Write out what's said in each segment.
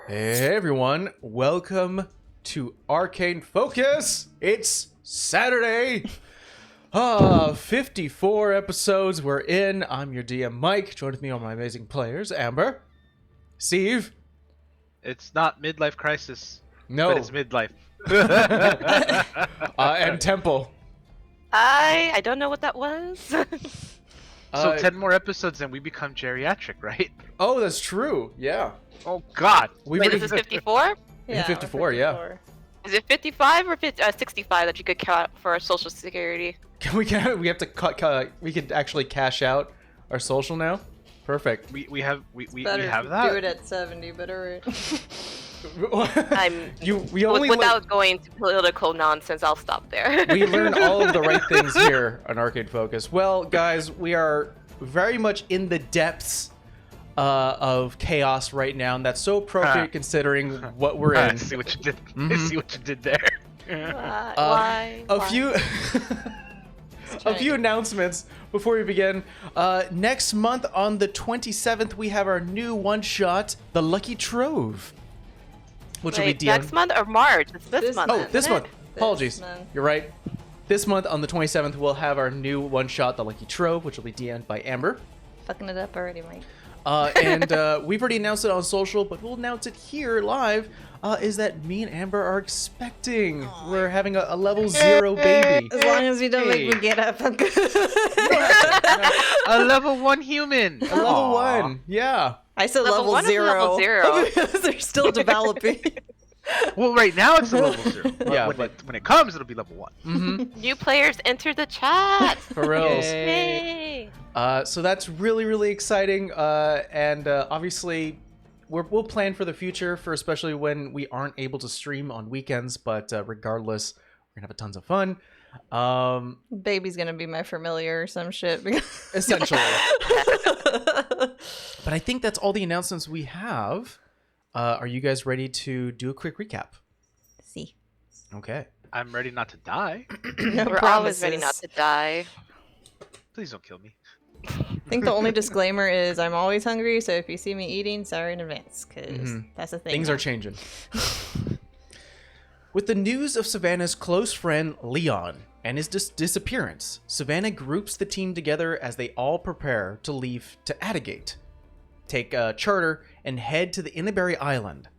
Hey everyone, welcome to Arcane Focus. It's Saturday. 54 episodes we're in. I'm your DM Mike. Joined with me are my amazing players, Amber, Steve. It's not midlife crisis. No. But it's midlife. And Temple. I don't know what that was. So 10 more episodes and we become geriatric, right? Oh, that's true. Yeah. Oh God. Wait, this is 54? Yeah, 54, yeah. Is it 55 or 65 that you could count for Social Security? We have to cut. We can actually cash out our social now. Perfect. We have Better have if that. you do it at 70, but alright. Without going to political nonsense, I'll stop there. We learn all of the right things here on Arcade Focus. Well, guys, we are very much in the depths of chaos right now, and that's so appropriate considering what we're in. See what you did. See what you did there. Why? A few announcements before we begin. Next month on the 27th, we have our new one-shot, The Lucky Trove. Which will be next month or March? It's this month. Oh, this month. Apologies. month. You're right. This month on the 27th, we'll have our new one-shot, The Lucky Trove, which will be DM'd by Amber. Fucking it up already, Mike. And we've already announced it on social, but we'll announce it here live, is that me and Amber are expecting. We're having a level 0 baby. As long as you don't make me get up, I'm good. A level 1 human. A level 1, yeah. I said level 1 is 0. level 0. Because they're still developing. Well, right now it's a level 0. Yeah, when it comes, it'll be level 1. Mm-hmm. New players enter the chat. For reals. Yay. So that's really, really exciting. And obviously, we'll plan for the future, for especially when we aren't able to stream on weekends. But regardless, we're going to have tons of fun. Baby's gonna be my familiar or some shit. Essentially. But I think that's all the announcements we have. Are you guys ready to do a quick recap? See. Okay. I'm ready not to die. No We're always ready not to die. Please don't kill me. I think the only disclaimer is I'm always hungry, so if you see me eating, sorry in advance, because that's the thing. Things are changing. With the news of Savannah's close friend Leon and his disappearance, Savannah groups the team together as they all prepare to leave to Adagate, take a charter, and head to the Inneberry Island.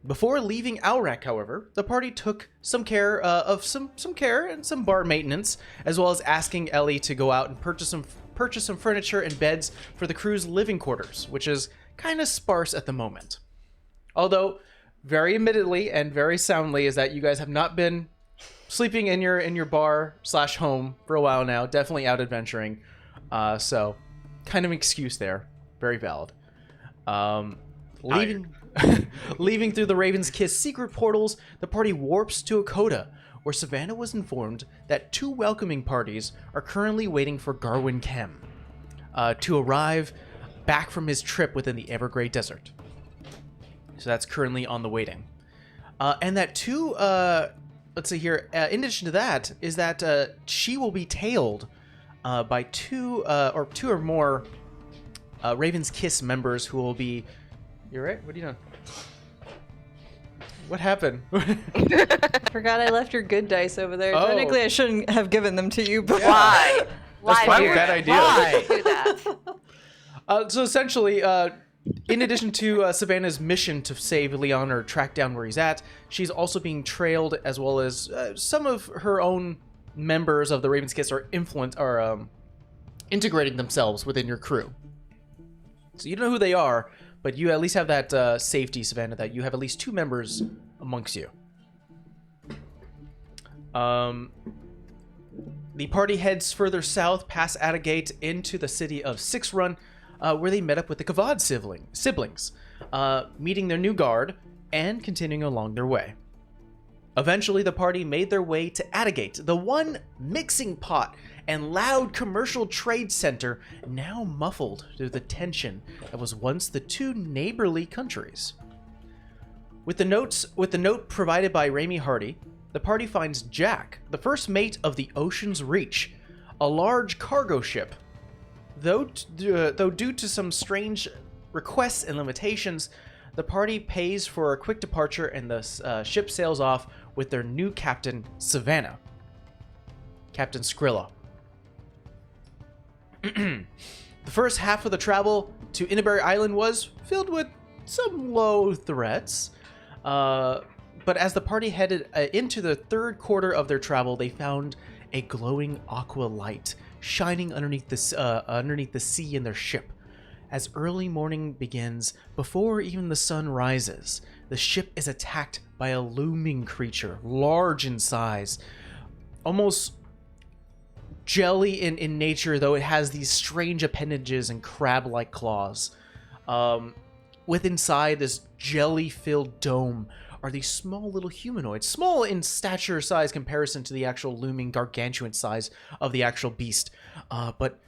Before leaving Alrak, however, the party took some care of some care and some bar maintenance, as well as asking Ellie to go out and purchase some furniture and beds for the crew's living quarters, which is kind of sparse at the moment. Although, very admittedly and very soundly, is that you guys have not been sleeping in your bar/home for a while now. Definitely out adventuring, so kind of an excuse there. Very valid. Leaving through the Raven's Kiss secret portals, the party warps to Akota, where Savannah was informed that 2 welcoming parties are currently waiting for Garwin Kem to arrive back from his trip within the Evergrey Desert. So that's currently on the waiting. And that 2, let's see here, in addition to that, is that she will be tailed by 2 or more Raven's Kiss members who will be... You're right? What are you doing? What happened? Forgot I left your good dice over there. Oh. Technically, I shouldn't have given them to you, but Why? That's probably a bad idea. Why do that? So essentially, in addition to Savannah's mission to save Leon or track down where he's at, she's also being trailed, as well as some of her own members of the Raven's Kiss are integrating themselves within your crew. So you don't know who they are, but you at least have that safety, Savannah, that you have at least 2 members amongst you. The party heads further south past Adagate into the city of Six Run, where they met up with the Kavad siblings, meeting their new guard and continuing along their way. Eventually, the party made their way to Adagate, the one mixing pot and loud commercial trade center now muffled through the tension that was once the 2 neighborly countries. With the note provided by Raimi Hardy, the party finds Jack, the first mate of the Ocean's Reach, a large cargo ship. Though due to some strange requests and limitations, the party pays for a quick departure, and the ship sails off with their new captain, Savannah. Captain Skrilla. The first half of the travel to Inneberry Island was filled with some low threats. But as the party headed into the third quarter of their travel, they found a glowing aqua light shining underneath the sea in their ship. As early morning begins, before even the sun rises, the ship is attacked by a looming creature, large in size, almost jelly in nature, though it has these strange appendages and crab-like claws. With inside this jelly-filled dome are these small little humanoids, small in stature size comparison to the actual looming gargantuan size of the actual beast, but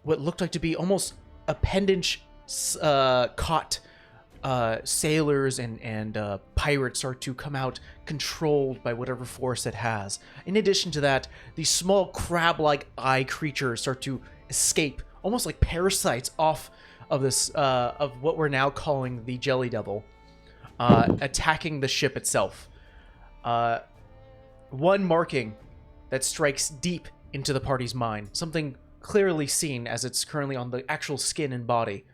what looked like to be almost appendage caught sailors and pirates start to come out controlled by whatever force it has. In addition to that, these small crab-like eye creatures start to escape, almost like parasites, off of this of what we're now calling the Jelly Devil, attacking the ship itself. One marking that strikes deep into the party's mind, something clearly seen as it's currently on the actual skin and body,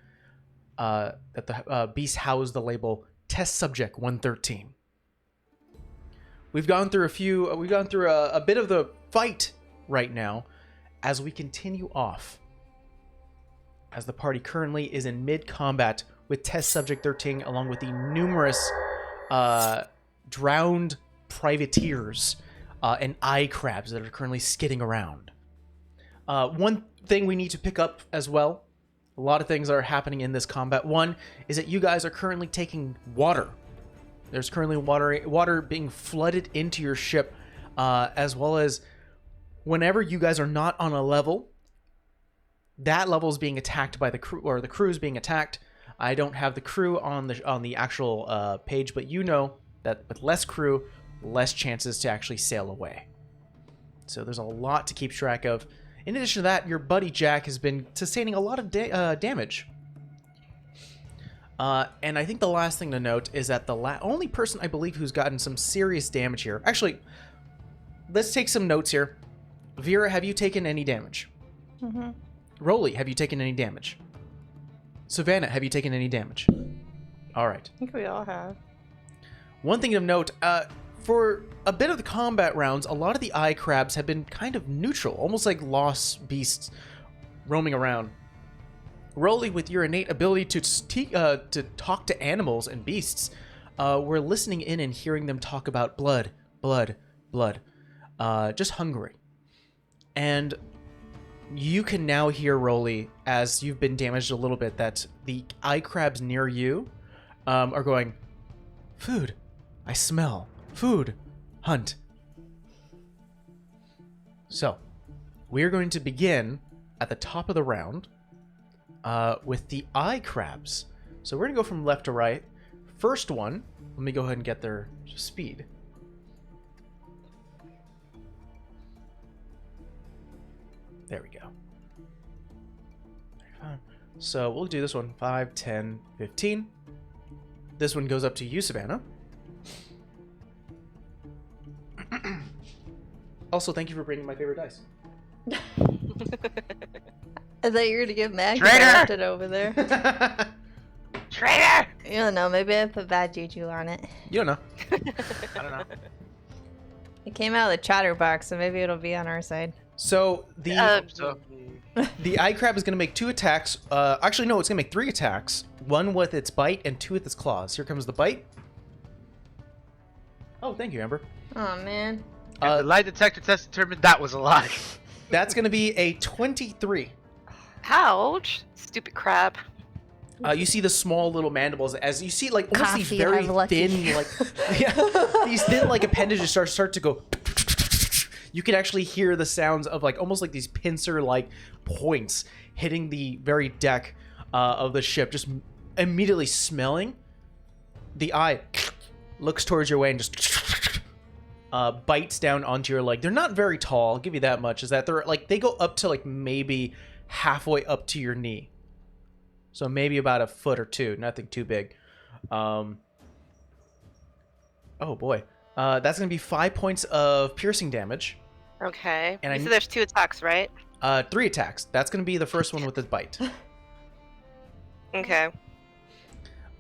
that the beast housed the label Test Subject 113. We've gone through a bit of the fight right now as we continue off. As the party currently is in mid-combat with Test Subject 13, along with the numerous drowned privateers and eye crabs that are currently skidding around. One thing we need to pick up as well, a lot of things are happening in this combat. One is that you guys are currently taking water. There's currently water being flooded into your ship, as well as whenever you guys are not on a level, that level is being attacked by the crew, or the crew is being attacked. I don't have the crew on the actual page, but you know that with less crew, less chances to actually sail away. So there's a lot to keep track of. In addition to that, your buddy Jack has been sustaining a lot of damage. And I think the last thing to note is that the only person I believe who's gotten some serious damage here... Actually, let's take some notes here. Vera, have you taken any damage? Mm-hmm. Rolly, have you taken any damage? Savannah, have you taken any damage? All right. I think we all have. One thing of note, for a bit of the combat rounds, a lot of the eye crabs have been kind of neutral, almost like lost beasts roaming around. Rolly, with your innate ability to talk to animals and beasts, we're listening in and hearing them talk about blood, blood, blood, just hungry. And you can now hear, Rolly, as you've been damaged a little bit, that the eye crabs near you are going, food, I smell, food, hunt. So, we're going to begin at the top of the round with the eye crabs. So we're going to go from left to right. First one, let me go ahead and get their speed. There we go. So we'll do this one 5, 10, 15. This one goes up to you, Savannah. Also, thank you for bringing my favorite dice. I thought you were gonna give Mag Traitor! it over there. Traitor! You don't know, maybe I put bad juju on it. You don't know. I don't know. It came out of the chatterbox, so maybe it'll be on our side. So the So, the eye crab is going to make 2 attacks. Actually, no, it's going to make 3 attacks. 1 with its bite and 2 with its claws. Here comes the bite. Oh, thank you, Amber. Oh man. the lie detector test determined that was a lie. That's going to be a 23. Ouch. Stupid crab. You see the small little mandibles as you see, like, almost these Coffee, very I'm lucky. thin, like, yeah, these thin, like, appendages start to go. You can actually hear the sounds of, like, almost like these pincer-like points hitting the very deck of the ship, just immediately smelling. The eye looks towards your way and just bites down onto your leg. They're not very tall, I'll give you that much, is that they're, like, they go up to, like, maybe halfway up to your knee. So maybe about a foot or two, nothing too big. Oh boy. That's going to be 5 points of piercing damage. Okay. And You said there's 2 attacks, right? 3 attacks. That's going to be the first one with the bite. Okay.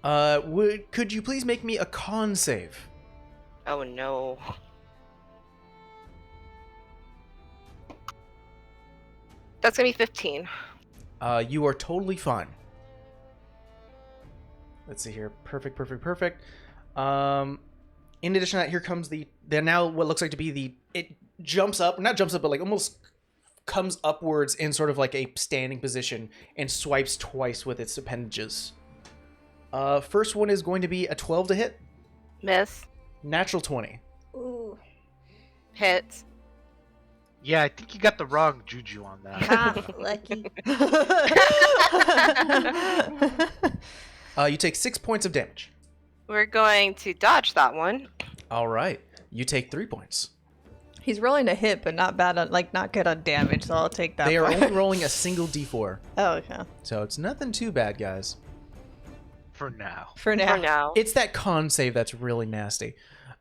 Could you please make me a con save? Oh no. That's gonna be 15. You are totally fine. Let's see here. Perfect. In addition to that, here comes now what looks like to be it jumps up, not jumps up, but like almost comes upwards in sort of like a standing position and swipes twice with its appendages. First one is going to be a 12 to hit. Miss. Natural 20. Ooh. Hit. Yeah, I think you got the wrong juju on that. Ah, lucky. You take 6 points of damage. We're going to dodge that one. All right. You take 3 points. He's rolling a hit, but not bad on, not good on damage, so I'll take that. They are part. only rolling a single d4. Oh, okay. So it's nothing too bad, guys. For now. For now. For now. It's that con save that's really nasty.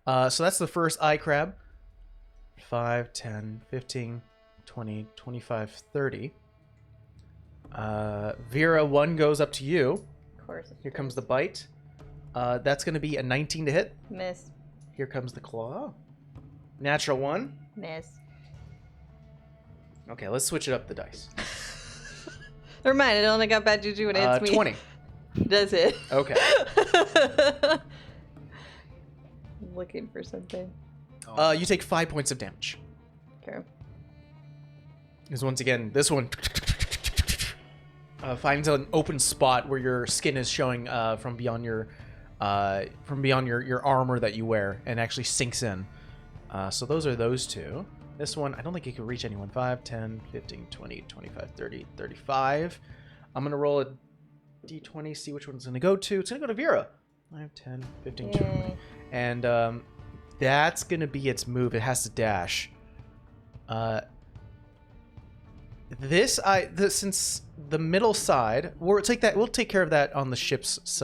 So that's the first eye crab. 5, 10, 15, 20, 25, 30. Vera, 1 goes up to you. Of course. Here comes the bite. That's going to be a 19 to hit. Miss. Here comes the claw. Natural 1. Miss. Okay, let's switch it up the dice. Never mind, it only got bad juju when it hits me. 20. Does it? Okay. Looking for something. You take 5 points of damage. Okay. Because once again, this one finds an open spot where your skin is showing from beyond your armor that you wear, and actually sinks in. So those are those two. This one, I don't think it can reach anyone. 5, 10, 15, 20, 25, 30, 35. I'm going to roll a d20, see which one's going to go to. It's going to go to Vera. 5, 10, 15, 20. And that's going to be its move. It has to dash. Since the middle side, we'll take care of that on the ship's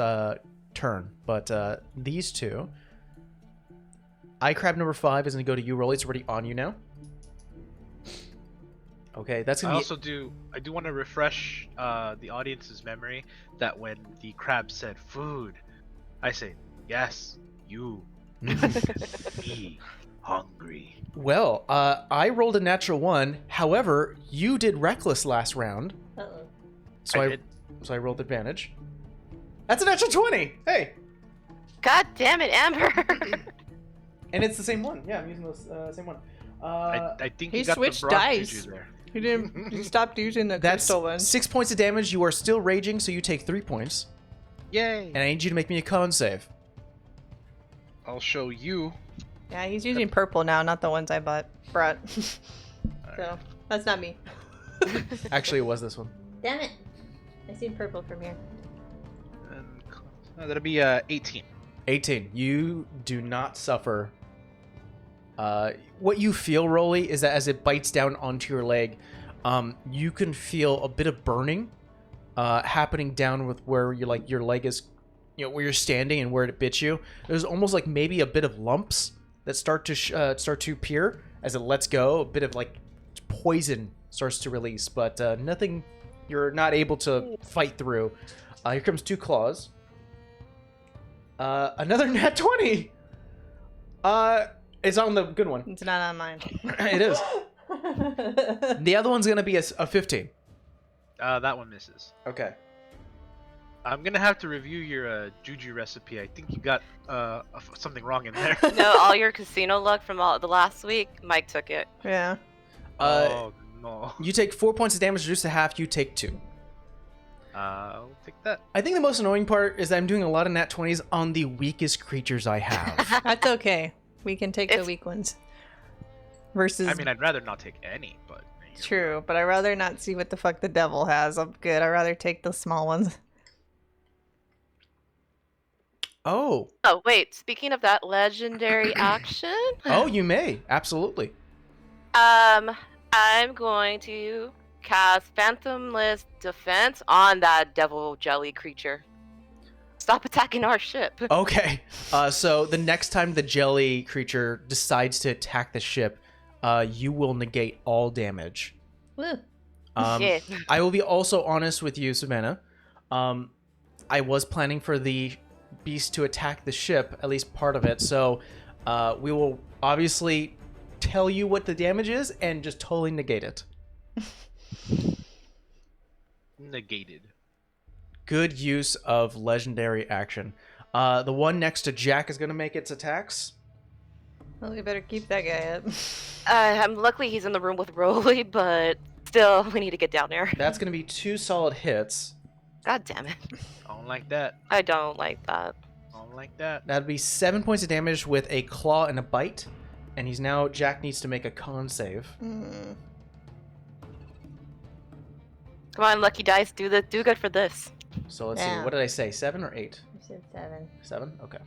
turn. But these two, eye crab number 5 is going to go to you, Rolly. It's already on you now. Okay, that's gonna I do want to refresh the audience's memory that when the crab said food, I say yes, you, me, hungry. Well, I rolled a natural 1. However, you did reckless last round. Uh-oh. So I rolled advantage. That's a natural 20. Hey. God damn it, Amber. And it's the same one. Yeah, I'm using the same one. I think he you got switched the wrong dice. juju there. He didn't. He stopped using the That's crystal one. 6 points of damage. You are still raging, so you take 3 points. Yay! And I need you to make me a con save. I'll show you. Yeah, he's using purple now, not the ones I brought. So that's not me. Actually, it was this one. Damn it! I seen purple from here. That'll be 18. 18. You do not suffer. What you feel, Rolly, is that as it bites down onto your leg, you can feel a bit of burning happening down with where your leg is, where you're standing and where it bit you. There's almost like maybe a bit of lumps that start to appear as it lets go. A bit of like poison starts to release, but nothing you're not able to fight through. Here comes 2 claws. Another nat 20. It's on the good one. It's not on mine. It is. The other one's gonna be a 15. That one misses. Okay. I'm gonna have to review your juju recipe. I think you got something wrong in there. No, all your casino luck from the last week, Mike took it. Yeah. Oh no. You take 4 points of damage, reduced to half. You take 2. I'll take that. I think the most annoying part is that I'm doing a lot of nat 20s on the weakest creatures I have. That's okay. We can take the weak ones. Versus. I mean, I'd rather not take any, but. True, but I'd rather not see what the fuck the devil has. I'm good. I'd rather take the small ones. Oh. Oh, wait. Speaking of that legendary action. Oh, you may. Absolutely. I'm going to cast Phantomless Defense on that devil jelly creature. Stop attacking our ship. Okay. So the next time the jelly creature decides to attack the ship, you will negate all damage. Woo. Shit. I will be also honest with you, Savannah. I was planning for the beast to attack the ship, at least part of it. So we will obviously tell you what the damage is and just totally negate it. Negated. Good use of legendary action. The one next to Jack is going to make its attacks. Well, we better keep that guy up. Luckily he's in the room with Rolly, but still, we need to get down there. That's going to be 2 solid hits. God damn it. I don't like that. I don't like that. I don't like that. That'd be 7 points of damage with a claw and a bite. And he's now, Jack needs to make a con save. Mm. Come on, Lucky Dice, do good for this. So let's see, Yeah. what did I say, 7 or 8? You said 7. 7? Okay.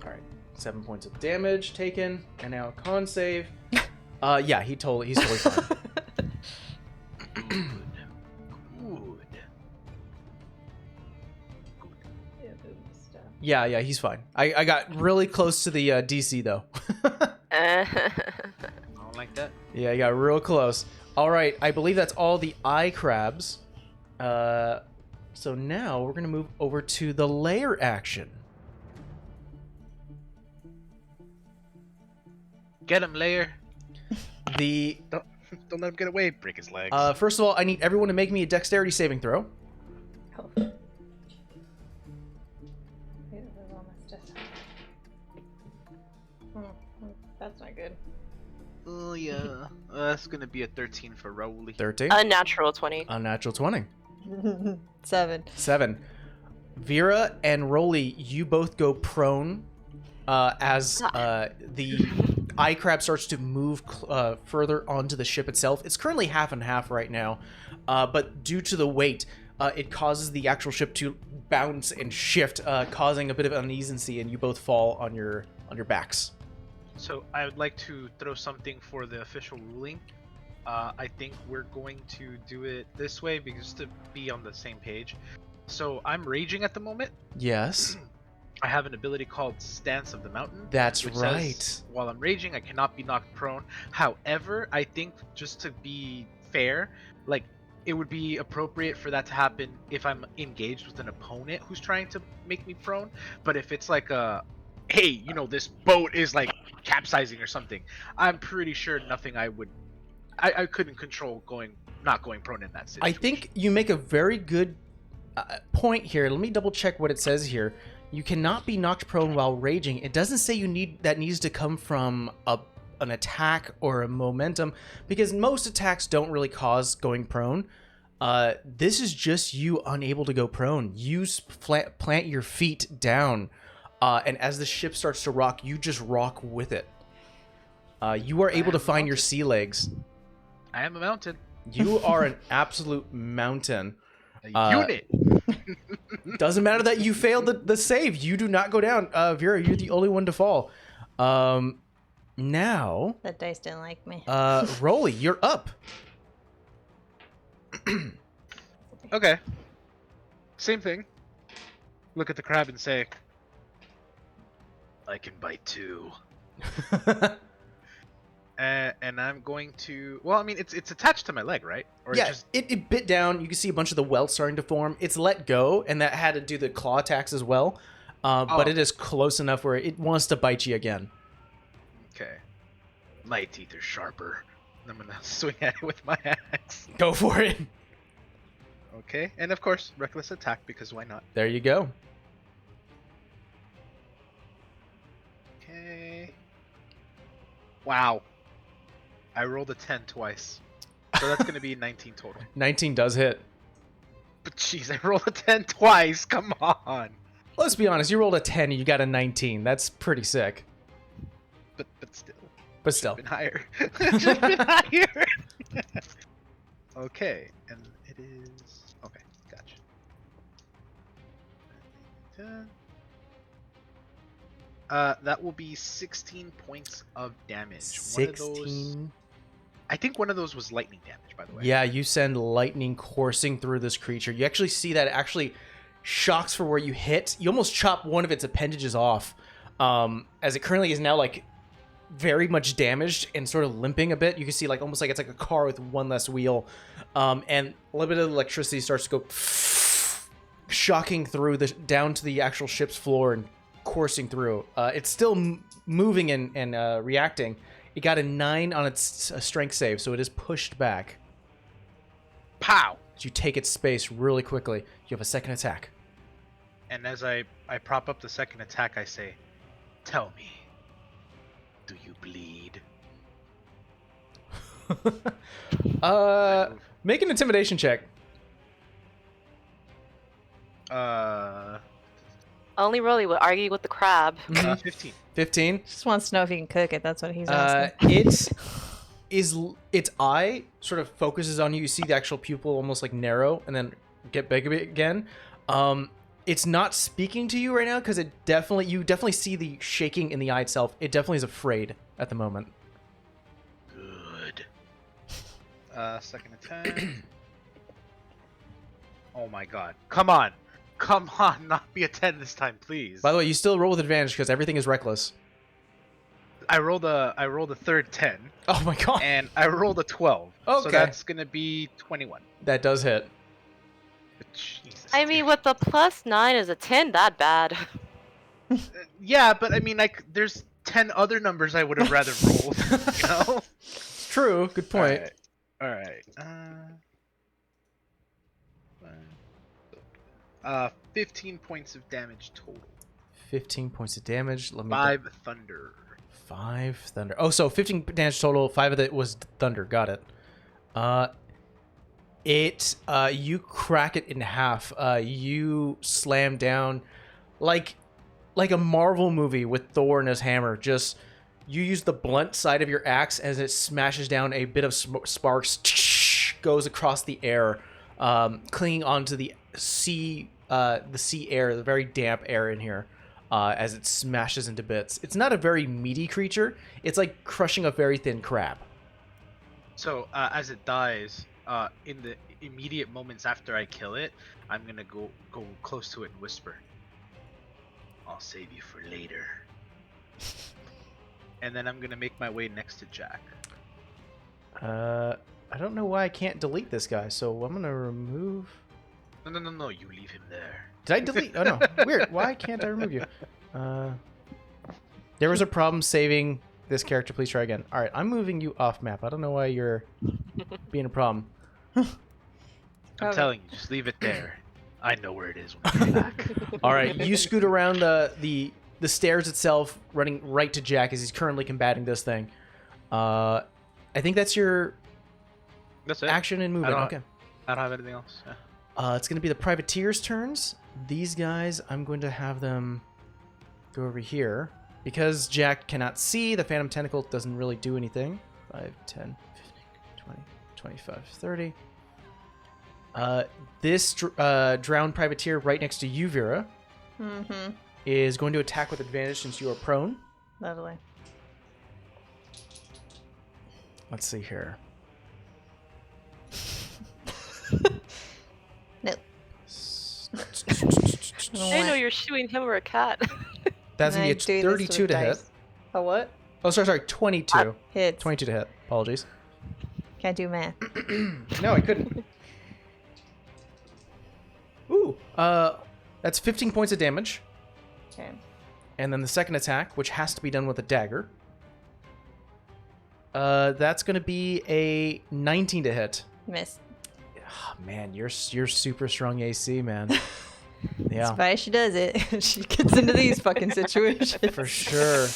Alright, 7 points of damage taken, and now a con save. Yeah, he's totally fine. Good. Good. Yeah, he's fine. I got really close to the DC, though. I don't like that. Yeah, you got real close. Alright, I believe that's all the eye crabs. So now we're going to move over to the lair action. Get him, Lair. The Don't let him get away. Break his legs. first of all, I need everyone to make me a dexterity saving throw. Oh. That's not good. Oh yeah. That's gonna be a 13 for Rowley. 13. Unnatural 20. Unnatural 20. 7. 7. Vera and Rolly, you both go prone as the eye crab starts to move further onto the ship itself. It's currently half and half right now, but due to the weight, it causes the actual ship to bounce and shift, causing a bit of uneasiness, and you both fall on your backs. So I would like to throw something for the official ruling. I think we're going to do it this way because to be on the same page. So I'm raging at the moment. Yes, I have an ability called Stance of the Mountain. that's which right. says, while I'm raging, I cannot be knocked prone. However, I think just to be fair, like it would be appropriate for that to happen if I'm engaged with an opponent who's trying to make me prone. But if it's like a, hey, you know, this boat is like capsizing or something, I'm pretty sure nothing I couldn't control not going prone in that I situation. think you make a very good point here. Let me double check what it says here. You cannot be knocked prone while raging. It doesn't say that needs to come from an attack or a momentum, because most attacks don't really cause going prone. This is just you unable to go prone. You plant your feet down, and as the ship starts to rock, you just rock with it. You are able to find your sea legs. I am a mountain. You are an absolute mountain. A unit. Doesn't matter that you failed the save. You do not go down. Vera, you're the only one to fall. Now, That dice didn't like me. Rolly, you're up. Okay. Same thing. Look at the crab and say, I can bite too. And I'm going to. Well, I mean, it's attached to my leg, right? Or Yeah, Just, it bit down. You can see a bunch of the welts starting to form. It's let go, and that had to do the claw attacks as well. But it is close enough where it wants to bite you again. okay. My teeth are sharper. I'm gonna swing at it with my axe. Go for it. Okay, and of course, reckless attack because why not? There you go. Okay. Wow. I rolled a 10 twice. So that's gonna be 19 total. 19 does hit. But jeez, I rolled a 10 twice. Come on. Let's be honest. You rolled a 10 and you got a 19. That's pretty sick. But still. But still. Been higher. Just been higher. Okay, and it is okay. Gotcha. 10. That will be 16 points of damage. One of those 16 I think one of those was lightning damage, by the way. Yeah, you send lightning coursing through this creature. You actually see that it actually shocks for where you hit. You almost chop one of its appendages off, as it currently is now like very much damaged and sort of limping a bit. You can see like almost like it's like a car with one less wheel, and a little bit of electricity starts to go shocking through down to the actual ship's floor and coursing through. It's still moving and reacting. It got a 9 on its strength save, so it is pushed back. Pow! You take its space really quickly. You have a second attack. And as I prop up the second attack, I say, "Tell me, do you bleed?" Make an intimidation check. Only really would argue with the crab. 15. 15. Just wants to know if he can cook it. That's what he's asking. Its eye sort of focuses on you. You see the actual pupil almost like narrow and then get big a bit again. It's not speaking to you right now because you definitely see the shaking in the eye itself. It definitely is afraid at the moment. Good. Second attack. Oh my god. Come on, not be a 10 this time, please. By the way, you still roll with advantage because everything is reckless. I rolled a third 10. Oh my god. And I rolled a 12. Okay. So that's gonna be 21. That does hit. Jesus. I mean, with the +9 is a 10, that bad. Yeah, but I mean, like, there's 10 other numbers I would have rather rolled. You know? True. Good point. All right. 15 points of damage total. 15 points of damage. Let me 5 thunder. 5 thunder. Oh, so 15 damage total. 5 of it was thunder. Got it. You crack it in half. You slam down like a Marvel movie with Thor and his hammer. Just you use the blunt side of your axe as it smashes down. A bit of sparks goes across the air, clinging onto the sea air, the very damp air in here. As it smashes into bits. It's not a very meaty creature. It's like crushing a very thin crab. So as it dies, in the immediate moments after I kill it, I'm gonna go close to it and whisper, "I'll save you for later." And then I'm gonna make my way next to Jack. I don't know why I can't delete this guy, so I'm gonna remove. No, you leave him there. Did I delete? Oh no, weird. Why can't I remove you? There was a problem saving this character. Please try again. All right, I'm moving you off map. I don't know why you're being a problem. I'm telling you, just leave it there. I know where it is when I come back. All right, you scoot around the stairs itself, running right to Jack as he's currently combating this thing. I think that's your That's it. action and movement. Okay. I don't have anything else. Yeah. It's going to be the privateers' turns. These guys, I'm going to have them go over here. Because Jack cannot see, the Phantom Tentacle doesn't really do anything. 5, 10, 15, 20, 25, 30. This drowned privateer right next to you, Vera, is going to attack with advantage since you are prone. Lovely. Let's see here. Nope. I didn't know you were shooting him or a cat. That's going to be a 32 to hit. A what? Oh, sorry, 22. Hits. 22 to hit. Apologies. Can't do math. No, I couldn't. Ooh, that's 15 points of damage. Okay. And then the second attack, which has to be done with a dagger. That's going to be a 19 to hit. Miss. Oh, man, you're super strong AC, man. Yeah. That's why she does it. She gets into these fucking situations. For sure.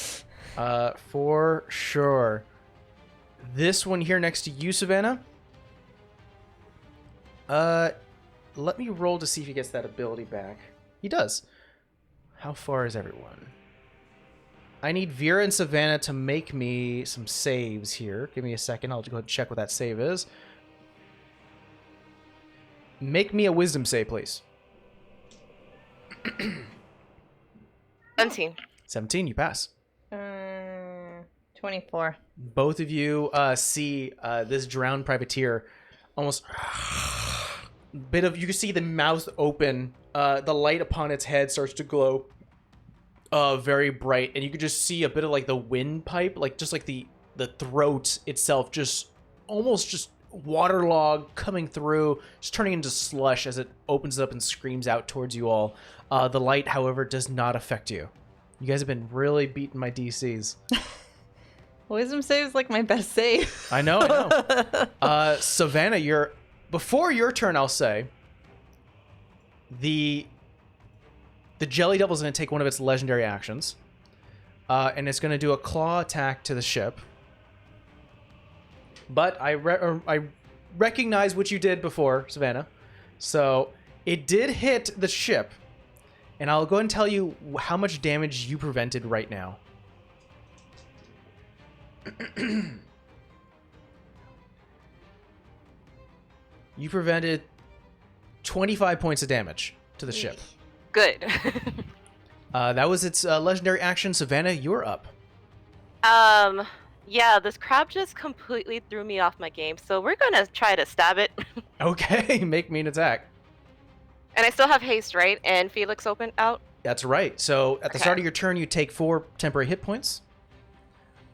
For sure. This one here next to you, Savannah. Let me roll to see if he gets that ability back. He does. How far is everyone? I need Vera and Savannah to make me some saves here. Give me a second. I'll go ahead and check what that save is. Make me a wisdom save, please. 17. 17, you pass. 24. Both of you see this drowned privateer almost you can see the mouth open, the light upon its head starts to glow very bright, and you can just see a bit of like the windpipe, like just like the throat itself just almost just waterlogged, coming through, just turning into slush as it opens up and screams out towards you all. The light, however, does not affect you. You guys have been really beating my DCs. Wisdom save is like my best save. I know. Savannah, before your turn, I'll say, the Jelly Devil is going to take one of its legendary actions, and it's going to do a claw attack to the ship. But I recognize what you did before, Savannah. So it did hit the ship, and I'll go ahead and tell you how much damage you prevented right now. You prevented 25 points of damage to the ship. Good. That was its legendary action. Savannah, you're up. Yeah, this crab just completely threw me off my game, so we're gonna try to stab it. Okay, make me an attack. And I still have haste, right? And Felix open out? That's right. So at the start of your turn, you take 4 temporary hit points.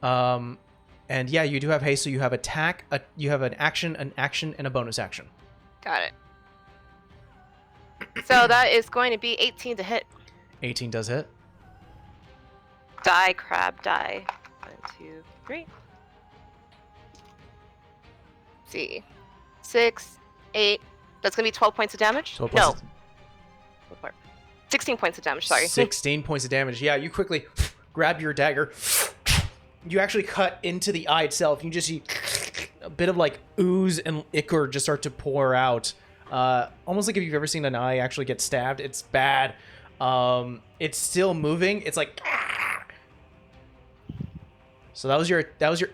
And yeah, you do have haste, so you have attack, you have an action, and a bonus action. Got it. So that is going to be 18 to hit. 18 does hit. Die, crab, die. 1, 2, 3. Let's see. 6, 8. That's going to be 12 points of damage? 12 no. points 16 points of damage, sorry. 16 points of damage. Yeah, you quickly grab your dagger. You actually cut into the eye itself. You just see a bit of like ooze and ichor just start to pour out. Almost like if you've ever seen an eye actually get stabbed. It's bad. It's still moving. It's like... So that was your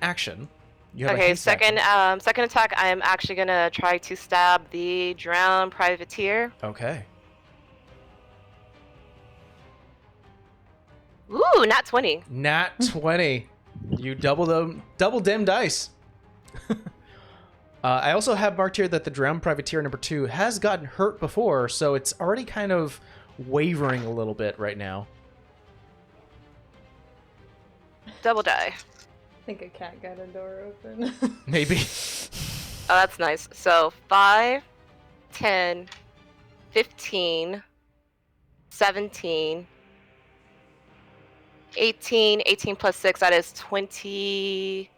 action. You have a Okay, haste second action. second attack, I am actually going to try to stab the drowned privateer. Okay. Ooh, nat 20. Nat 20. You double them dice. I also have marked here that the drowned privateer number 2 has gotten hurt before, so it's already kind of wavering a little bit right now. Double die. I think a cat got a door open. Maybe. Oh, that's nice. So 5, 10, 15, 17, 18, 18 plus 6, that is 20...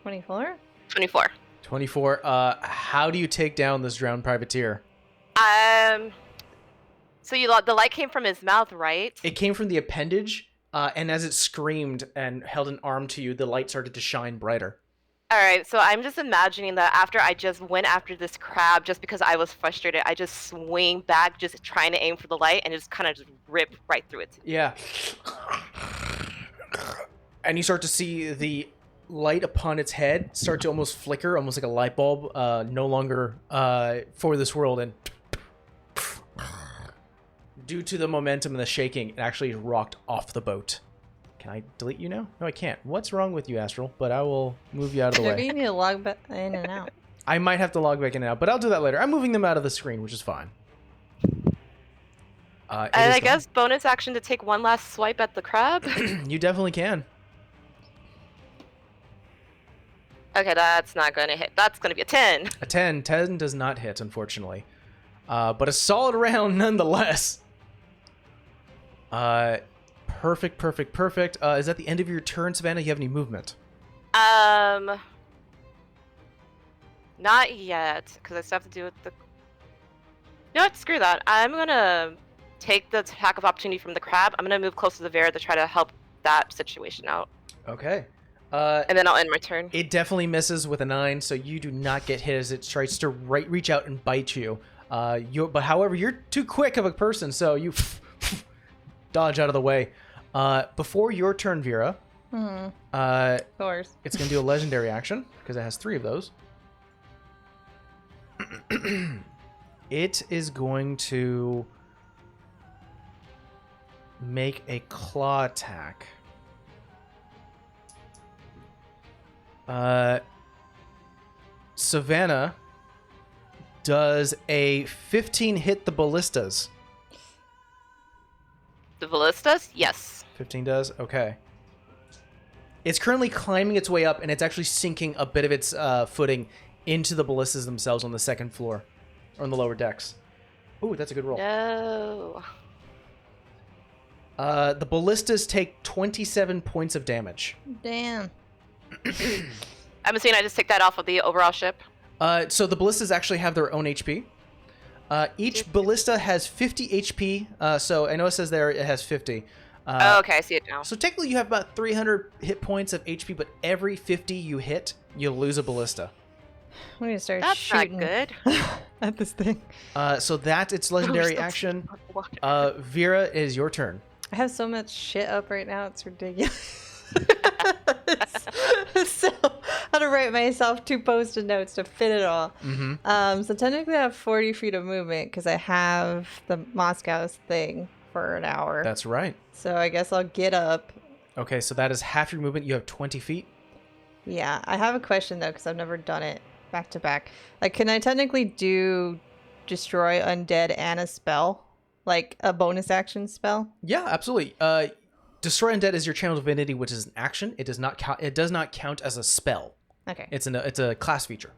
24? 24. 24. How do you take down this drowned privateer? So the light came from his mouth, right? It came from the appendage, and as it screamed and held an arm to you, the light started to shine brighter. All right, so I'm just imagining that after I just went after this crab, just because I was frustrated, I just swing back, just trying to aim for the light, and just kind of just rip right through it. Yeah. And you start to see the light upon its head start to almost flicker, almost like a light bulb, no longer for this world, and due to the momentum and the shaking, it actually rocked off the boat. Can I delete you now? No, I can't. What's wrong with you, Astral? But I will move you out of the Maybe way. you need to log back in and out. I might have to log back in and out, but I'll do that later. I'm moving them out of the screen, which is fine. And I guess bonus action to take one last swipe at the crab. You definitely can. Okay, that's not going to hit. That's going to be a 10. A 10. 10 does not hit, unfortunately. But a solid round nonetheless. Perfect. Is that the end of your turn, Savannah? You have any movement? Not yet, because I still have to do with the... You know what? Screw that. I'm going to take the attack of opportunity from the crab. I'm going to move close to the Vera to try to help that situation out. Okay. And then I'll end my turn. It definitely misses with a 9, so you do not get hit as it tries to reach out and bite you. But however, you're too quick of a person, so you dodge out of the way. Before your turn, Vera, Of course. it's going to do a legendary action, because it has 3 of those. It is going to make a claw attack. Savannah does a 15 hit the ballistas. The ballistas? Yes. 15 does? Okay. It's currently climbing its way up, and it's actually sinking a bit of its footing into the ballistas themselves on the second floor, or on the lower decks. Ooh, that's a good roll. No. The ballistas take 27 points of damage. Damn. I'm assuming I just take that off of the overall ship. So the ballistas actually have their own HP. Each ballista has 50 HP. So I know it says there it has 50. Oh, okay, I see it now. So technically you have about 300 hit points of HP, but every 50 you hit, you'll lose a ballista. I'm gonna start That's shooting not good. at this thing. So that's its legendary action. Vera, it is your turn. I have so much shit up right now, it's ridiculous. So, how to write myself 2 post-it notes to fit it all. Mm-hmm. So technically I have 40 feet of movement because I have the Moscow's thing for an hour. That's right. So I guess I'll get up. Okay, so that is half your movement. You have 20 feet. Yeah, I have a question though because I've never done it back to back. Like, can I technically do destroy undead and a spell? Like a bonus action spell? Yeah, absolutely. Destroy Undead is your channel divinity, which is an action. It does not count. It does not count as a spell. Okay. It's a class feature.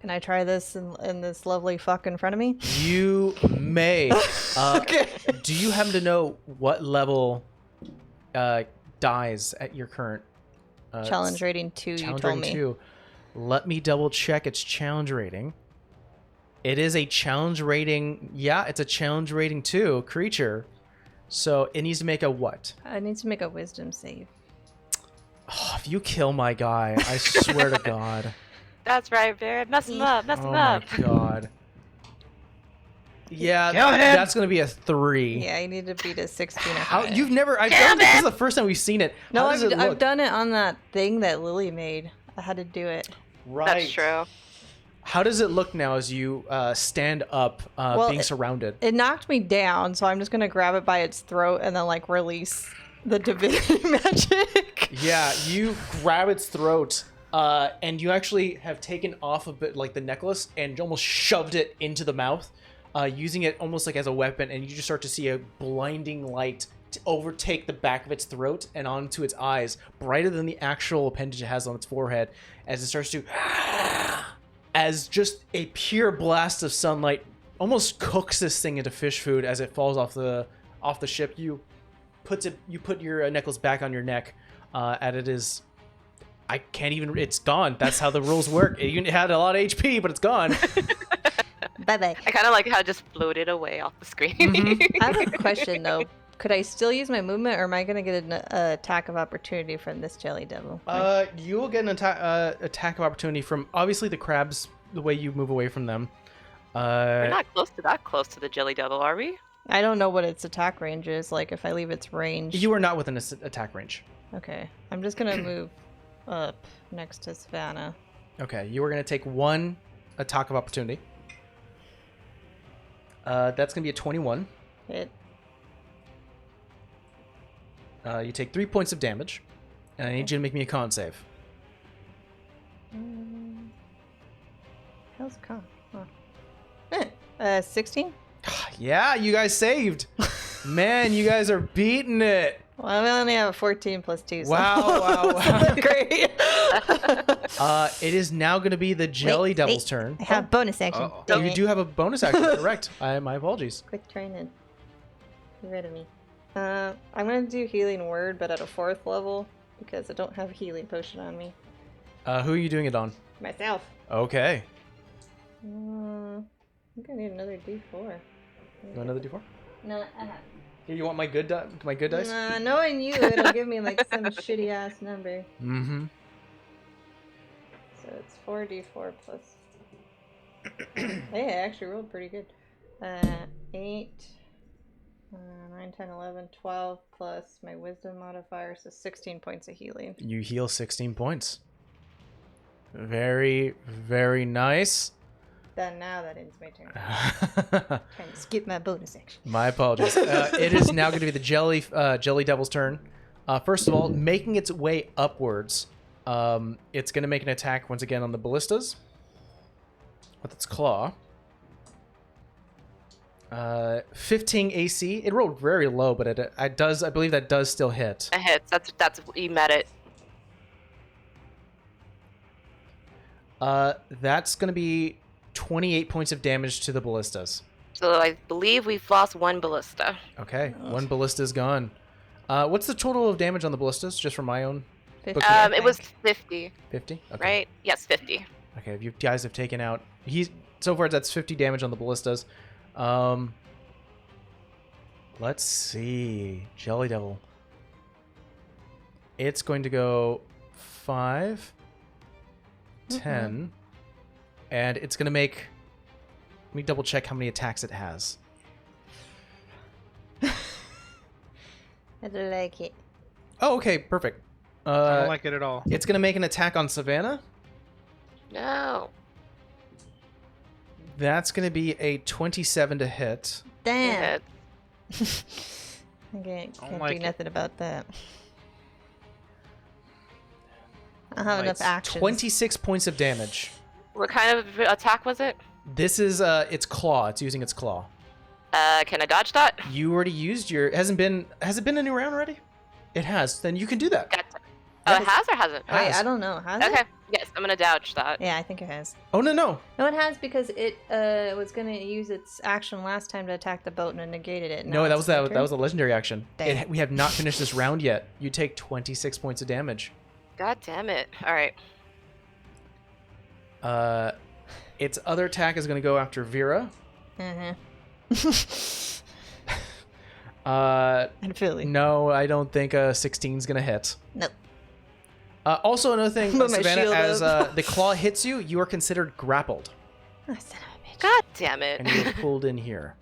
Can I try this in this lovely fuck in front of me? You may. Okay. Do you happen to know what level dies at your current Challenge rating 2, you challenge told rating me. 2? Let me double check its challenge rating. It is a challenge rating. Yeah, it's a challenge rating 2 creature. So it needs to make a what? I need to make a wisdom save. Oh, if you kill my guy, I swear to God. That's right, Barrett. Mess him up. Mess him Oh up. my God. Yeah, Kill him! that's gonna be a 3. Yeah, I need to beat a 16 or How higher. you've never? I've done this is the first time we've seen it. No, How does it I've look? done it on that thing that Lily made. I had to do it. Right. That's true. How does it look now as you stand up, being surrounded? It knocked me down, so I'm just gonna grab it by its throat and then like release the divinity magic. Yeah, you grab its throat, and you actually have taken off a bit like the necklace and almost shoved it into the mouth, using it almost like as a weapon, and you just start to see a blinding light to overtake the back of its throat and onto its eyes, brighter than the actual appendage it has on its forehead, as it starts to as just a pure blast of sunlight almost cooks this thing into fish food as it falls off the ship. You put your necklace back on your neck, and it is. I can't even. It's gone. That's how the rules work. It had a lot of HP, but it's gone. Bye bye. I kind of like how it just floated away off the screen. I have a question though. Could I still use my movement, or am I gonna get an attack of opportunity from this jelly devil? You will get an attack of opportunity from obviously the crabs. The way you move away from them. We're not close to the jelly devil, are we? I don't know what its attack range is. Like if I leave its range. You are not within its attack range. Okay, I'm just gonna move up next to Savannah. Okay, you are gonna take 1 attack of opportunity. That's gonna be a 21. Hit. You take 3 points of damage, and I need you to make me a con save. How's con? Huh. 16? Yeah, you guys saved. Man, you guys are beating it. Well, I only have a 14 plus 2. So Wow. great. It is now going to be the Jelly Devil's turn. I have bonus action. Uh-oh. Dang You it. do have a bonus action, correct. My apologies. Quick training. Get rid of me. I'm gonna do healing word, but at a 4th level because I don't have a healing potion on me. Who are you doing it on? Myself. Okay. I think I need another D4. You want another D4? No, I have. Here, you want my good dice? Knowing you, it'll give me like some shitty ass number. Mm-hmm. So it's 4d4 plus. Hey, I actually rolled pretty good. 8, 9, 10, 11, 12 plus my wisdom modifier, so 16 points of healing. You heal 16 points. Very, very nice. Then now that ends my turn. Trying to skip my bonus action. My apologies. It is now going to be the Jelly Devil's turn. First of all, making its way upwards, It's going to make an attack once again on the ballistas with its claw. 15 AC. It rolled very low, but it does. I believe that does still hit. It hits. That's you met it. That's going to be 28 points of damage to the ballistas. So I believe we've lost one ballista. Okay, one ballista is gone. What's the total of damage on the ballistas, just for my own? 50, It was 50, 50. Okay. right? Yes, 50. Okay, if you guys have taken out, so far that's 50 damage on the ballistas. Let's see, Jelly Devil. It's going to go 5, 10, and it's going to make. Let me double check how many attacks it has. I don't like it. Oh, okay, perfect. I don't like it at all. It's going to make an attack on Savannah. No. That's going to be a 27 to hit. Damn. Hit. Okay, can't like do it. nothing about that. I don't have enough It's actions. 26 points of damage. What kind of attack was it? This is its claw. It's using its claw. Can I dodge that? You already used your. Has it been a new round already? It has. Then you can do that. Gotcha. Oh, it has or hasn't? Has. Wait, I don't know. Has Okay. it? Yes, I'm gonna dodge that. Yeah, I think it has. Oh no. No, it has because it was gonna use its action last time to attack the boat and it negated it. No, Now that it's was my that turn. was a legendary action. Dang. We have not finished this round yet. You take 26 points of damage. God damn it. All right. Its other attack is going to go after Vera. Mhm. And Philly. no, I don't think 16 is going to hit. Nope. Also, another thing, Put my Savannah, shield as up. the claw hits you, you are considered grappled, Oh, son of a bitch. God damn it. and you're pulled in here.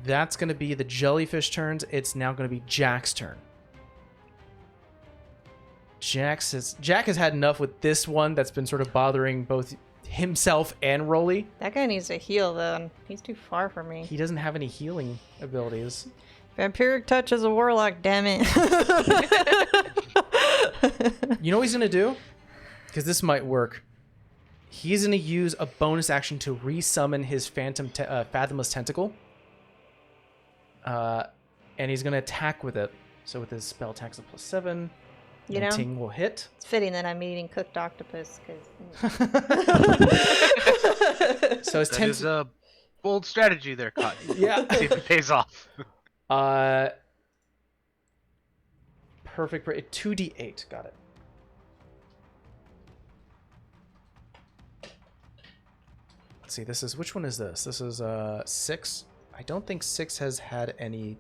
That's going to be the jellyfish turns. It's now going to be Jack's turn. Jack has had enough with this one that's been sort of bothering both himself and Rolly. That guy needs to heal though. He's too far from me. He doesn't have any healing abilities. Vampiric touch is a warlock, damn it. You know what he's going to do? Because this might work. He's going to use a bonus action to resummon his Fathomless Tentacle. And he's going to attack with it. So with his spell attacks of +7, You know? Ting will hit. It's fitting that I'm eating cooked octopus because. So his That 10. is a bold strategy there, Cotton. Yeah. See if it pays off. Perfect. 2d8. Got it. Let's see. Which one is this? This is 6. I don't think 6 has had any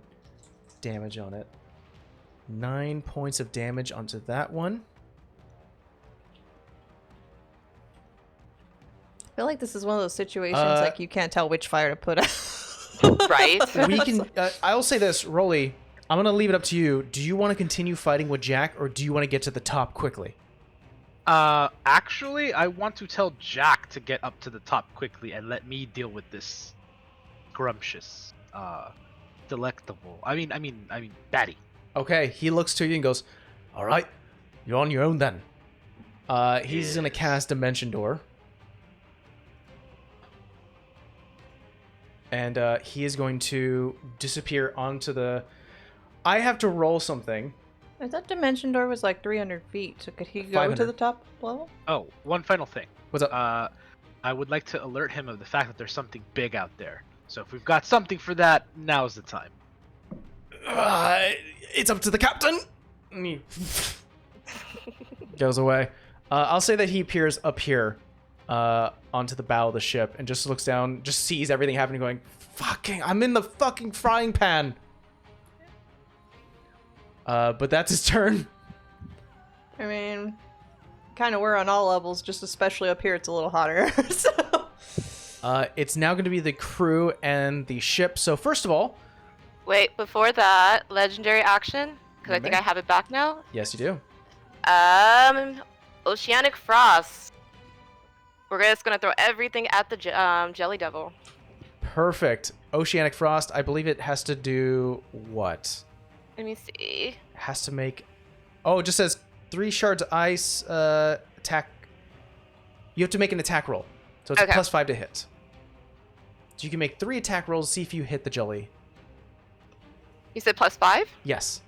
damage on it. 9 points of damage onto that one. I feel like this is one of those situations like you can't tell which fire to put out. Right? We can. I'll say this, Rolly. I'm gonna leave it up to you. Do you want to continue fighting with Jack, or do you want to get to the top quickly? Actually, I want to tell Jack to get up to the top quickly and let me deal with this scrumptious, delectable. I mean, baddie. Okay. He looks to you and goes, "All right, you're on your own then." He's gonna cast Dimension Door. And he is going to disappear onto the... I have to roll something. I thought Dimension Door was like 300 feet, so could he go 500. to the top level? Oh, one final thing. What's up? I would like to alert him of the fact that there's something big out there. So if we've got something for that, now's the time. It's up to the captain. And he goes away. I'll say that he appears up here onto the bow of the ship and just looks down, just sees everything happening, going, "Fucking, I'm in the fucking frying pan." But that's his turn. I mean, kind of we're on all levels, just especially up here it's a little hotter. So. It's now going to be the crew and the ship. So first of all, Wait, before that, legendary action, because I think Okay. I have it back now. yes, you do. Oceanic Frost. We're just gonna throw everything at the Jelly Devil. Perfect. Oceanic Frost, I believe it has to do what? Let me see. Has to make Oh, it just says 3 shards of ice, attack. You have to make an attack roll. So it's Okay. +5 to hit. So you can make 3 attack rolls, see if you hit the jelly. You said +5? Yes.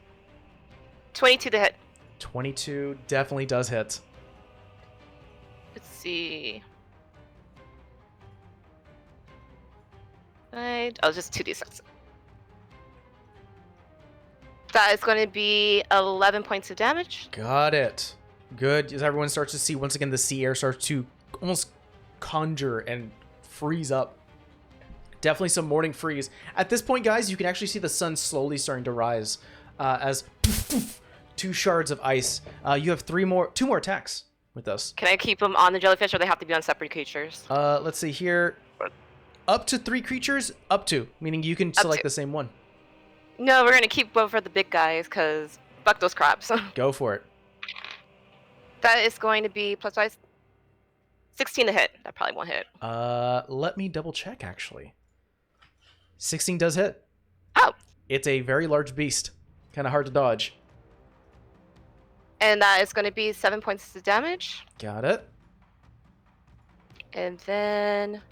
22 to hit. 22 definitely does hit. Let's see. Right. Oh, just 2d6. That is going to be 11 points of damage. Got it. Good. As everyone starts to see, once again, the sea air starts to almost conjure and freeze up. Definitely some morning freeze. At this point, guys, you can actually see the sun slowly starting to rise as 2 shards of ice. You have 2 more attacks with this. Can I keep them on the jellyfish, or they have to be on separate creatures? Let's see here. Up to 3 creatures. Up to, meaning you can select the same one. No, we're going to keep one for the big guys, because fuck those crabs. Go for it. That is going to be +5. 16 to hit. That probably won't hit. Let me double check, actually. 16 does hit. Oh. It's a very large beast. Kind of hard to dodge. And that is going to be 7 points of damage. Got it. And then...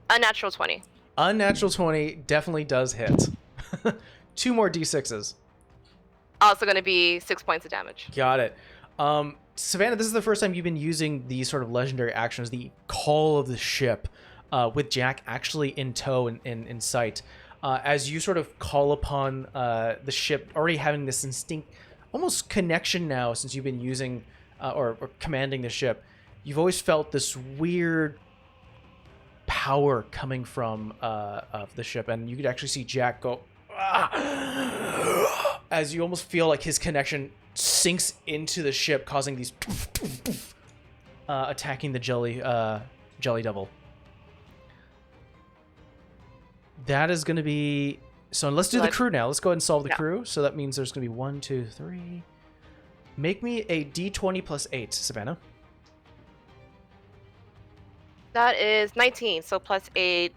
unnatural 20. Unnatural 20 definitely does hit. 2 more d6s. Also going to be 6 points of damage. Got it. Savannah, this is the first time you've been using these sort of legendary actions, the call of the ship, with Jack actually in tow and in sight. As you sort of call upon the ship, already having this instinct, almost connection now since you've been using or commanding the ship, you've always felt this weird power coming from of the ship, and you could actually see Jack go as you almost feel like his connection sinks into the ship, causing these attacking the jelly devil. That is going to be... So let's do the crew now. Let's go ahead and solve the crew. So that means there's going to be 1, 2, 3. Make me a d20 plus 8, Savannah. That is 19, so +8,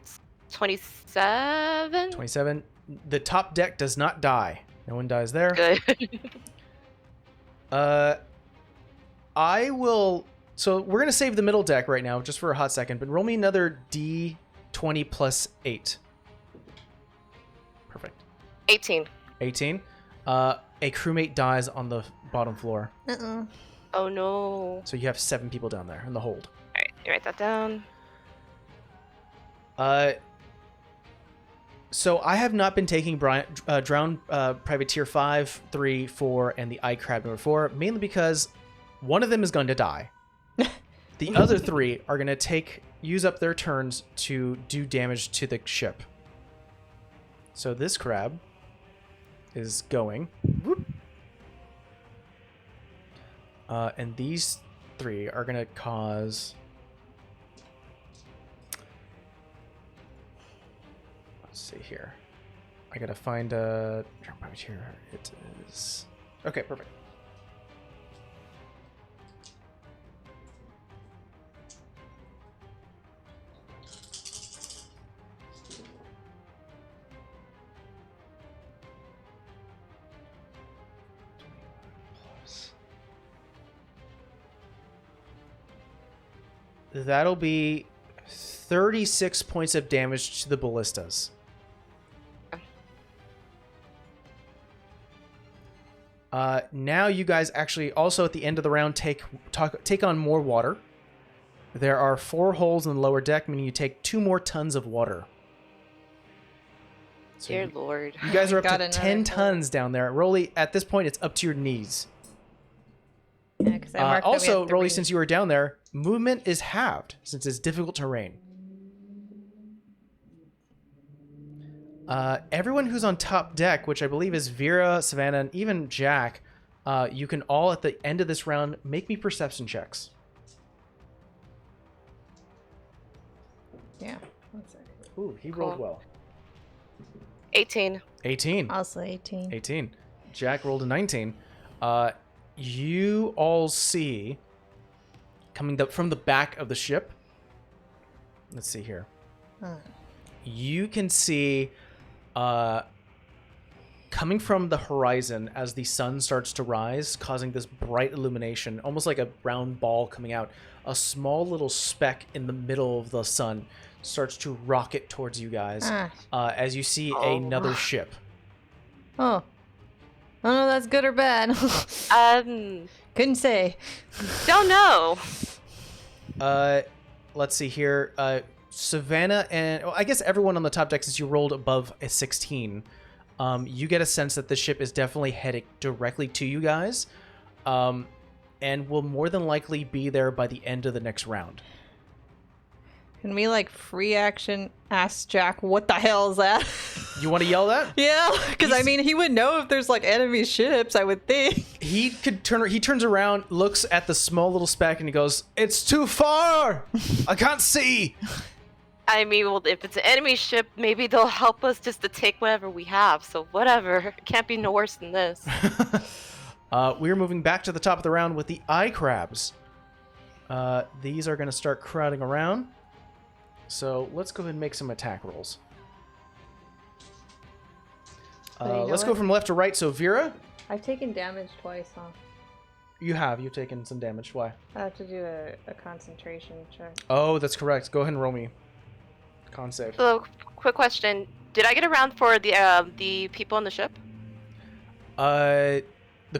27. 27. The top deck does not die. No one dies there. Good. I will... So we're going to save the middle deck right now, just for a hot second, but roll me another d20 plus 8. Perfect. 18. 18. A crewmate dies on the bottom floor. Uh-uh. Oh no. So you have 7 people down there in the hold. Alright, you write that down. So I have not been taking Drowned Privateer 5, 3, 4, and the Eye Crab number 4, mainly because one of them is going to die. The other 3 are going to use up their turns to do damage to the ship. So this crab is going. Whoop. And these 3 are going to cause... Let's see here. I gotta find a... Here it is. Okay, perfect. That'll be 36 points of damage to the ballistas. Now you guys actually also at the end of the round take on more water. There are 4 holes in the lower deck, meaning you take 2 more tons of water. So Dear Lord. you guys are up Got to another 10 hole. tons down there. Rolly, at this point, it's up to your knees. Yeah, 'cause I marked that we Also, had Rolly, 3. since you were down there, movement is halved since it's difficult terrain. Everyone who's on top deck, which I believe is Vera, Savannah, and even Jack, you can all at the end of this round make me perception checks. Yeah. 1 second. Ooh, he rolled Cool. well. 18. 18. Also 18. 18. Jack rolled a 19. You all see coming up from the back of the ship. Let's see here. Huh. You can see coming from the horizon as the sun starts to rise, causing this bright illumination, almost like a round ball coming out, a small little speck in the middle of the sun starts to rocket towards you guys as you see another ship. Oh. I don't know if that's good or bad. Couldn't say. Don't know. Let's see here. Savannah and I guess everyone on the top deck, since you rolled above a 16, you get a sense that the ship is definitely heading directly to you guys, and will more than likely be there by the end of the next round. Can we, like, free action ask Jack what the hell is that? You want to yell that? Yeah, because, I mean, he would know if there's, like, enemy ships, I would think. He turns around, looks at the small little speck, and he goes, "It's too far! I can't see!" I mean, well, if it's an enemy ship, maybe they'll help us just to take whatever we have. So whatever. It can't be no worse than this. We're moving back to the top of the round with the eye crabs. These are going to start crowding around. So let's go ahead and make some attack rolls. Let's go from left to right. So Vera, I've taken damage twice, huh? you've taken some damage. Why? I have to do a concentration check. Oh, that's correct. Go ahead and roll me con save. So, quick question: did I get around for the people on the ship? The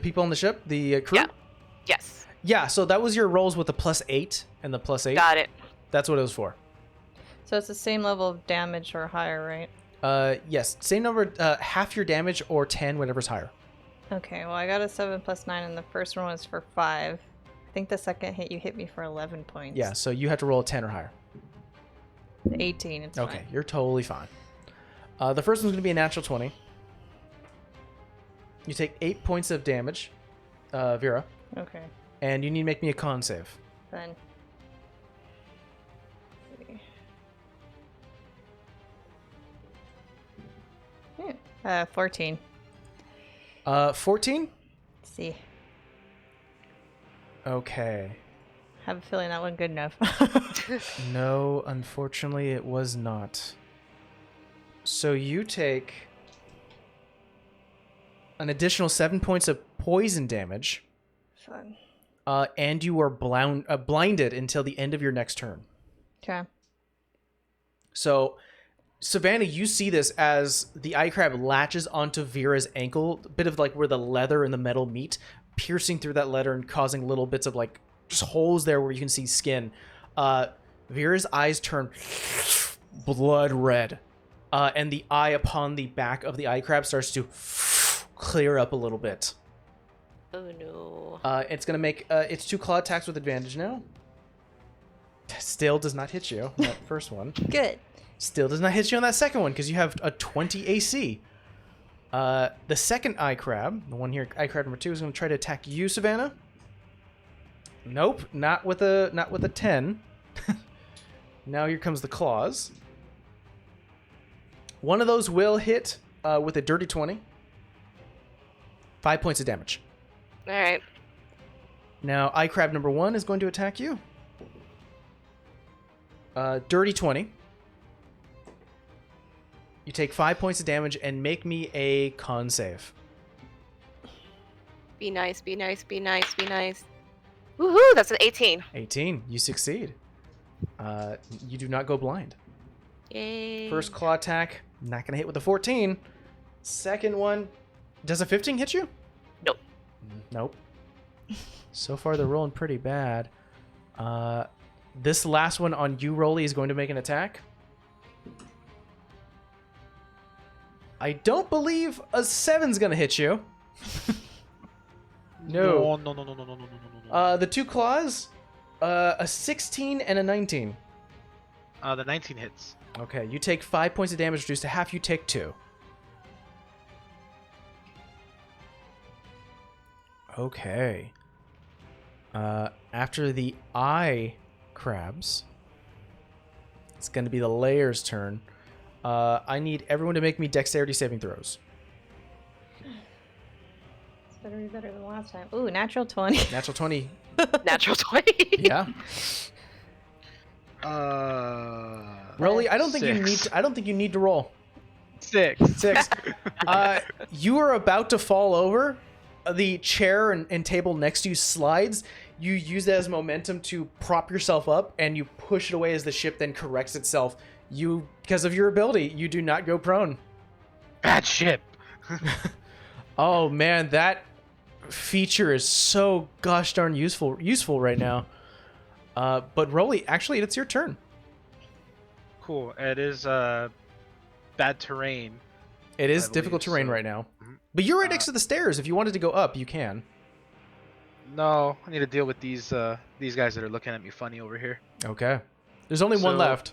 people on the ship, the crew. Yeah. Yes. Yeah. So that was your rolls with the +8 and the +8. Got it. That's what it was for. So it's the same level of damage or higher, right? Yes. Same number. Half your damage or 10, whatever's higher. Okay, well, I got a 7 + 9, and the first one was for 5. I think the second hit you hit me for 11 points. Yeah. So you have to roll a 10 or higher. 18, it's Okay, fine. you're totally fine. The first one's going to be a natural 20. You take 8 points of damage, Vera, Okay, and you need to make me a con save. then. 14. 14? Let's see. Okay. I have a feeling that wasn't good enough. No, unfortunately, it was not. So you take an additional 7 points of poison damage, Fun. and you are blinded until the end of your next turn. Okay. So, Savannah, you see this as the eye crab latches onto Vera's ankle, a bit of like where the leather and the metal meet, piercing through that leather and causing little bits of like just holes there where you can see skin. Vera's eyes turn blood red, and the eye upon the back of the eye crab starts to clear up a little bit. Oh no. It's gonna make its 2 claw attacks with advantage now. Still does not hit you. That first one. Good. Still does not hit you on that second one because you have a 20 AC. The second eye crab, the one here, eye crab number 2, is going to try to attack you, Savannah. Nope, not with a 10. Now here comes the claws. One of those will hit with a dirty 20. 5 points of damage. All right. Now eye crab number 1 is going to attack you. Dirty 20. You take 5 points of damage and make me a con save. Be nice, be nice, be nice, be nice. Woohoo! That's an 18. 18. You succeed. You do not go blind. Yay. First claw attack, not going to hit with a 14. Second one, does a 15 hit you? Nope. Nope. So far, they're rolling pretty bad. This last one on you, Rolly, is going to make an attack. I don't believe a 7's going to hit you. No. No. The 2 claws, a 16 and a 19. The 19 hits. Okay, you take 5 points of damage, reduced to half. You take 2. Okay. After the eye crabs, it's going to be the layer's turn. I need everyone to make me dexterity saving throws. This better be better than last time. Ooh, natural 20. Natural 20. Natural 20. Yeah. Rolly, I don't think you Six. need to, I don't think you need to roll. 6. 6. You are about to fall over. The chair and table next to you slides. You use that as momentum to prop yourself up, and you push it away as the ship then corrects itself. You, because of your ability, you do not go prone. Bad ship. Oh man, that feature is so gosh darn useful right now. But Rolly, actually, it's your turn. Cool. It is bad terrain. It is I difficult believe terrain so. right now. Mhm. But you're right next to the stairs. If you wanted to go up, you can. No, I need to deal with these guys that are looking at me funny over here. Okay. There's only one So- left.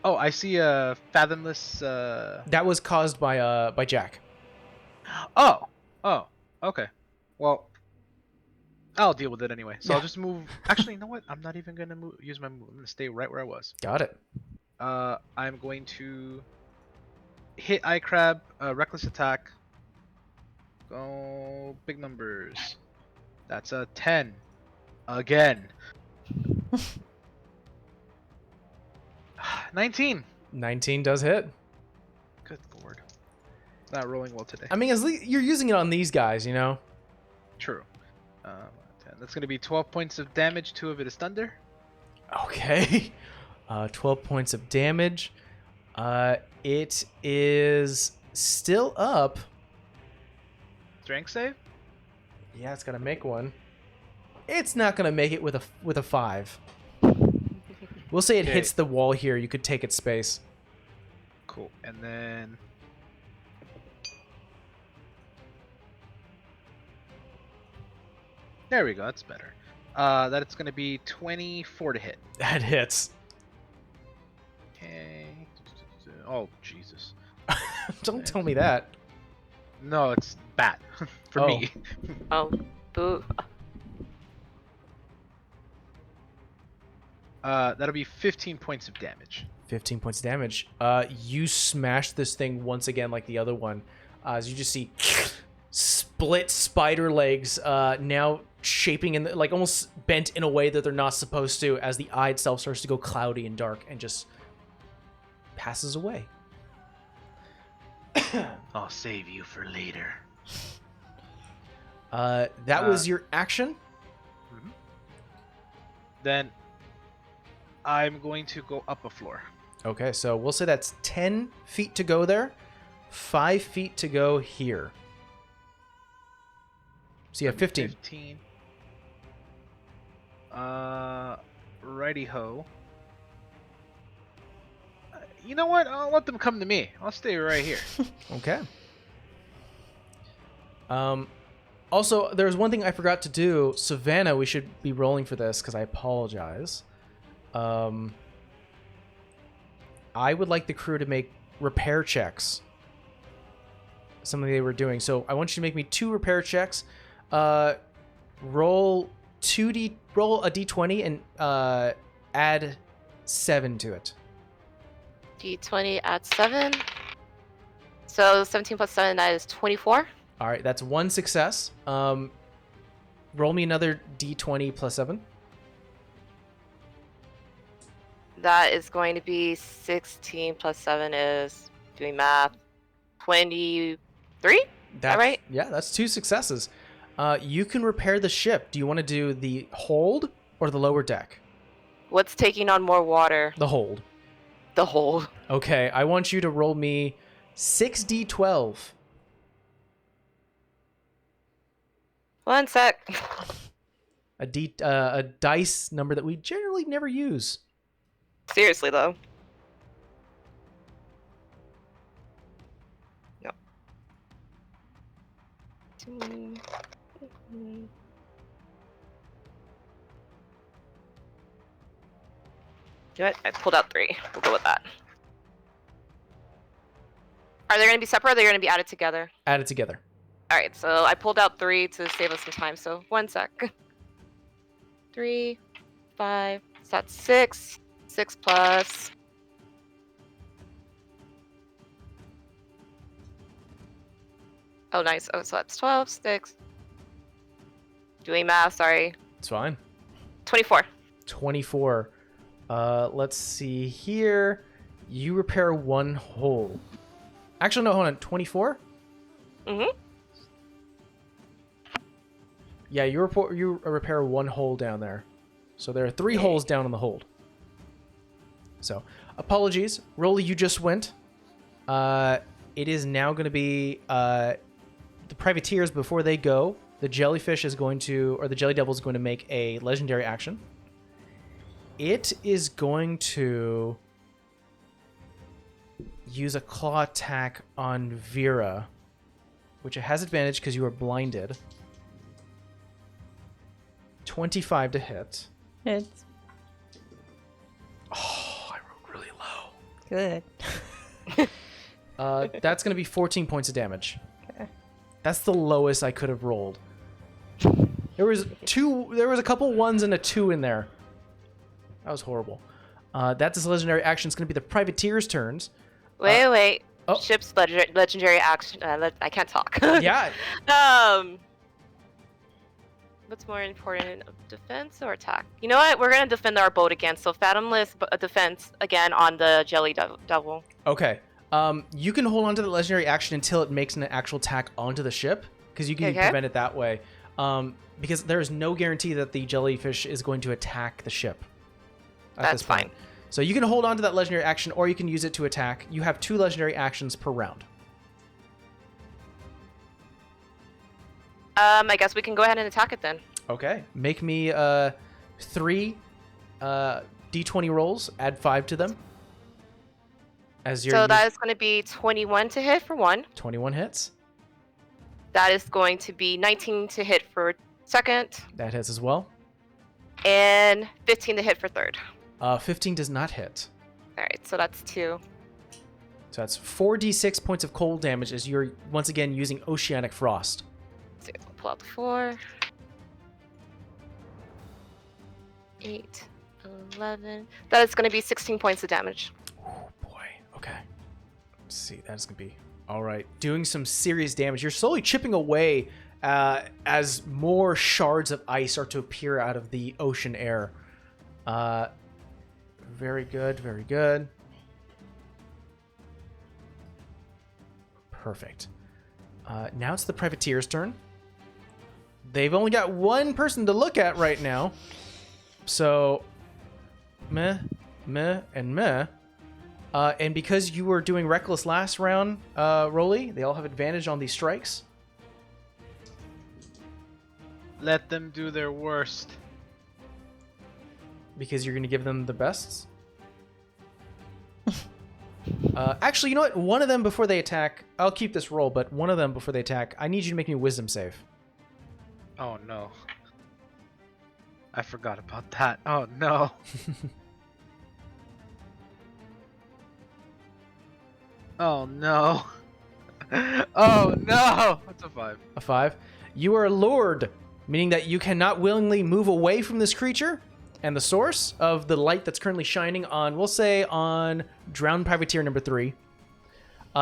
Oh, I see a fathomless. That was caused by Jack. Oh, okay. Well, I'll deal with it anyway. So Yeah. I'll just move. Actually, you know what? I'm not even gonna use my move. I'm gonna stay right where I was. Got it. I'm going to hit iCrab, reckless attack. Go big numbers. That's a 10. Again. 19. 19 does hit. Good lord. Not rolling well today. I mean, you're using it on these guys, you know? True. 10. That's going to be 12 points of damage. 2 of it is thunder. Okay. 12 points of damage. It is still up. Strength save? Yeah, it's gonna make one. It's not gonna make it with a 5. We'll say it Okay. hits the wall here. You could take its space. Cool. And then... There we go. That's better. That it's going to be 24 to hit. That hits. Okay. Oh, Jesus. Don't tell me that. No, it's bad. For Oh. me. Oh, boo. That'll be 15 points of damage. 15 points of damage. You smash this thing once again like the other one. As you just see split spider legs now shaping in like almost bent in a way that they're not supposed to, as the eye itself starts to go cloudy and dark and just passes away. I'll save you for later. That was your action. Then I'm going to go up a floor. Okay, so we'll say that's 10 feet to go there, 5 feet to go here. So you have 15. 15. Righty ho. You know what? I'll let them come to me. I'll stay right here. Okay. Also, there's one thing I forgot to do. Savannah, we should be rolling for this because I apologize. I would like the crew to make repair checks. Something they were doing. So I want you to make me 2 repair checks. Roll a d20 and add 7 to it. D20 at 7. So 17 plus 7, that is 24. All right, that's 1 success. Roll me another d20 plus 7. That is going to be 16 plus 7 is, doing math, 23? That's right? Yeah, that's 2 successes. You can repair the ship. Do you want to do the hold or the lower deck? What's taking on more water? The hold. The hold. Okay, I want you to roll me 6d12. One sec. A dice number that we generally never use. Seriously, though. No. You know what? I pulled out 3. We'll go with that. Are they going to be separate or are they going to be added together? Add it together. Alright, so I pulled out 3 to save us some time, so 1 sec. 3, 5, so that's 6. 6 plus... Oh, nice. Oh, so that's 12, 6. Doing math, sorry. It's fine. 24. 24. Let's see here. You repair 1 hole. Actually, no, hold on. 24? Mm-hmm. Yeah, you repair one hole down there. So there are 3 holes down in the hold. So, apologies. Rolly, you just went. It is now going to be the privateers before they go. The jellyfish is going to, or the jelly devil is going to make a legendary action. It is going to use a claw attack on Vera, which it has advantage because you are blinded. 25 to hit. It's Oh, I rolled really low. good. That's going to be 14 points of damage. Okay. That's the lowest I could have rolled. There was a couple 1s and a 2 in there. That was horrible. That's his legendary action. It's going to be the privateer's turns. Wait. oh. Ship's legendary action. I can't talk. Yeah. What's more important, defense or attack? You know what? We're gonna defend our boat again. So fathomless defense again on the jelly devil. Okay. You can hold on to the legendary action until it makes an actual attack onto the ship, because you can prevent it that way. Because there is no guarantee that the jellyfish is going to attack the ship. That's fine. So you can hold on to that legendary action, or you can use it to attack. You have 2 legendary actions per round. I guess we can go ahead and attack it then. Okay. Make me 3 d20 rolls. Add 5 to them. So that is going to be 21 to hit for 1. 21 hits. That is going to be 19 to hit for 2nd. That hits as well. And 15 to hit for 3rd. 15 does not hit. All right, so that's 2. So that's 4d6 points of cold damage as you're once again using oceanic frost. So we'll pull out the 4. 8, 11. That is going to be 16 points of damage. Oh boy. Okay. Let's see. That's gonna be all right. Doing some serious damage. You're slowly chipping away as more shards of ice start to appear out of the ocean air. Very good. Very good. Perfect. Now it's the privateer's turn. They've only got one person to look at right now. So, meh, and meh. And because you were doing reckless last round, Rolly, they all have advantage on these strikes. Let them do their worst. Because you're going to give them the bests. Actually, you know what? One of them before they attack, I'll keep this roll, but one of them before they attack, I need you to make me a wisdom save. Oh no. I forgot about that. Oh no. Oh no. Oh no. What's a 5? A 5. You are lured, meaning that you cannot willingly move away from this creature and the source of the light that's currently shining on, we'll say, on Drowned Privateer number 3.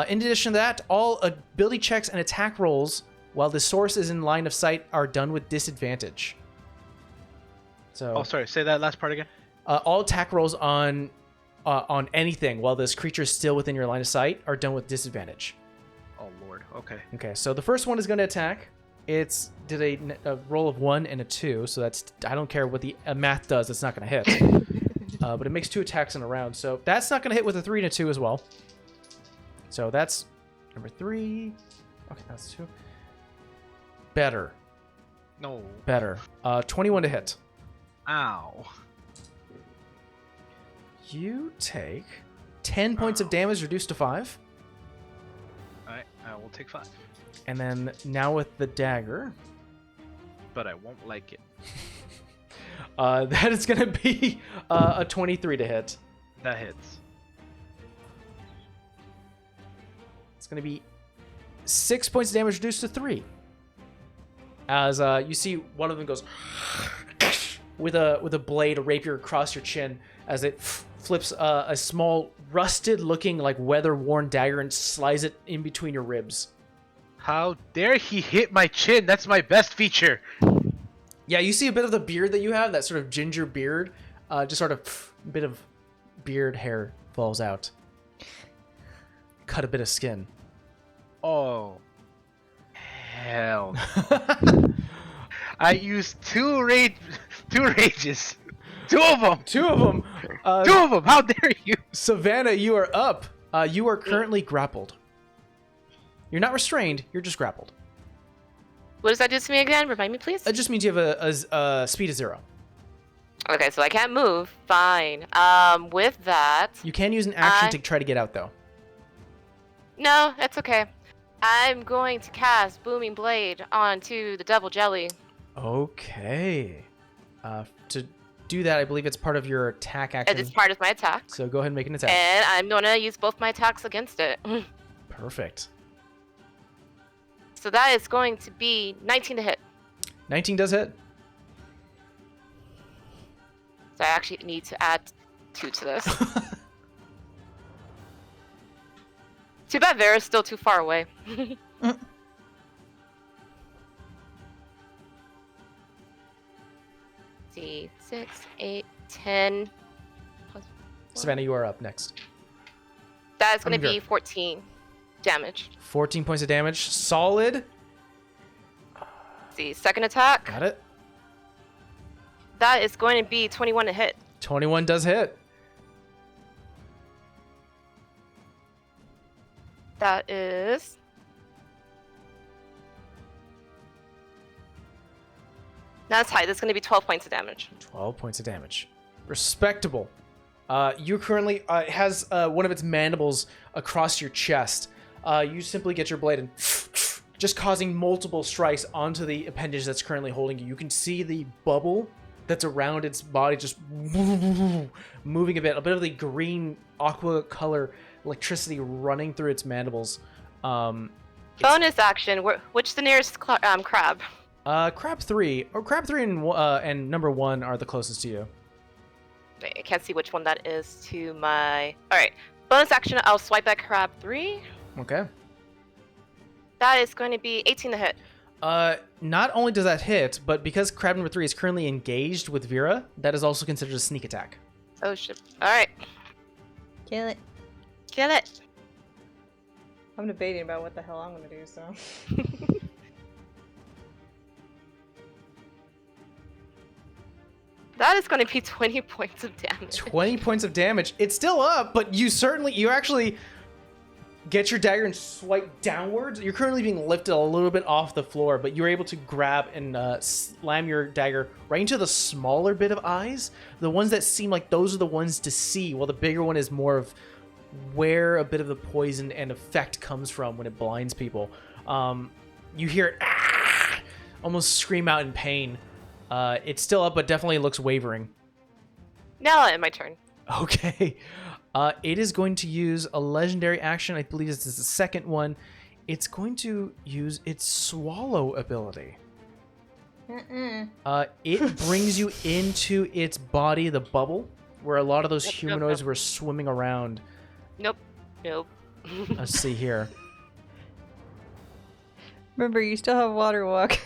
In addition to that, all ability checks and attack rolls while the source is in line of sight are done with disadvantage. So, Oh, sorry. Say that last part again. all attack rolls on anything while this creature is still within your line of sight are done with disadvantage. Oh lord. Okay. Okay, so the first one is going to attack. It's did a roll of 1 and a 2, so that's, I don't care what the math does, it's not going to hit. But it makes 2 attacks in a round, so that's not going to hit with a 3 and a 2 as well. So that's number 3. Okay, that's 2. Better. No. Better. 21 to hit. Ow. You take 10 points of damage reduced to 5. Alright, I will take 5. And then now with the dagger, But I won't like it. that is going to be a 23 to hit. That hits. It's going to be 6 points of damage reduced to 3. As you see one of them goes with a blade, a rapier across your chin as it flips a small rusted-looking, like weather-worn dagger and slides it in between your ribs. How dare he hit my chin? That's my best feature. Yeah, you see a bit of the beard that you have, that sort of ginger beard, just sort of a bit of beard hair falls out. Cut a bit of skin. Oh, hell! No. I used two rages, two of them. Two of them. Two of them. How dare you? Savannah, you are up. You are currently grappled. You're not restrained. You're just grappled. What does that do to me again? Remind me, please. It just means you have a speed of 0. Okay, so I can't move. Fine. With that, You can use an action to try to get out, though. no, it's okay. I'm going to cast Booming Blade onto the Devil Jelly. Okay. To do that, I believe it's part of your attack action. It's part of my attack. So go ahead and make an attack. And I'm going to use both my attacks against it. Perfect. So that is going to be 19 to hit. 19 does hit. So I actually need to add 2 to this. Too bad Vera's still too far away. See, 6, 8, 10. Plus Savannah, you are up next. that is going to Vera. be 14 damage. 14 points of damage. Solid. See, second attack. Got it. That is going to be 21 to hit. 21 does hit. That is... That's high. That's going to be 12 points of damage. 12 points of damage. Respectable. You currently has one of its mandibles across your chest. You simply get your blade and just causing multiple strikes onto the appendage that's currently holding you. You can see the bubble that's around its body just moving a bit of the green aqua color electricity running through its mandibles. Bonus action. Which the nearest crab? Crab 3 and number 1 are the closest to you. Wait, I can't see which one that is to my... Alright. Bonus action, I'll swipe at crab 3. Okay. That is going to be 18 to hit. Not only does that hit, but because crab number 3 is currently engaged with Vera, that is also considered a sneak attack. Oh shit. Alright. Kill it. Kill it. I'm debating about what the hell I'm gonna do, so. That is going to be 20 points of damage. 20 points of damage. It's still up, but you actually get your dagger and swipe downwards. You're currently being lifted a little bit off the floor, but you're able to grab and slam your dagger right into the smaller bit of eyes. The ones that seem like those are the ones to see, while the bigger one is more of where a bit of the poison and effect comes from when it blinds people. You hear it almost scream out in pain. It's still up, but definitely looks wavering. Now it's my turn. Okay. It is going to use a legendary action. I believe this is the second one. It's going to use its swallow ability. It brings you into its body, the bubble, where a lot of those humanoids were swimming around. Nope. Nope. Let's see here. Remember, you still have water walk.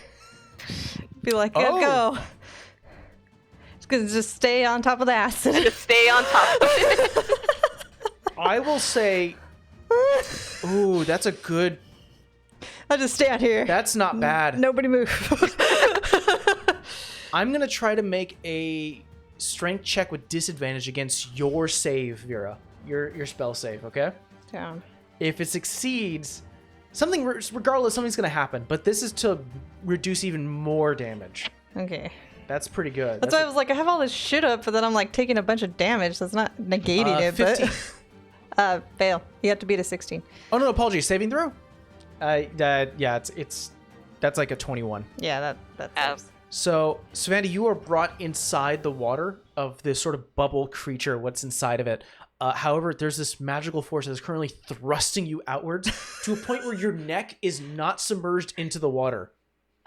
Be like, go. It's gonna just stay on top of the acid. Just stay on top of it. I will say, ooh, that's a good. I'll just stand here. That's not bad. Nobody move. I'm gonna try to make a strength check with disadvantage against your save, Vera. Your spell save, okay? Down. If it succeeds, regardless, something's gonna happen. But this is to reduce even more damage. Okay. That's pretty good. That's why I was like, I have all this shit up, but then I'm like taking a bunch of damage. That's not negating it, 15. but fail. You have to beat a 16. Oh no, apologies. Saving throw. Yeah, that's like a 21. Yeah, that saves. So, Savannah, you are brought inside the water of this sort of bubble creature, what's inside of it. However, there's this magical force that is currently thrusting you outwards to a point where your neck is not submerged into the water.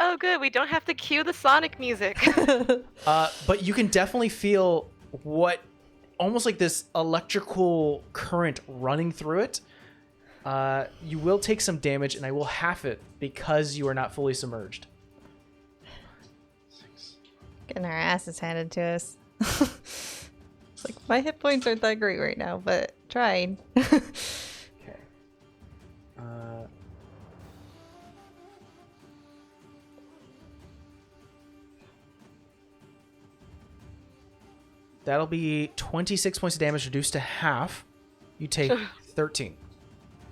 Oh, good. We don't have to cue the Sonic music. But you can definitely feel almost like this electrical current running through it. You will take some damage, and I will half it because you are not fully submerged. Getting our asses handed to us. It's like, my hit points aren't that great right now, but trying. Okay. That'll be 26 points of damage reduced to half. You take 13.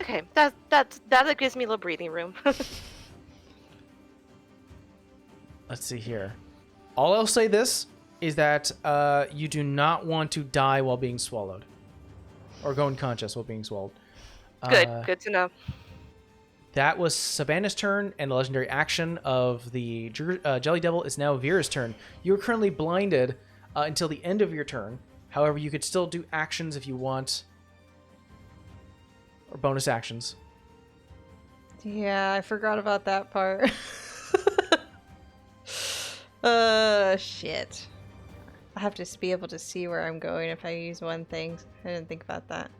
Okay, that gives me a little breathing room. Let's see here. All I'll say this is that you do not want to die while being swallowed. Or go unconscious while being swallowed. Good to know. That was Savannah's turn, and the legendary action of the Jelly Devil is now Vera's turn. You are currently blinded until the end of your turn. However, you could still do actions if you want. Or bonus actions. Yeah, I forgot about that part. Shit. I have to be able to see where I'm going if I use one thing. I didn't think about that.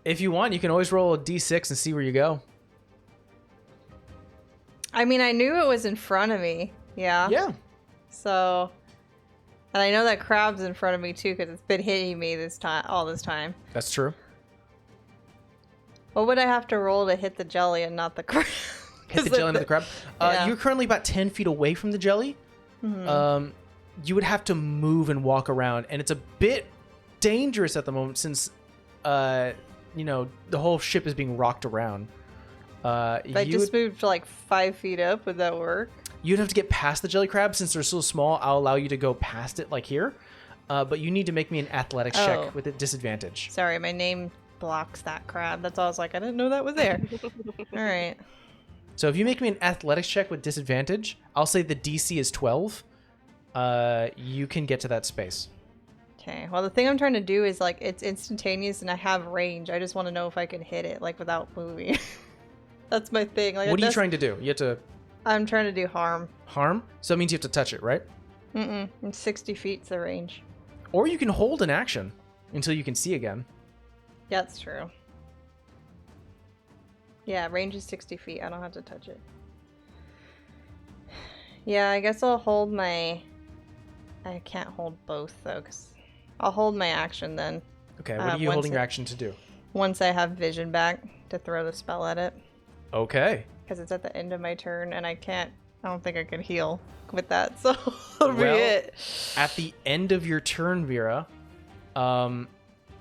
If you want, you can always roll a d6 and see where you go. I mean, I knew it was in front of me. Yeah. Yeah. So, and I know that crab's in front of me too because it's been hitting me all this time. That's true. What would I have to roll to hit the jelly and not the crab? Hit the jelly, not the crab. Yeah. You're currently about 10 feet away from the jelly. Mhm. You would have to move and walk around, and it's a bit dangerous at the moment since, the whole ship is being rocked around. If I just moved like 5 feet up, would that work? You'd have to get past the jelly crab. Since they're so small, I'll allow you to go past it like here. But you need to make me an athletics check with a disadvantage. Sorry, my name blocks that crab. That's all I was like, I didn't know that was there. All right. So if you make me an athletics check with disadvantage, I'll say the DC is 12. You can get to that space. Okay. Well, the thing I'm trying to do is like it's instantaneous and I have range. I just want to know if I can hit it like without moving. That's my thing. Like, What are you trying to do? You have to I'm trying to do harm. harm? So that means you have to touch it, right? Mm-mm. And 60 feet's the range. Or you can hold an action until you can see again. Yeah, that's true. Yeah, range is 60 feet. I don't have to touch it. Yeah, I guess I'll hold my... I can't hold both, though, because... I'll hold my action, then. Okay, what are you holding your action to do? Once I have vision back, to throw the spell at it. Okay. Because it's at the end of my turn, and I don't think I can heal with that, so that'll be it. At the end of your turn, Vera,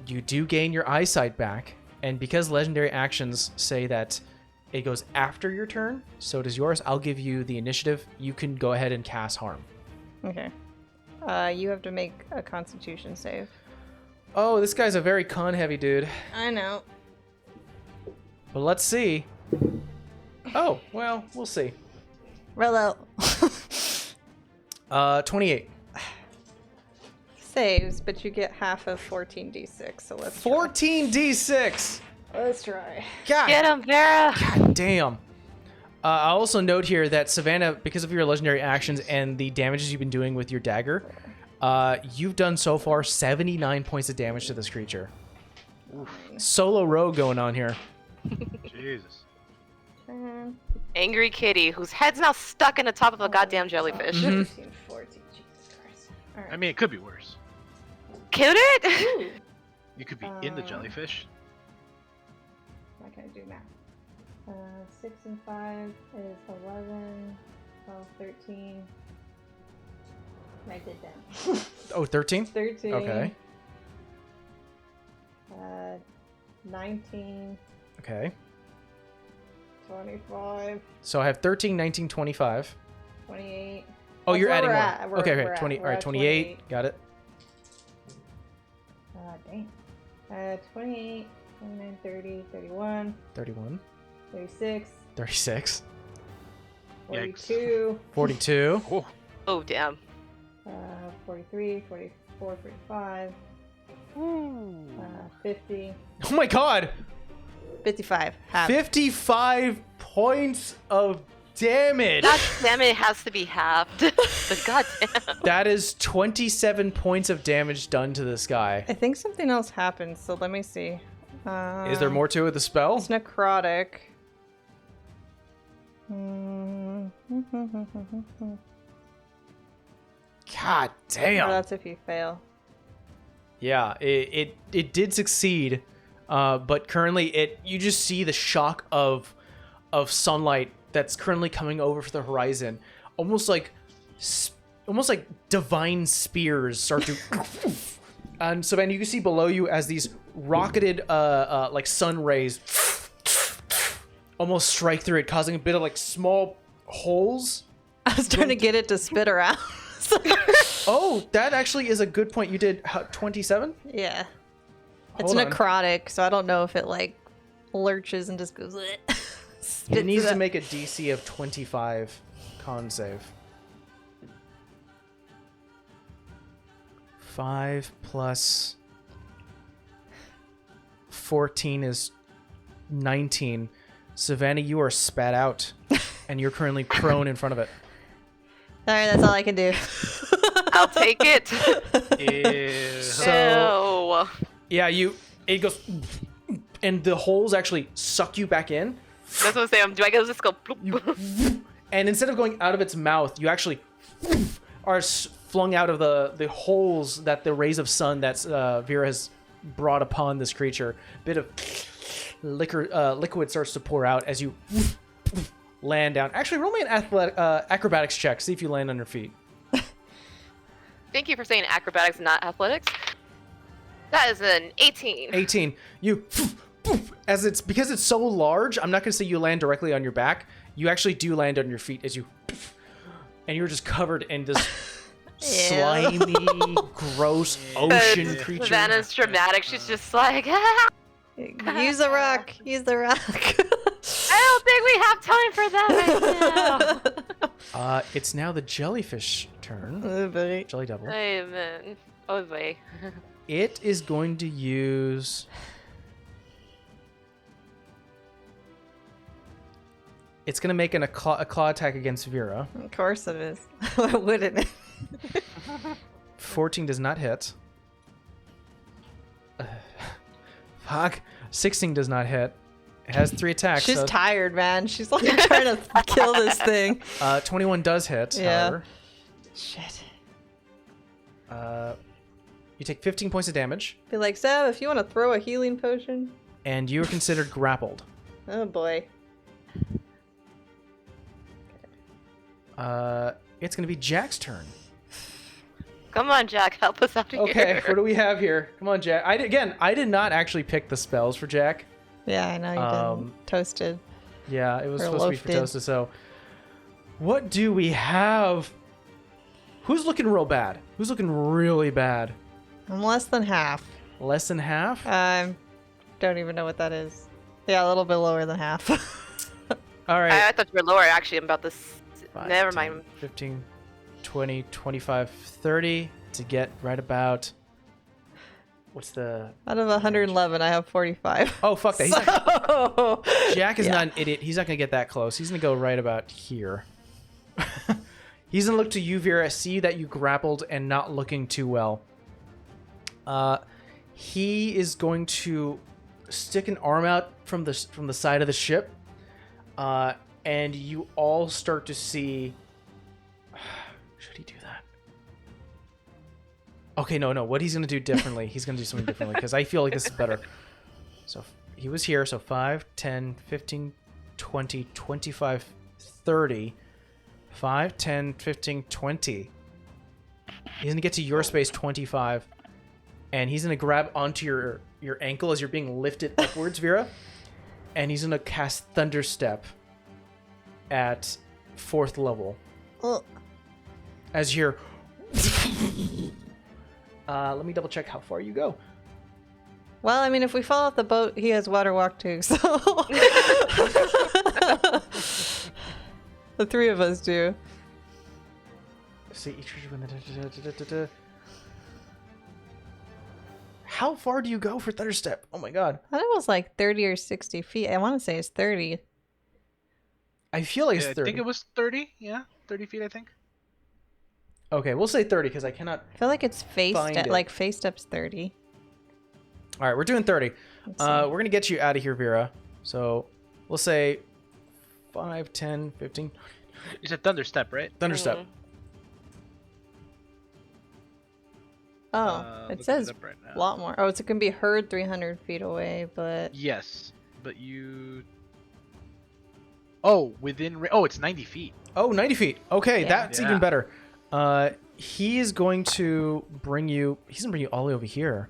you do gain your eyesight back, and because legendary actions say that it goes after your turn, so does yours, I'll give you the initiative. You can go ahead and cast harm. Okay. You have to make a constitution save. Oh, this guy's a very con-heavy dude. I know. But let's see. Oh, well, we'll see. Roll out. 28. Saves, but you get half of 14d6, so let's 14d6! try. Let's try. God, Get him, Vera! God damn. I also note here that Savannah, because of your legendary actions and the damages you've been doing with your dagger, you've done so far 79 points of damage to this creature. Oof. Solo rogue going on here. Jesus. Angry kitty, whose head's now stuck in the top of a goddamn jellyfish. 13, 14, Jesus Christ. All right. I mean, it could be worse. Could it? You could be in the jellyfish. What can I do now? 6 and 5 is 11, 12, 13. Write it down. Oh, 13? 13. Okay. 19, Okay. 25, So I have 13, 19, 25. 28. Oh, you're That's adding where one. we're at. We're- Okay, we're okay. at- 20. we're All right, at 28. Got it. Dang. 28, 29, 30, 31, 31. 36, 36. 42, 42. Oh, Oh, damn. 43, 44, 45, 50, Oh my god! 55. Half. 55 points of damage! God damn it, has to be halved. But goddamn. That is 27 points of damage done to this guy. I think something else happened, so let me see. Is there more to it with the spell? It's necrotic. God damn. That's if you fail. Yeah, it did succeed, but currently you just see the shock of sunlight that's currently coming over the horizon, almost like almost like divine spears start to. And Savannah, you can see below you as these rocketed like sun rays almost strike through it, causing a bit of like small holes. I was trying to get it to spit around. Oh, that actually is a good point. You did 27? Yeah. It's Hold on. necrotic, so I don't know if it like lurches and just goes. It needs to make a DC of 25 con save. 5 plus 14 is 19. Savannah, you are spat out, and you're currently prone in front of it. All right, that's all I can do. I'll take it. Ew. So- Ew. Yeah, it goes, and the holes actually suck you back in. That's what I'm saying. Do I just go bloop, bloop? And instead of going out of its mouth, you actually are flung out of the holes that the rays of sun that Vera has brought upon this creature. A bit of liquid starts to pour out as you land down. Actually, roll me an acrobatics check. See if you land on your feet. Thank you for saying acrobatics, not athletics. That is an 18. 18. You, because it's so large, I'm not going to say you land directly on your back. You actually do land on your feet as you, and you're just covered in this slimy, gross ocean creature. Savannah's dramatic. She's just like, ah, Use the rock. Use the rock. I don't think we have time for that right now. It's now the jellyfish turn. Oh, buddy. Jelly devil. Amen. Oh boy. It is going to use. It's going to make a claw attack against Vera. Of course it is. Why wouldn't it? 14 does not hit. Fuck. 16 does not hit. It has 3 attacks. She's so, tired, man. She's like trying to kill this thing. 21 does hit, Yeah. however. Shit. You take 15 points of damage, Be like, Sab, if you want to throw a healing potion. and you are considered grappled. Oh boy. It's going to be Jack's turn. Come on, Jack. Help us out here. Okay, what do we have here? Come on, Jack. I did not actually pick the spells for Jack. Yeah, I know you didn't. Toasted. Yeah, it was Or supposed to be for loafed. Toasted, so... What do we have? Who's looking real bad? Who's looking really bad? I'm less than half. Less than half? Don't even know what that is. Yeah, a little bit lower than half. All right. I thought you were lower, actually. I'm about this. 5, Never 10, mind. 15, 20, 25, 30 to get right about... What's the... Out of 111, I have 45. Oh, fuck that. He's not... So, Jack is yeah. not an idiot. He's not going to get that close. He's going to go right about here. He's going to look to you, Vera, see that you grappled and not looking too well. He is going to stick an arm out from the side of the ship. And you all start to see... Should he do that? Okay, no. What he's going to do differently, he's going to do something differently, because I feel like this is better. So he was here, so 5, 10, 15, 20, 25, 30. 5, 10, 15, 20. He's going to get to your space 25. And he's going to grab onto your ankle as you're being lifted upwards, Vera. And he's going to cast Thunder Step at 4th level. Oh, As you're... let me double check how far you go. well, I mean, if we fall off the boat, he has water walk too, so... The 3 of us do. See each creature. How far do you go for Thunder Step? Oh my god. I thought it was like 30 or 60 feet. I want to say it's 30. I feel like it's I 30. think it was 30. Yeah, 30 feet, I think. Okay, we'll say 30 because I cannot... I feel like it's face Find step. it. Like face step's 30. All right, we're doing 30. Let's see. We're going to get you out of here, Vera. So we'll say 5, 10, 15. You said Thunder Step, right? Thunder Step. Mhm. Oh, it looking says up right now. a lot more. Oh, it can be heard 300 feet away, but... Yes, but you... Oh, within... Oh, it's 90 feet. Oh, 90 feet. Okay, Yeah. that's Yeah. even better. He is going to bring you. He's gonna bring you all the way over here.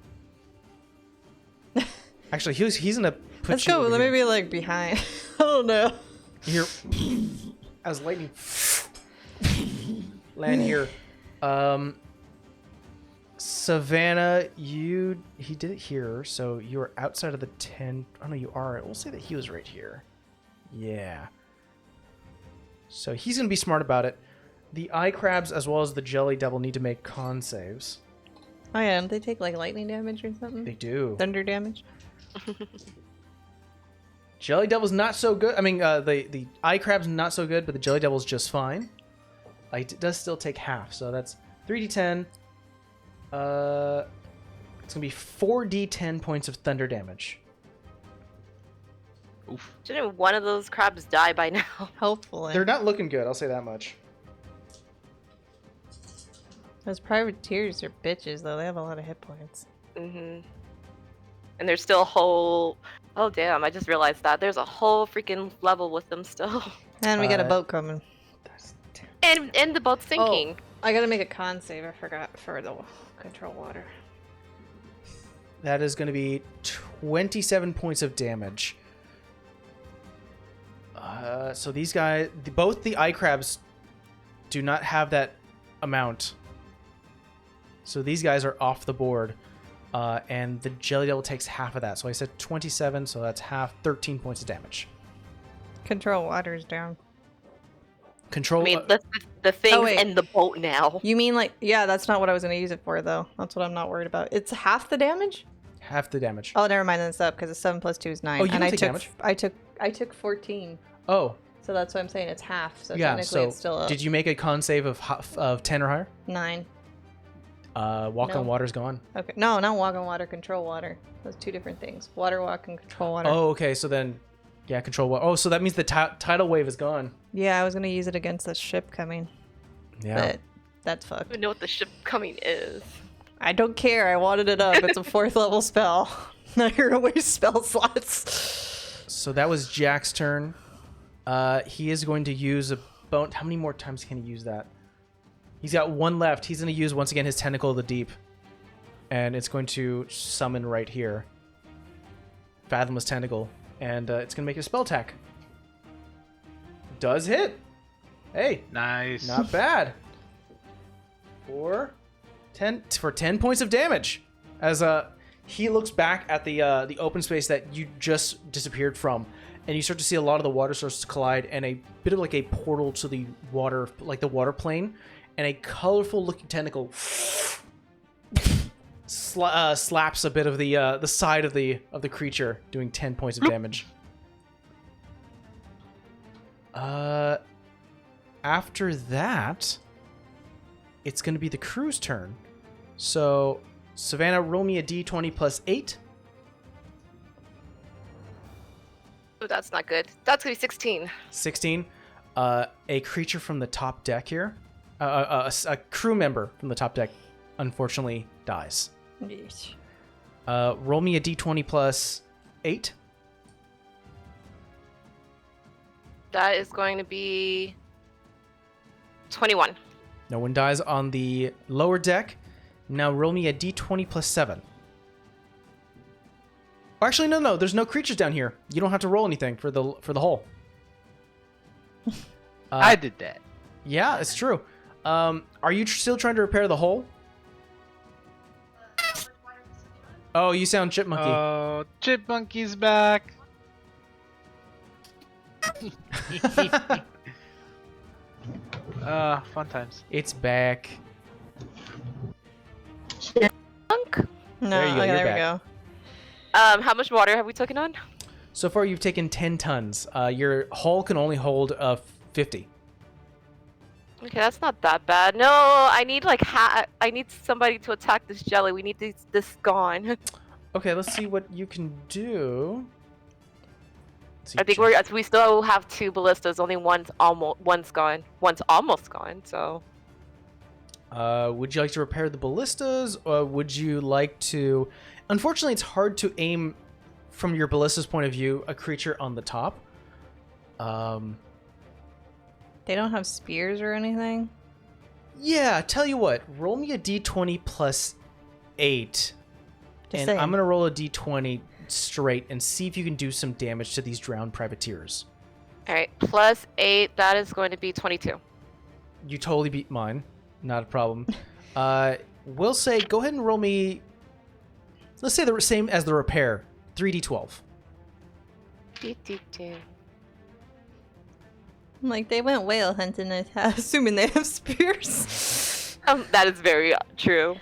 Actually, he's gonna put Let's you. go. over Let me here. be like behind. I don't know. Here, as lightning land here. Savannah, he did it here, so you're outside of the 10. Oh no, you are. We'll say that he was right here. Yeah. So he's gonna be smart about it. The eye crabs as well as the jelly devil need to make con saves. Oh yeah, don't they take like lightning damage or something? They do. Thunder damage? Jelly devil's not so good. I mean, the eye crab's not so good, but the jelly devil's just fine. It does still take half, so that's 3d10. It's gonna be 4d10 points of thunder damage. Oof. Shouldn't one of those crabs die by now? Hopefully. They're not looking good. I'll say that much. Those privateers are bitches, though. They have a lot of hit points. Mm-hmm. And there's still a whole... Oh, damn. I just realized that. There's a whole freaking level with them still. And we got a Uh, boat coming. And the boat's sinking. I gotta make a con save. I forgot for the control water. That is going to be 27 points of damage. So these guys, both the eye crabs, do not have that amount. So these guys are off the board. And the jelly devil takes half of that. So I said 27, so that's half, 13 points of damage. Control water's down. Control. I mean, the thing's Oh, wait. in the boat now. You mean like... Yeah, that's not what I was gonna use it for, though. That's what I'm not worried about. It's half the damage? half the damage. Oh, never mind. Then it's up, because it's 7 plus 2 is 9. Oh, you and don't I take took, damage. I took 14. Oh, So that's what I'm saying. It's half. So yeah. technically So it's still up. did you make a con save of 10 or higher? 9. Walk No. on water's gone. Okay. No, not walk on water, control water. Those two different things. Water walk and control water. Oh, okay. So then, yeah, control water. Oh, so that means the tidal wave is gone. Yeah, I was gonna use it against the ship coming. Yeah. But that's I don't fucked. even know what the ship coming is. I don't care. I wanted it up. It's a 4th level spell. Not here to waste spell slots. So that was Jack's turn. He is going to use a bone. How many more times can he use that? He's got one left. He's going to use once again his Tentacle of the Deep. And it's going to summon right here. Fathomless Tentacle. And it's going to make a spell attack. Does hit. Hey, Nice. not bad. For 10 points of damage. As he looks back at the open space that you just disappeared from, and you start to see a lot of the water sources collide, and a bit of like a portal to the water, like the water plane, and a colorful looking tentacle slaps a bit of the side of the creature, doing 10 points of damage. After that, it's going to be the crew's turn. So, Savannah, roll me a d20 plus 8. Oh, that's not good. That's gonna be 16. 16. A creature from the top deck here, a crew member from the top deck, unfortunately dies. Yeesh. Roll me a d20 plus 8. That is going to be 21. No one dies on the lower deck. Now roll me a d20 plus 7. Oh, actually, no. There's no creatures down here. You don't have to roll anything for the hole. I did that. Yeah, it's true. Are you still trying to repair the hole? Oh, you sound chipmunky. Oh, Chipmonkey's back. Fun times. It's back. Punk. No, There you go, okay, you're there we back. go. How much water have we taken on? So far, you've taken 10 tons. Your hull can only hold 50. Okay, that's not that bad. No, I need like I need somebody to attack this jelly. We need this gone. Okay, let's see what you can do. Let's see, I think we still have 2 ballistas. Only one's gone. One's almost gone. So would you like to repair the ballistas, or would you like to... Unfortunately, it's hard to aim, from your ballista's point of view, a creature on the top. They don't have spears or anything? Yeah, tell you what, roll me a d20 plus 8. Just And saying. I'm going to roll a d20 straight and see if you can do some damage to these drowned privateers. All right, plus 8. That is going to be 22. You totally beat mine. Not a problem. We'll say, go ahead and roll me, let's say the same as the repair, 3d12. Like, they went whale hunting, assuming they have spears. That is very true.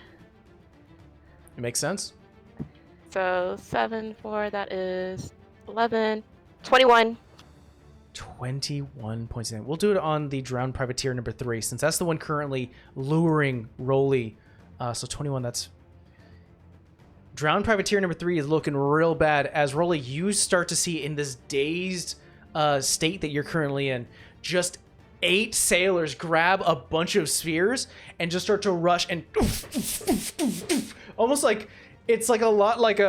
It makes sense? So 7, 4, that is 11, 21. 21 points in. We'll do it on the drowned privateer number 3, since that's the one currently luring Rolly. So 21, that's... Drowned privateer number 3 is looking real bad, as Rolly, you start to see in this dazed state that you're currently in, just 8 sailors grab a bunch of spears and just start to rush and almost like it's like a lot like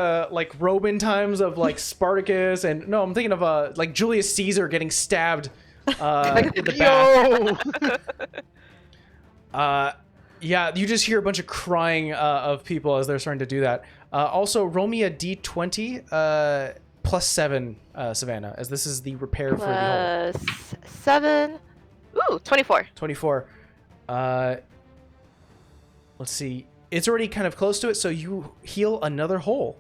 Roman times of like Spartacus, and no, I'm thinking of like Julius Caesar getting stabbed in the back. Yeah, you just hear a bunch of crying of people as they're starting to do that. Also, roll me a d20 plus 7, Savannah, as this is the repair for the hull. Plus 7. Ooh, 24. 24. Let's see. It's already kind of close to it, so you heal another hole.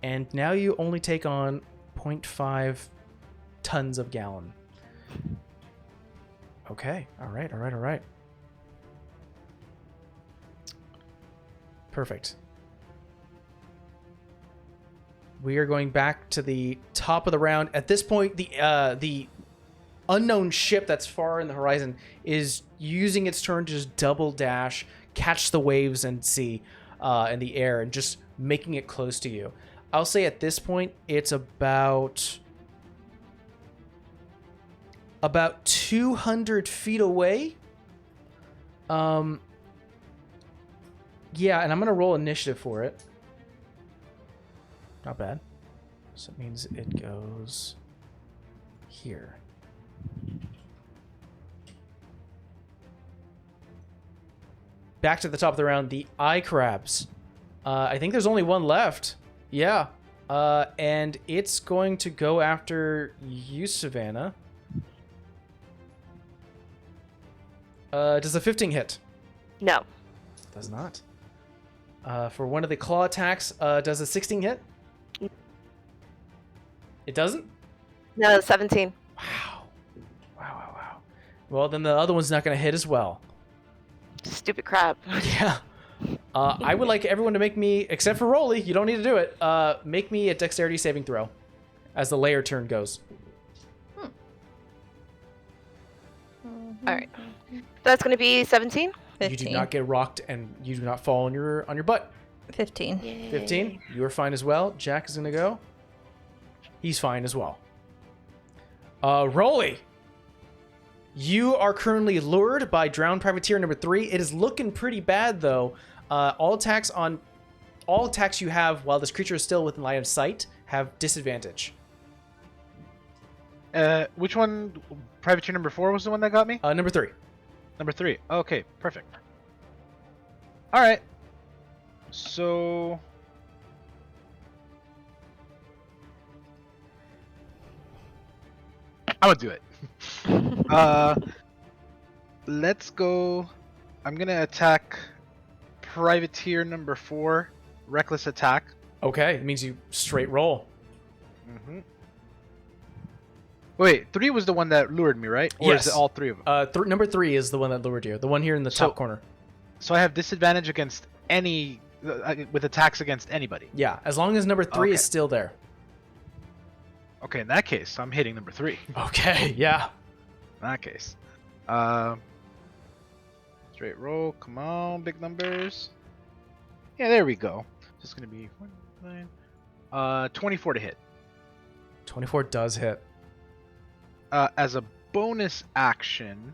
And now you only take on 0.5 tons of gallon. Okay. All right. Perfect. We are going back to the top of the round. At this point, the unknown ship that's far in the horizon is using its turn to just double dash, catch the waves and sea in the air, and just making it close to you. I'll say at this point, it's about 200 feet away. Yeah, and I'm going to roll initiative for it. Not bad. So it means it goes here. Back to the top of the round, the eye crabs. I think there's only one left. Yeah. And it's going to go after you, Savannah. Does a 15 hit? No. Does not. For one of the claw attacks, does a 16 hit? It doesn't? No, 17. Wow. Well, then the other one's not going to hit as well. Stupid crab. Yeah. I would like everyone to make me, except for Rolly, you don't need to do it, make me a dexterity saving throw as the layer turn goes. Alright. That's going to be 17. 15. You do not get rocked and you do not fall on your butt. 15. 15. You are fine as well. Jack is going to go. He's fine as well. Rolly. You are currently lured by drowned privateer number 3. It is looking pretty bad though. All attacks you have while this creature is still within line of sight have disadvantage. Which one? Privateer number 4 was the one that got me? Number 3. Number 3. Okay, perfect. All right. So I'm gonna do it. Let's go. I'm gonna attack privateer number 4. Reckless attack. Okay, it means you straight roll. Mm-hmm. Wait, 3 was the one that lured me, right? Or Yes. is it all 3 of them? Number 3 is the one that lured you. The one here in the top corner. So I have disadvantage against any with attacks against anybody. Yeah, as long as number 3 is Okay. still there. Okay, in that case, I'm hitting number 3. Okay, yeah. In that case, straight roll. Come on, big numbers. Yeah, there we go. Just gonna be 24 to hit. 24 does hit. As a bonus action,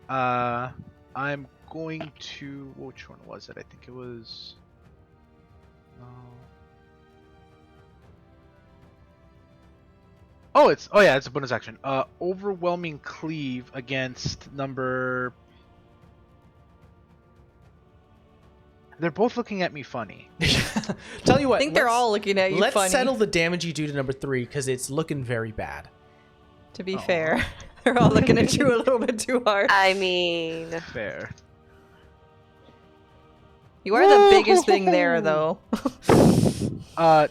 I'm going to. Which one was it? I think it was. Oh, it's a bonus action. Overwhelming cleave against number They're both looking at me funny. Tell you what, I think they're let's- all looking at you Let's funny. settle the damage you do to number 3 because it's looking very bad. To be Aw. fair, they're all looking at you a little bit too hard. I mean, Fair. You are the biggest thing there, though.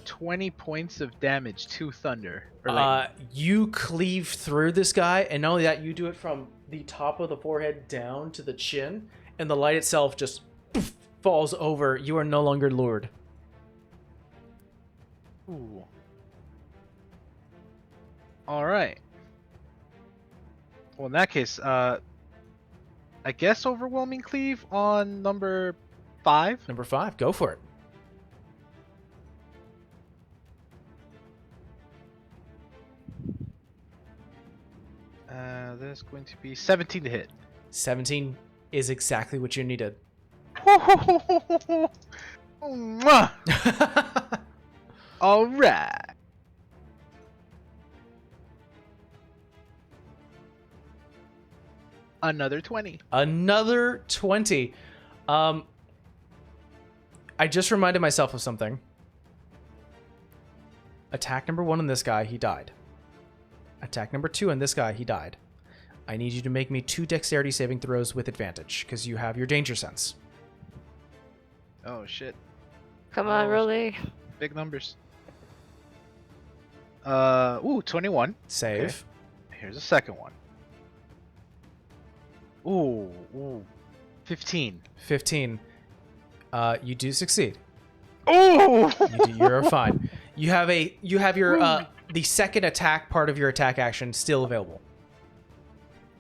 20 points of damage to thunder. Or lightning. You cleave through this guy, and not only that, you do it from the top of the forehead down to the chin, and the light itself just poof, falls over. You are no longer lured. Ooh. All right. Well, in that case, I guess overwhelming cleave on number 5. Number 5, go for it. There's going to be 17 to hit. 17 is exactly what you needed. Mwah! All right. Another 20. Another 20. I just reminded myself of something. Attack number 1 on this guy, he died. Attack number 2 on this guy, he died. I need you to make me 2 dexterity saving throws with advantage, because you have your danger sense. Oh shit. come on, Oh. really? Big numbers. 21. Save. Here's a second one. Ooh. 15. 15. You do succeed. Oh! You're fine. You have your the second attack part of your attack action still available.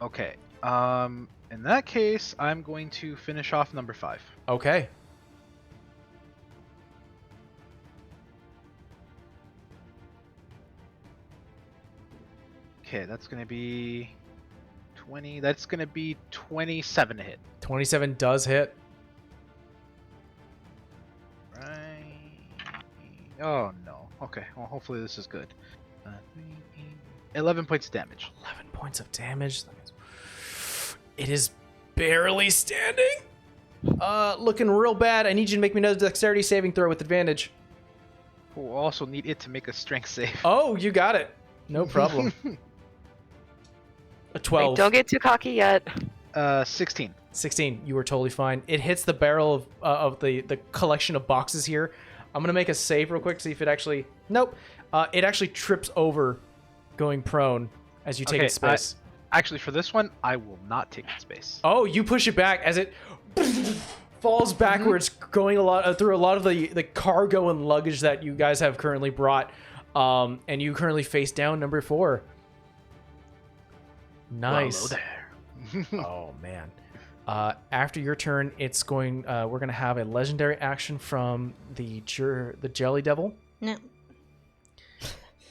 Okay. In that case, I'm going to finish off number 5. Okay. Okay, that's going to be 20. That's going to be 27 to hit. 27 does hit. Right. Oh no. Okay. Well, hopefully this is good. 11 points of damage. 11 points of damage. It is barely standing. Looking real bad. I need you to make me another dexterity saving throw with advantage. We'll also need it to make a strength save. Oh, you got it. No problem. A 12. Wait, don't get too cocky yet. 16. 16. You were totally fine. It hits the barrel of the collection of boxes here. I'm going to make a save real quick to see if it actually... Nope. It actually trips over going prone as you take its space. Actually, for this one, I will not take its space. Oh, you push it back as it falls backwards, going through a lot of the cargo and luggage that you guys have currently brought, and you currently face down number 4. Nice. Well, hello there. Oh man. After your turn, it's going. We're gonna have a legendary action from the Jelly Devil. No.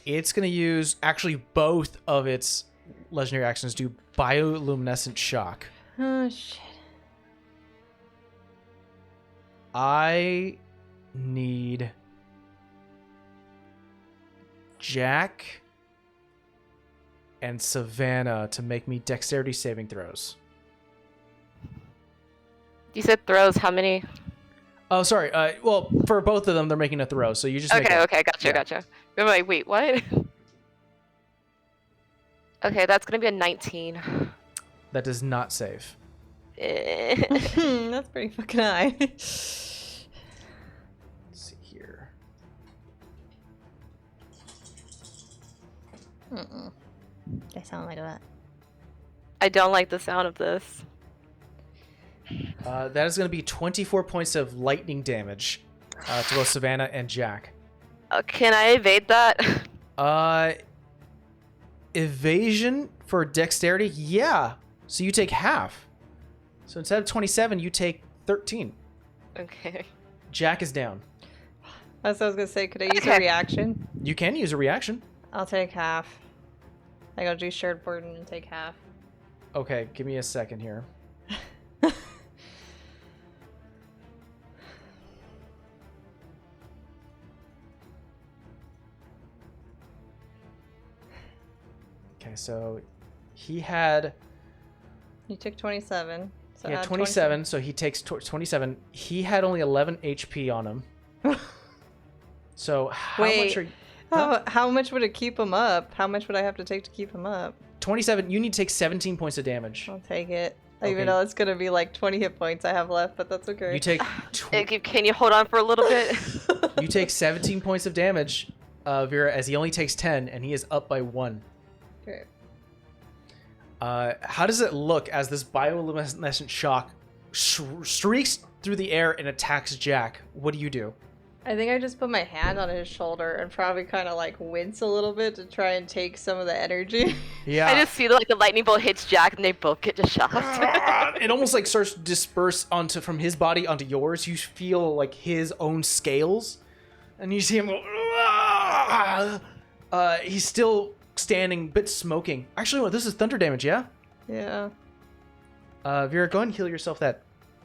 It's gonna use actually both of its legendary actions do bioluminescent shock. Oh shit. I need Jack and Savannah to make me dexterity saving throws. You said throws. How many? Oh, sorry. Well, for both of them, they're making a throw, so you just make Okay, it. okay, gotcha, yeah. gotcha. I'm like, wait, what? Okay, that's gonna be a 19. That does not save. That's pretty fucking high. Let's see here. They sound like that. I don't like the sound of this. That is going to be 24 points of lightning damage to both Savannah and Jack. Can I evade that? Evasion for dexterity? Yeah. So you take half. So instead of 27, you take 13. Okay. Jack is down. That's what I was gonna say. Could I use Okay. a reaction? You can use a reaction. I'll take half. I gotta do shared burden and take half. Okay, give me a second here. Okay, so he had... You took 27. So Yeah, add 27. So he takes 27. He had only 11 HP on him. So how much Wait. are you? How much would it keep him up? How much would I have to take to keep him up? 27. You need to take 17 points of damage. I'll take it. Okay. Even though it's gonna be like 20 hit points I have left, but that's okay. You take Can you hold on for a little bit? you take 17 points of damage, Vera, as he only takes 10, and he is up by 1. Okay. How does it look as this bioluminescent shock streaks through the air and attacks Jack? What do you do? I think I just put my hand on his shoulder and probably kind of like wince a little bit to try and take some of the energy. Yeah. I just see like the lightning bolt hits Jack and they both get just shocked. It almost like starts to disperse from his body onto yours. You feel like his own scales, and you see him go. He's still standing, bit smoking. Actually, no, this is thunder damage, yeah? Yeah. Vera, go ahead and heal yourself that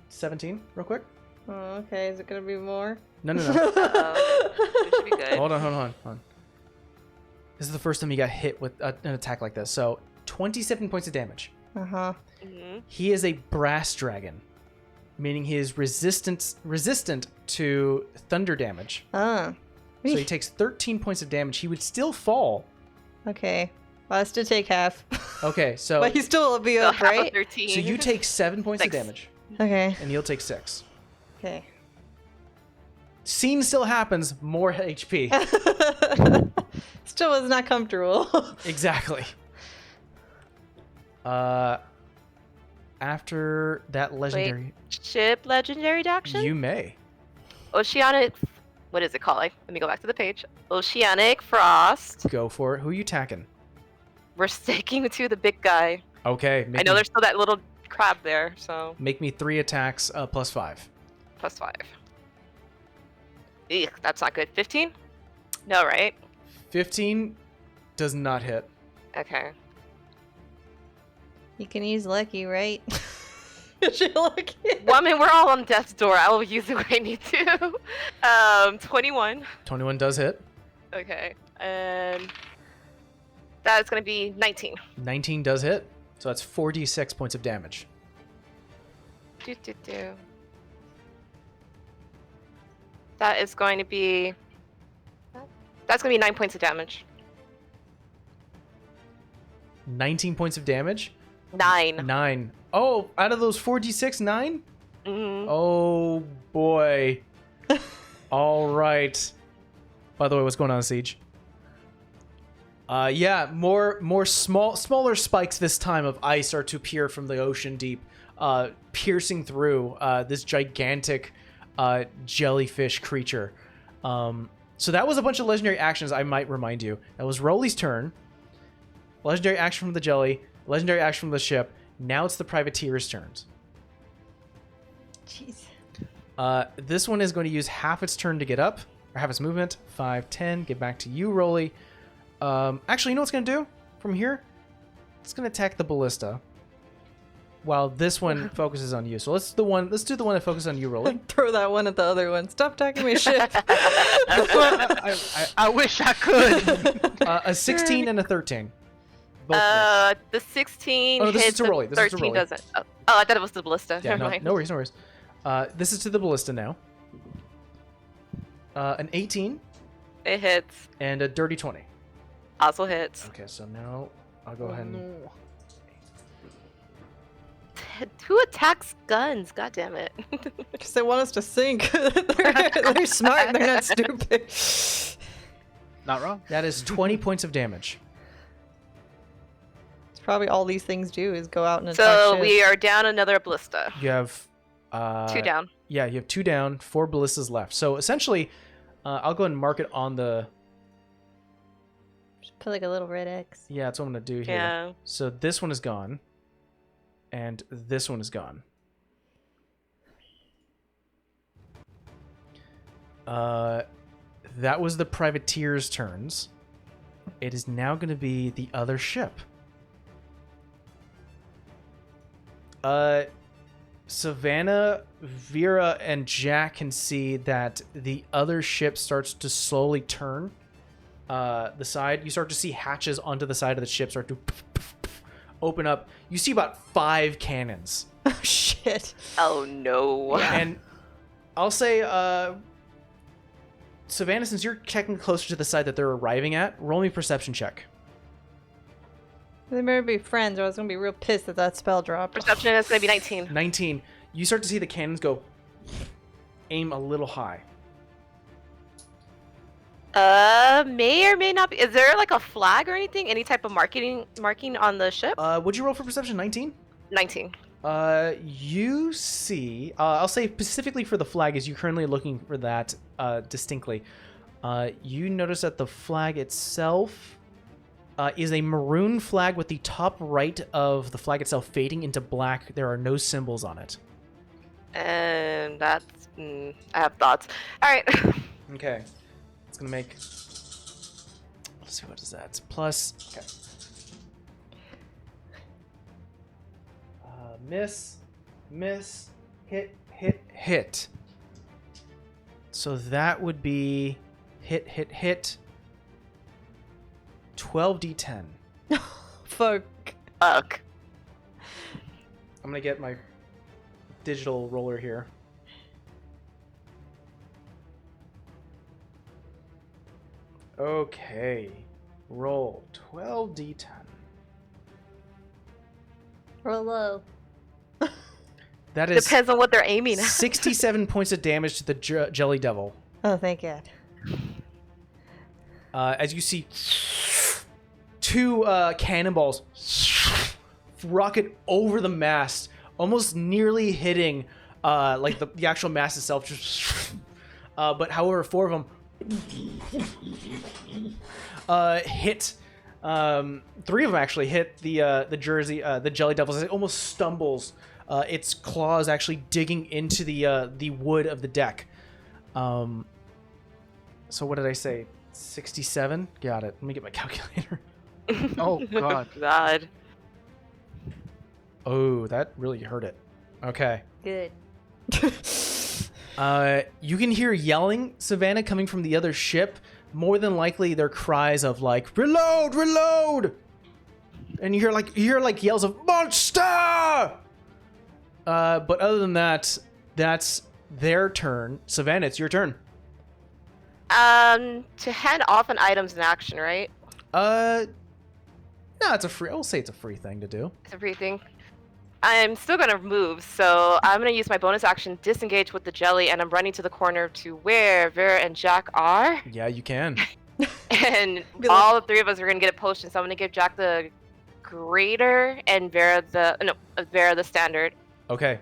17 real quick. Oh, okay. Is it gonna be more? No. It should be good. Hold on. This is the first time he got hit with an attack like this. So 27 points of damage. Uh-huh. Mm-hmm. He is a brass dragon, meaning he is resistant to thunder damage. Ah. So he takes 13 points of damage. He would still fall. Okay. Well, I still take half. Okay, so But he still will be So up, half of right? 13. so you take 7 points of 6. damage, Okay. and he'll take 6. Okay. Scene still happens. More HP. Still was not comfortable. Exactly. After that legendary, Ship legendary action? you may. Oceanic. What is it called? Let me go back to the page. Oceanic Frost. Go for it. Who are you attacking? We're sticking to the big guy. Okay. I know there's still that little crab there, so Make me 3 attacks plus 5. plus 5. Eek, that's not good. 15? No, right? 15 does not hit. Okay. You can use lucky, right? Is she lucky? Well, I mean, we're all on death's door. I will use it when I need to. 21. 21 does hit. Okay. And that's going to be 19. 19 does hit. So that's 4d6 points of damage. Do. That is going to be... That's going to be 9 points of damage. 19 points of damage. 9. 9. Oh, out of those 4d6, 9? Mm-hmm. Oh, boy. All right. By the way, what's going on, Siege? Yeah, more smaller spikes this time of ice start to appear from the ocean deep, piercing through this gigantic jellyfish creature. So that was a bunch of legendary actions, I might remind you. That was Rolly's turn. Legendary action from the jelly. Legendary action from the ship. Now it's the privateer's turns. Jeez. This one is going to use half its turn to get up, or half its movement. 5, 10. Get back to you, Rolly. Actually, you know what it's going to do from here? It's going to attack the ballista, while this one focuses on you. So let's do the one that focuses on you, Rolly. Throw that one at the other one. Stop attacking my ship. I wish I could. A 16 and a 13. Both miss. The 16 Oh, no, this is hits to and Rolly. This is to 13 Rolly. doesn't. Oh, I thought it was the ballista. Yeah, Never no, mind. no worries. This is to the ballista now. An 18 It hits. and a dirty 20. Also hits. Okay, so now I'll go ahead and... Who attacks guns? God damn it. Because they want us to sink. They're smart. They're not stupid. Not wrong. That is 20 points of damage. It's probably all these things do is go out and attack So ships. we are down another ballista. You have... 2 down. Yeah, you have 2 down, 4 ballistas left. So essentially, I'll go ahead and mark it on the... Just put like a little red X. Yeah, that's what I'm going to do here. Yeah. So this one is gone. And this one is gone. That was the privateer's turns. It is now going to be the other ship. Savannah, Vera, and Jack can see that the other ship starts to slowly turn. The side, you start to see hatches onto the side of the ship start to open up. You see about 5 cannons. Oh shit. Oh no. Yeah. And I'll say, Savannah, since you're checking closer to the side that they're arriving at, roll me a perception check. They better be friends, or I was gonna be real pissed that that spell dropped. Perception is gonna be 19. 19. You start to see the cannons go aim a little high. May or may not be. Is there like a flag or anything? Any type of marking on the ship? What'd you roll for perception? 19? 19. You see, I'll say specifically for the flag, as you're currently looking for that distinctly. You notice that the flag itself is a maroon flag with the top right of the flag itself fading into black. There are no symbols on it. And that's. I have thoughts. Alright. Okay. It's going to make... Let's see, what is that? It's plus... Okay. Miss, hit. So that would be hit. 12d10. Fuck. Fuck. I'm gonna get my digital roller here. Okay. Roll 12d10. Roll low. That is Depends on what they're aiming at. 67 points of damage to the Jelly Devil. Oh, thank God. As you see 2 cannonballs rocket over the mast, almost nearly hitting like the actual mast itself. Just but however, 4 of them hit. 3 of them actually hit the Jelly Devil as it almost stumbles. Its claws actually digging into the wood of the deck. So what did I say? 67? Got it. Let me get my calculator. Oh god. God. Oh, that really hurt it. Okay. Good. You can hear yelling, Savannah, coming from the other ship. More than likely, they're cries of like "reload, reload," and you hear like yells of "monster." But other than that, that's their turn. Savannah, it's your turn. To hand off an item's an action, right? No, it's a free. I will say it's a free thing to do. It's a free thing. I'm still gonna move, so I'm gonna use my bonus action, disengage with the jelly, and I'm running to the corner to where Vera and Jack are. Yeah, you can. And Be all the 3 of us are gonna get a potion, so I'm gonna give Jack the greater and Vera the standard. Okay.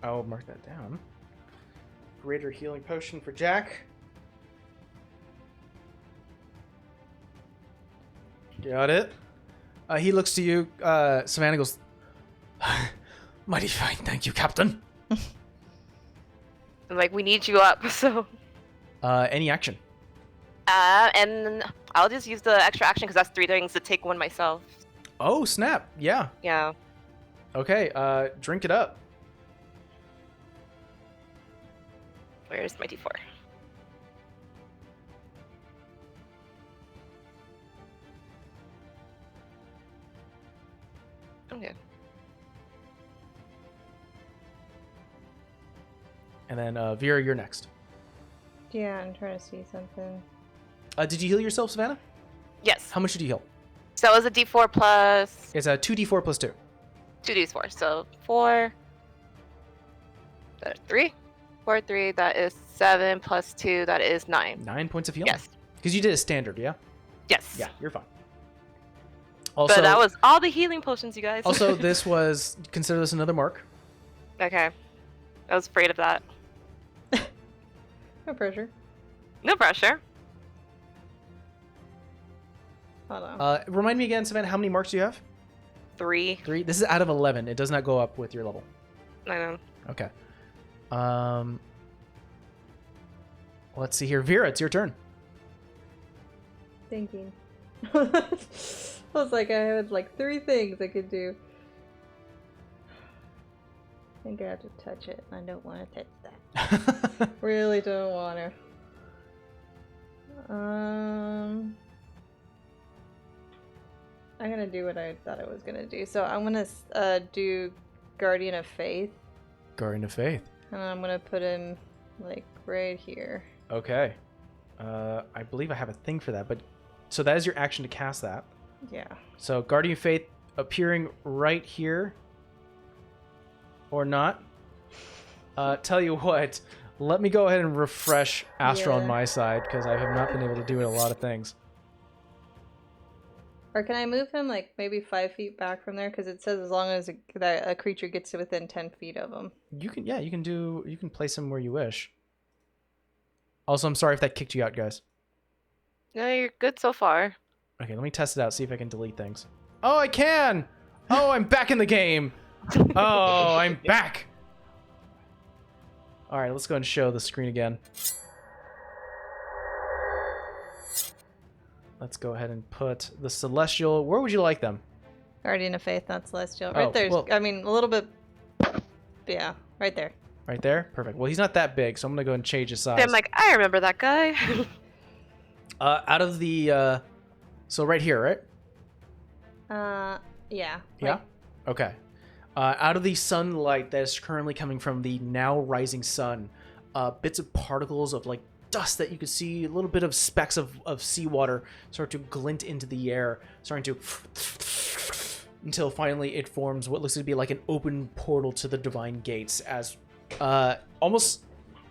I'll mark that down. Greater healing potion for Jack. Got it. He looks to you. Savannah goes, "Mighty fine, thank you, Captain." I'm like, we need you up, so. Any action? And I'll just use the extra action because that's 3 things to take one myself. Oh, snap. Yeah. Yeah. Okay, drink it up. Where's my D4? Okay. And then, Vera, you're next. Yeah, I'm trying to see something. Did you heal yourself, Savannah? Yes. How much did you heal? So it was a D4 plus It's a 2d4 plus 2. 2d4. So 4. That's 3. 4, 3. That is 7 plus 2. That is 9. 9 points of healing? Yes. Because you did a standard, yeah? Yes. Yeah, you're fine. Also, But that was all the healing potions, you guys. also, this was, consider this another mark. Okay. I was afraid of that. No pressure. No pressure. Hold on. Remind me again, Savannah, how many marks do you have? 3. 3? This is out of 11. It does not go up with your level. I know. Okay. Let's see here. Vera, it's your turn. Thinking. I was like, I had like 3 things I could do. I think I have to touch it. I don't want to touch that. Really don't want to. I'm gonna gonna do what I thought I was gonna do. So I'm gonna do Guardian of Faith, Guardian of Faith. and I'm gonna put him like right here. Okay. I believe I have a thing for that, but so that is your action to cast that. Yeah. So Guardian of Faith appearing right here, or not. Tell you what, let me go ahead and refresh Astro on Yeah. my side because I have not been able to do it a lot of things. Or can I move him like maybe 5 feet back from there? Because it says as long as that a creature gets to within 10 feet of him. You can, yeah, you can place him where you wish. Also, I'm sorry if that kicked you out, guys. No, you're good so far. Okay, let me test it out, see if I can delete things. Oh, I can! Oh, I'm back in the game! Oh, I'm back! Alright, let's go and show the screen again. Let's go ahead and put the Celestial... Where would you like them? Guardian of Faith, not Celestial. Oh, Right there's, well- I mean, a little bit. Yeah, right there. Right there? Perfect. Well, he's not that big, so I'm going to go and change his size. I'm like, I remember that guy. Out of the... So right here, right? Yeah. Yeah? Okay. Out of the sunlight that is currently coming from the now rising sun, bits of particles of like dust that you could see, a little bit of specks of seawater start to glint into the air, starting to until finally it forms what looks to be like an open portal to the divine gates as almost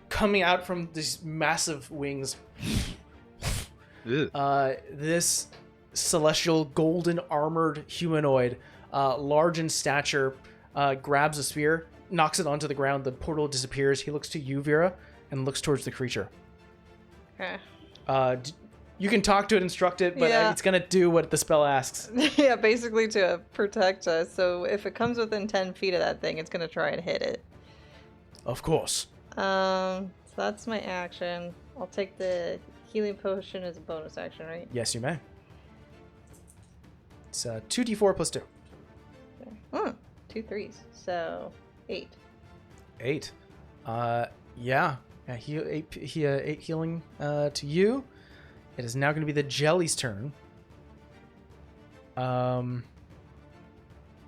coming out from these massive wings. This celestial golden armored humanoid, large in stature, grabs a spear, knocks it onto the ground, the portal disappears. He looks to you, Vera, and looks towards the creature. Okay. You can talk to it, instruct it, but Yeah. it's gonna do what the spell asks. Yeah, basically to protect us. So if it comes within 10 feet of that thing, it's gonna try and hit it. Of course. So that's my action. I'll take the healing potion as a bonus action, right? Yes, you may. It's 2d4 plus 2. Okay. 2 3s. So 8. 8. Yeah. Eight healing to you. It is now going to be the jelly's turn. The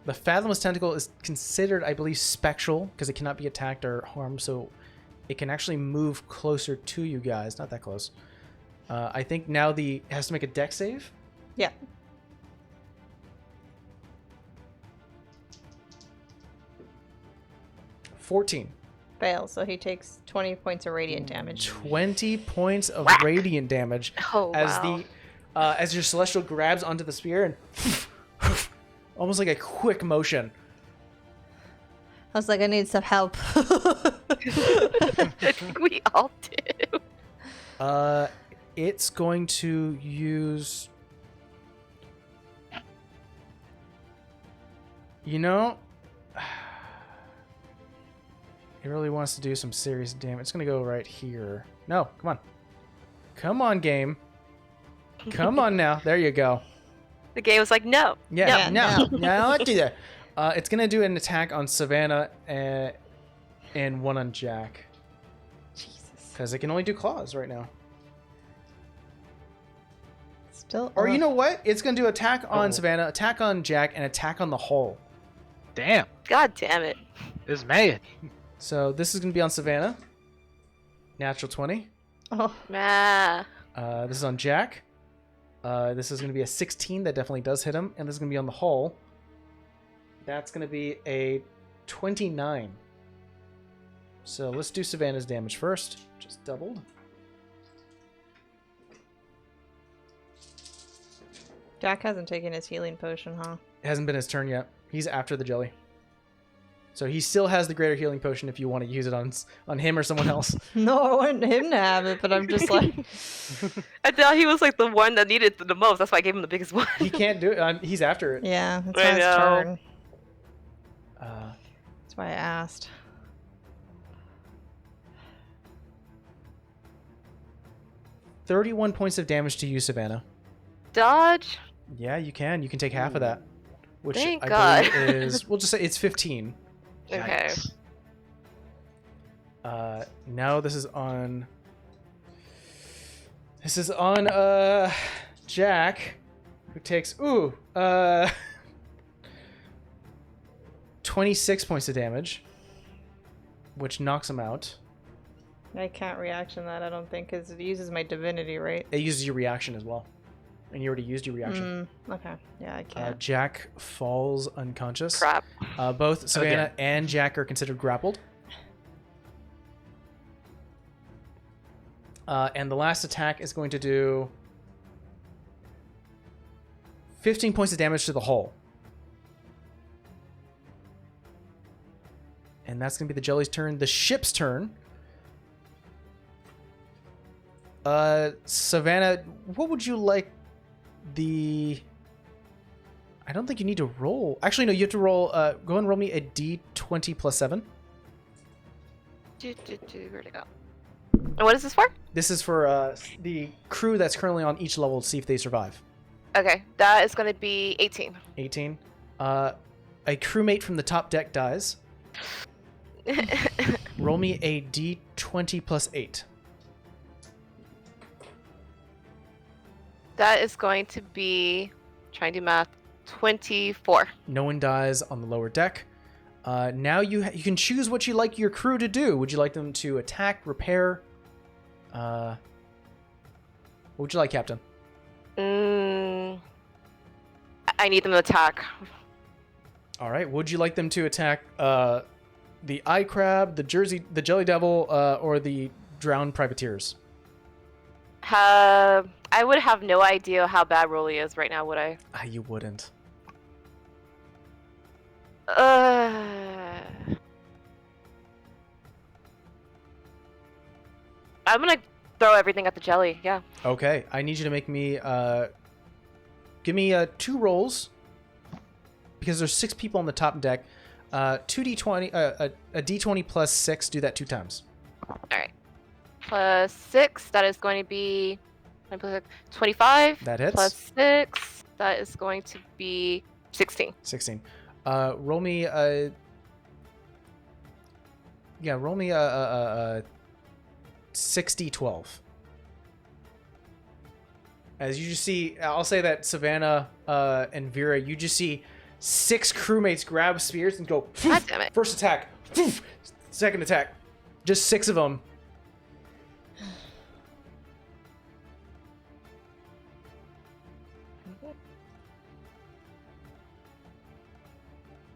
Fathomless Tentacle is considered, I believe, spectral because it cannot be attacked or harmed, so it can actually move closer to you guys. Not that close. I think now it has to make a dex save. Yeah. $14. Fail. So he takes 20 points of radiant damage. 20 points of radiant damage Oh, as wow. as your celestial grabs onto the spear and almost like a quick motion. I was like, I need some help. I think we all do. It's going to use... You know... It really wants to do some serious damage. It's going to go right here. No, come on. Come on, game. Come on now. There you go. The game was like, no. Yeah, No. no, let's do that. It's going to do an attack on Savannah and one on Jack. Jesus. Because it can only do claws right now. Still. Or you know what? It's going to do attack on Savannah, attack on Jack, and attack on the hull. Damn. God damn it. This man. So this is going to be on Savannah. Natural 20. Oh. Nah. This is on Jack. This is going to be a 16. That definitely does hit him. And this is going to be on the hull. That's going to be a 29. So let's do Savannah's damage first. Just doubled. Jack hasn't taken his healing potion, huh? It hasn't been his turn yet. He's after the jelly. So he still has the greater healing potion if you want to use it on him or someone else. No, I want him to have it, but I'm just like. I thought he was like the one that needed it the most. That's why I gave him the biggest one. He can't do it. He's after it. Yeah, it's I not his know. turn. Uh, That's why I asked. $31 points of damage to you, Savannah. Dodge. Yeah, you can. You can take half of that. Which Thank I God. believe is... We'll just say it's 15. Okay. Yikes. Now this is on... This is on Jack. who takes 26 points of damage, which knocks him out. I can't reaction that, I don't think, because it uses my divinity, right? It uses your reaction as well. And you already used your reaction. Okay. Yeah, I can't. Jack falls unconscious. Crap. Both Savannah and Jack are considered grappled. And the last attack is going to do 15 points of damage to the hull. And that's going to be the jelly's turn. The ship's turn. Savannah, what would you like the... I don't think you need to roll. Actually, no, you have to roll... go ahead and roll me a d20 plus 7. Where'd it go? And what is this for? This is for the crew that's currently on each level to see if they survive. Okay, that is going to be 18. 18. A crewmate from the top deck dies. Roll me a d20 plus 8. That is going to be, trying to do math, 24. No one dies on the lower deck. Now you can choose what you like your crew to do. Would you like them to attack, repair? What would you like, Captain? I need them to attack. All right. Would you like them to attack the eye crab, the jelly devil, or the drowned privateers? I would have no idea how bad Rolly is right now, would I? You wouldn't. I'm gonna throw everything at the jelly. Yeah. Okay. I need you to make me give me 2 rolls because there's 6 people on the top deck. 2d20, a d20 plus 6. Do that 2 times. All right. Plus 6. That is going to be 25. That hits. Plus 6. That is going to be 16. 16. Roll me a 60-12. As you just see, I'll say that Savannah and Vera, you just see 6 crewmates grab spears and go. God damn it. First attack. Second attack. Just 6 of them.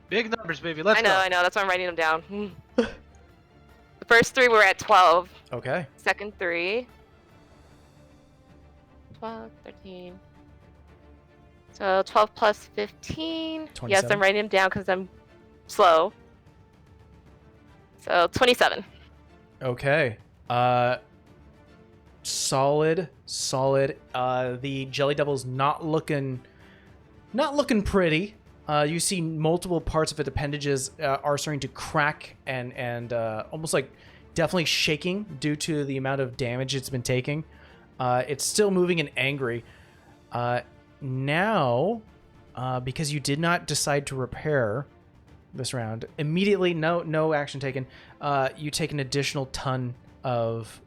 Big numbers, baby. Let's go. I know. That's why I'm writing them down. The first 3 were at 12. Okay. Second 3. 12, 13. So 12 plus 15. 27. Yes, I'm writing them down because I'm slow. So 27. Okay. Solid. The Jelly Devil's not looking pretty. You see multiple parts of its appendages are starting to crack and almost like definitely shaking due to the amount of damage it's been taking. It's still moving and angry. Now, because you did not decide to repair this round, immediately, no action taken, you take an additional ton of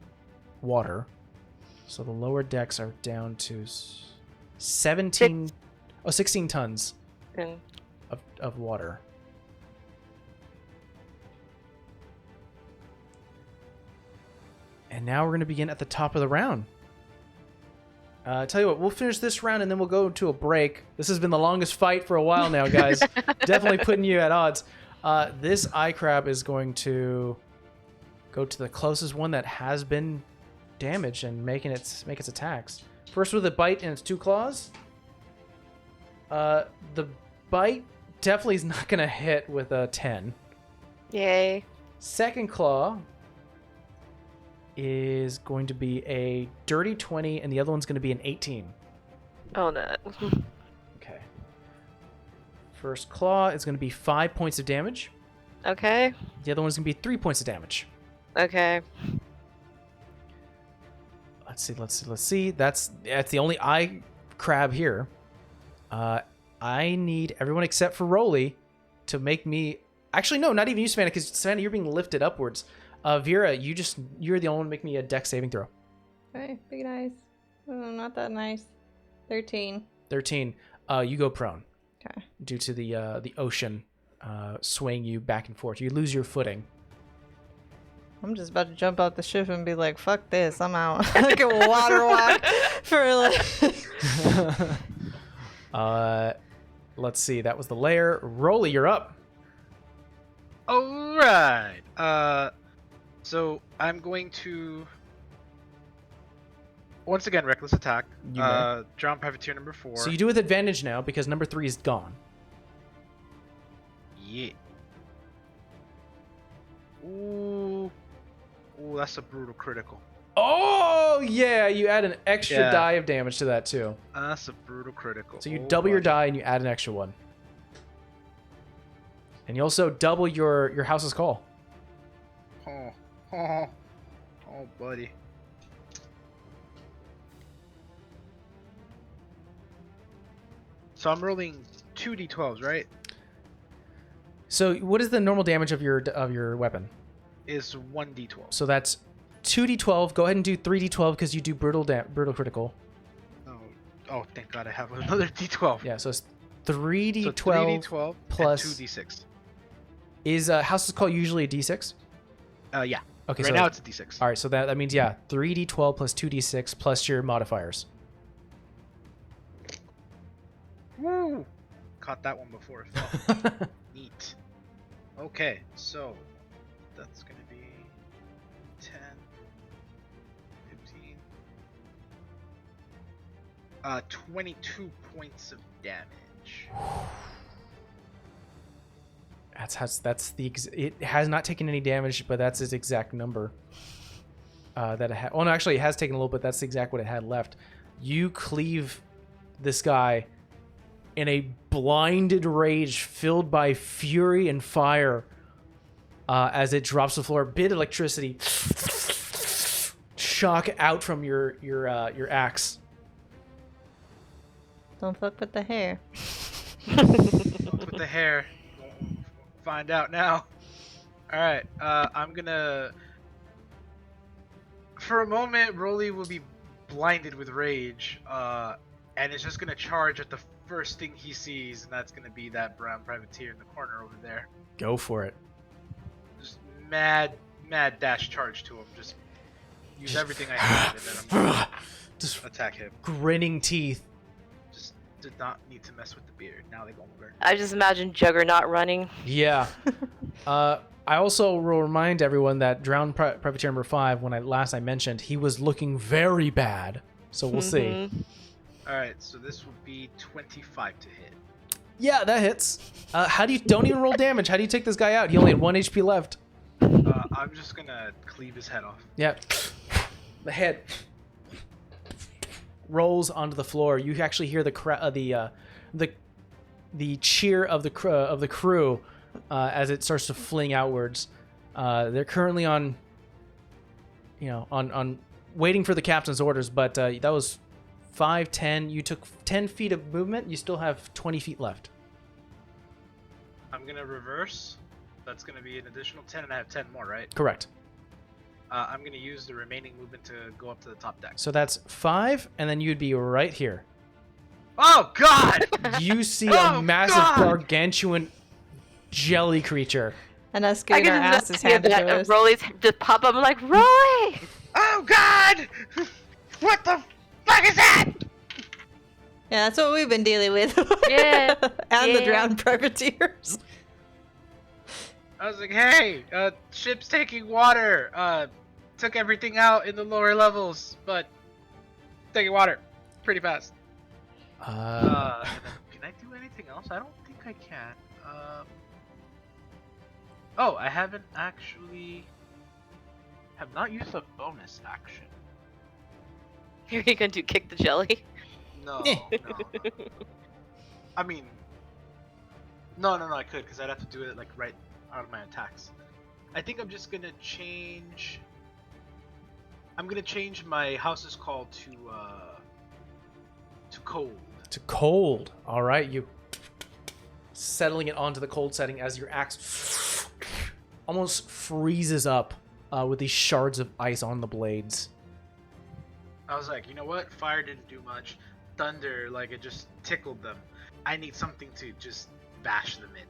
water. So the lower decks are down to 16 tons of water. And now we're going to begin at the top of the round. Tell you what, we'll finish this round and then we'll go to a break. This has been the longest fight for a while now, guys. Definitely putting you at odds. This eye crab is going to go to the closest one that has been damaged and make its attacks. First with a bite in its 2 claws. The bite definitely is not going to hit with a 10. Yay. Second claw is going to be a dirty 20, and the other one's going to be an 18. Oh, no. Okay. First claw is going to be 5 points of damage. Okay. The other one's going to be 3 points of damage. Okay. Let's see. That's the only eye crab here. I need everyone except for Rolly to make me... Actually, no, not even you, Savannah, because Savannah, you're being lifted upwards. Vera, you're the only one to make me a dex saving throw. Okay, big nice. Oh, not that nice. 13. 13. You go prone. Okay. Due to the ocean swaying you back and forth. You lose your footing. I'm just about to jump out the ship and be like, fuck this, I'm out. I can water walk for like... Let's see, that was the lair. Rolly, you're up. Alright. So I'm going to once again reckless attack. You may. Drown Privateer number 4. So you do with advantage now because number 3 is gone. Yeah. Ooh, that's a brutal critical. Oh yeah, you add an extra die of damage to that too. That's a brutal critical. So you double your die and you add an extra one. And you also double your house's call. Oh, buddy. So I'm rolling 2d12s, right? So what is the normal damage of your weapon? Is 1d12. So that's 2d12. Go ahead and do 3d12 because you do brutal critical. Oh, thank God I have another d12. Yeah, so it's 3d12, So 3d12 plus and 2d6. Is house's call usually a d6? Yeah. Okay, Right so now it's a d6. all right, so that means 3d12 plus 2d6 plus your modifiers. Woo! Caught that one before. Neat. Okay, so that's gonna be 10, 15, 22 points of damage. It has not taken any damage, but that's its exact number. That it had. Oh no, actually it has taken a little bit. That's exact what it had left. You cleave this guy in a blinded rage filled by fury and fire as it drops to the floor. Bit electricity shock out from your axe. Don't fuck with the hair. With the hair. Find out now. Alright, I'm gonna... For a moment, Rolly will be blinded with rage, and is just gonna charge at the first thing he sees, and that's gonna be that brown privateer in the corner over there. Go for it. Just mad dash charge to him. Just use everything I have, and then I'm gonna Just attack him. grinning teeth. Just did not need to mess with the beard. Now they go over. I just imagine Juggernaut running. Yeah. I also will remind everyone that Drowned Privateer number 5, when I mentioned, he was looking very bad. So we'll see. Mhm. Alright, so this will be 25 to hit. Yeah, that hits. Don't even roll damage. How do you take this guy out? He only had 1 HP left. I'm just gonna cleave his head off. Yeah. The head rolls onto the floor. You actually hear the cheer of the crew as it starts to fling outwards. They're currently on waiting for the captain's orders, but that was 5, 10. You took 10 feet of movement. You still have 20 feet left. I'm gonna reverse. That's gonna be an additional 10, and I have 10 more, right? Correct. I'm gonna use the remaining movement to go up to the top deck. So that's 5, and then you'd be right here. Oh God! You see Oh, a massive, God! gargantuan jelly creature. And us I getting our can asses just hear handed that. to And us. Rolly's just pop up. I'm like, Rolly! Oh God! What the fuck is that? Yeah, that's what we've been dealing with. Yeah, And the yeah. drowned privateers. I was like, hey, ship's taking water. Took everything out in the lower levels, but taking water pretty fast. And then, can I do anything else? I don't think I can. Oh, I haven't actually have not used a bonus action. Here you gonna do kick the jelly? No. I mean, no, I could, because I'd have to do it like right out of my attacks. I think I'm just gonna change. I'm gonna change my house's call to cold. To cold. All right, you settling it onto the cold setting as your axe almost freezes up with these shards of ice on the blades. I was like, you know what? Fire didn't do much. thunder like it just tickled them. I need something to just bash them in.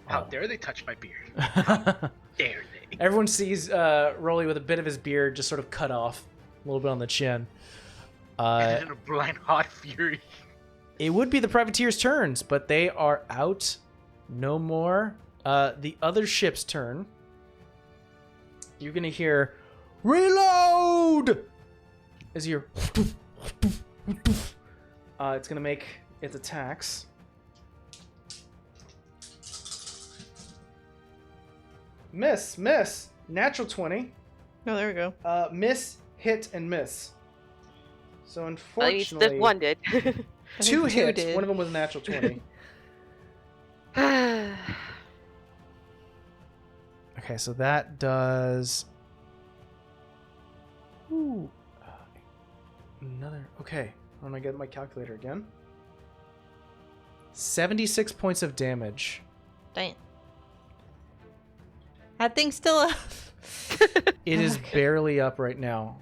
How dare they touch my beard? How dare they? Everyone sees Rolly with a bit of his beard just sort of cut off, a little bit on the chin. And in a blind hot fury. It would be the privateers' turns, but they are out. No more. The other ship's turn. You're gonna hear reload as you're. It's gonna make its attacks. Miss. Natural 20. Oh, there we go. Miss, hit, and miss. So At unfortunately, least one did. two hits. did. One of them was a natural 20. Okay, so that does. Ooh. Another. Okay, I'm gonna get my calculator again. 76 points of damage. Damn. That thing's still up. It is barely up right now.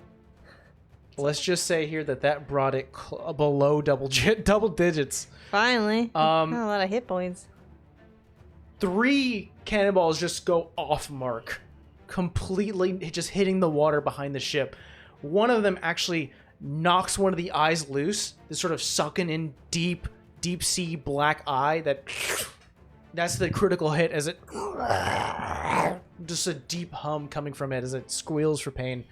Let's just say here that brought it below double digits. Finally. Um, Not a lot of hit points. 3 cannonballs just go off mark, completely just hitting the water behind the ship. One of them actually knocks one of the eyes loose. This sort of sunken in deep sea black eye that's the critical hit as it just a deep hum coming from it as it squeals for pain.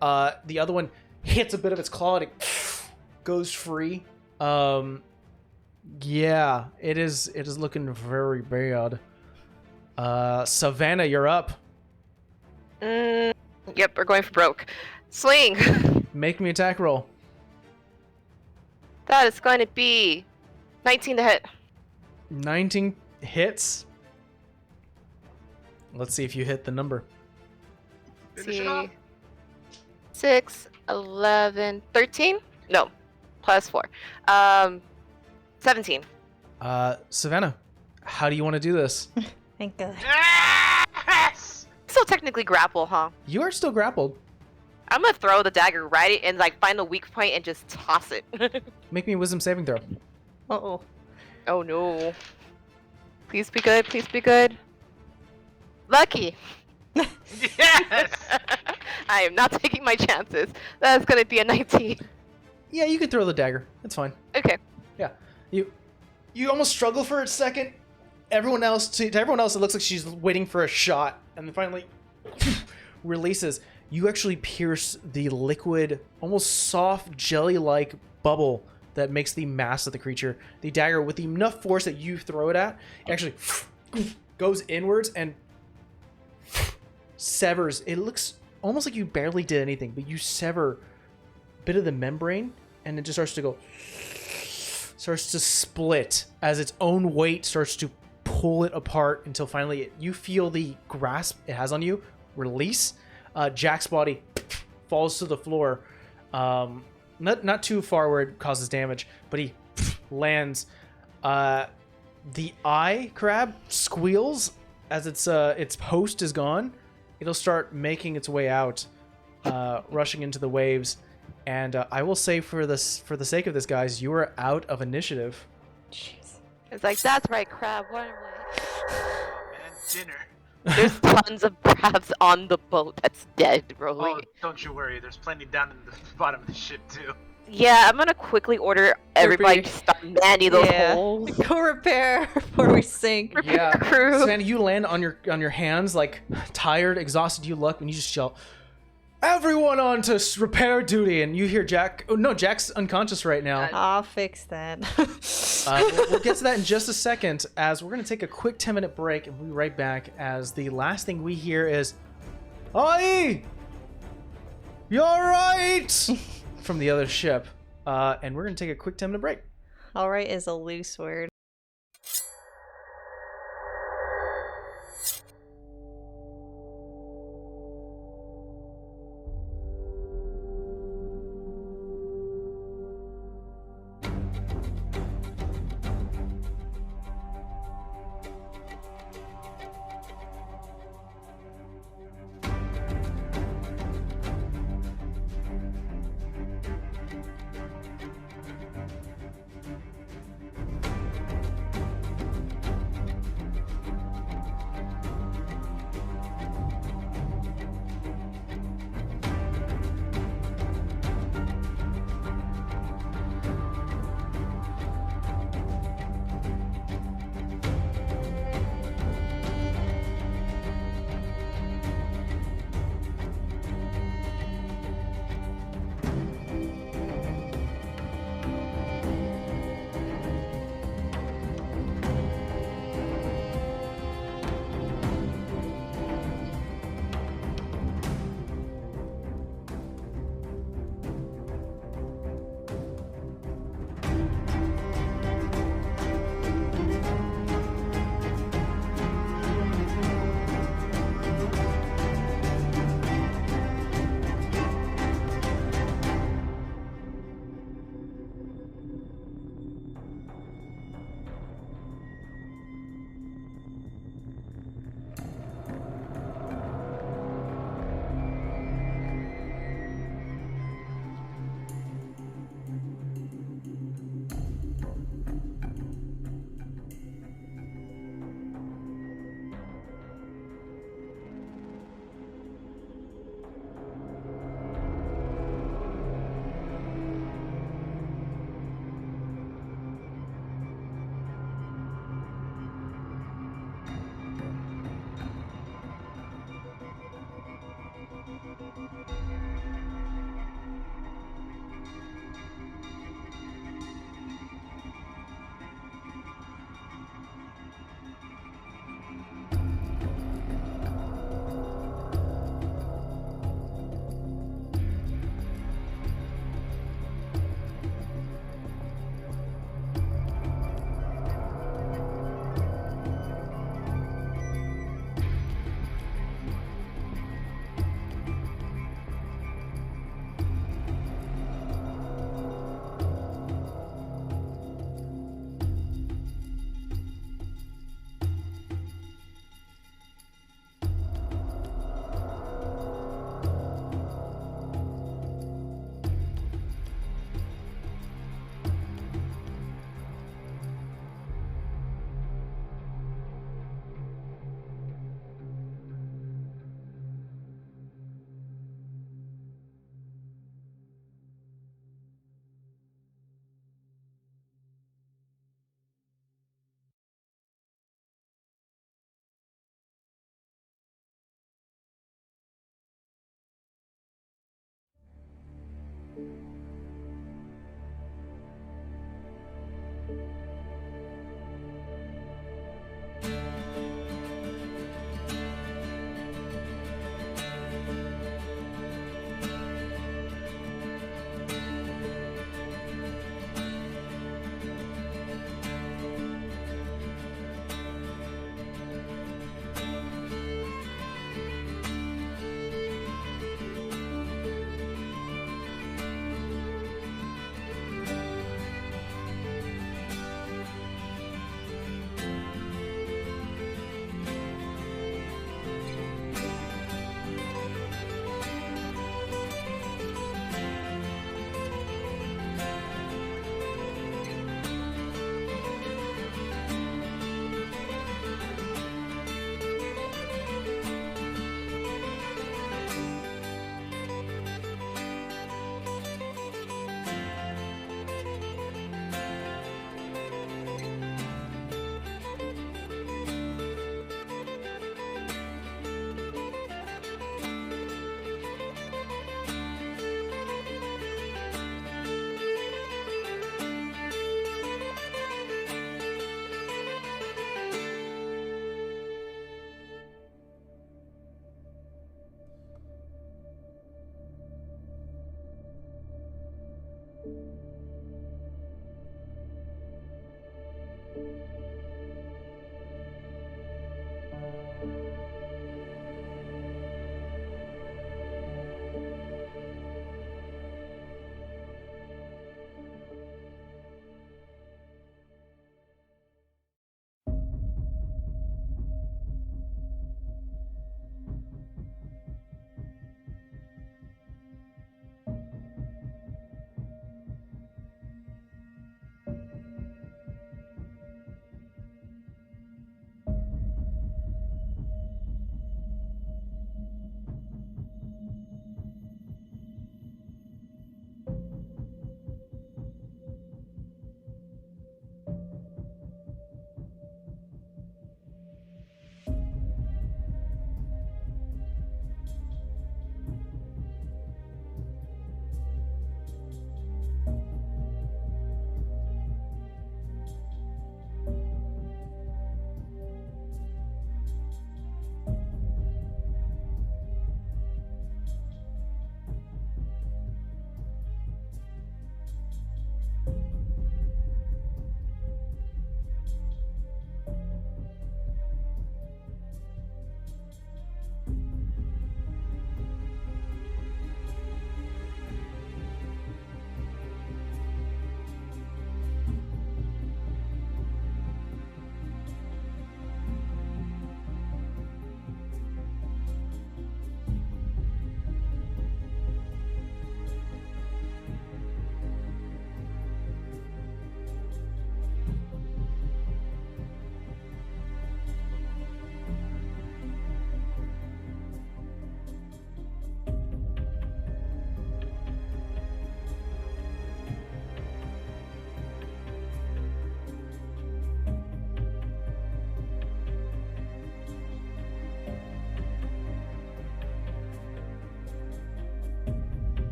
The other one hits a bit of its claw and it goes free. Yeah, it is looking very bad. Savannah, you're up. Yep, we're going for broke. Swing! Make me attack roll. That is going to be 19 to hit. 19 hits. Let's see if you hit the number. Finish it off. 6, 11, 13? No, plus 4. 17. Savannah, how do you want to do this? Thank God. Yes! Still technically grapple, huh? You are still grappled. I'm gonna throw the dagger right and like find the weak point and just toss it. Make me a wisdom saving throw. Uh-oh. Oh no. Please be good, please be good. Lucky! Yes! I am not taking my chances. That's gonna be a 19. Yeah, you can throw the dagger. That's fine. Okay. Yeah. You almost struggle for a second. To everyone else, it looks like she's waiting for a shot, and then finally releases. You actually pierce the liquid, almost soft, jelly-like bubble that makes the mass of the creature. The dagger, with enough force that you throw it at, it actually goes inwards and severs. It looks almost like you barely did anything, but you sever a bit of the membrane, and it just starts to split as its own weight starts to pull it apart until finally you feel the grasp it has on you release. Jack's body falls to the floor, not too far where it causes damage, but he lands. The eye crab squeals as its host is gone. It'll start making its way out, rushing into the waves. And I will say, for the sake of this, guys, you are out of initiative. Jeez. It's like, that's right, crab, what am Man, dinner. There's tons of crabs on the boat that's dead, Rolly. Oh, don't you worry. There's plenty down in the bottom of the ship, too. Yeah, I'm gonna quickly order everybody to start manning those Yeah. holes. Go repair before we sink. Yeah, Crew. Savannah, you land on your hands, like tired, exhausted. You look, and you just yell, "Everyone on to repair duty!" And you hear Jack. Oh no, Jack's unconscious right now. I'll fix that. We'll get to that in just a second, as we're gonna take a quick 10-minute break, and we'll be right back. As the last thing we hear is, "Oi, you're right!" from the other ship, and we're gonna take a quick 10-minute break. Alright is a loose word.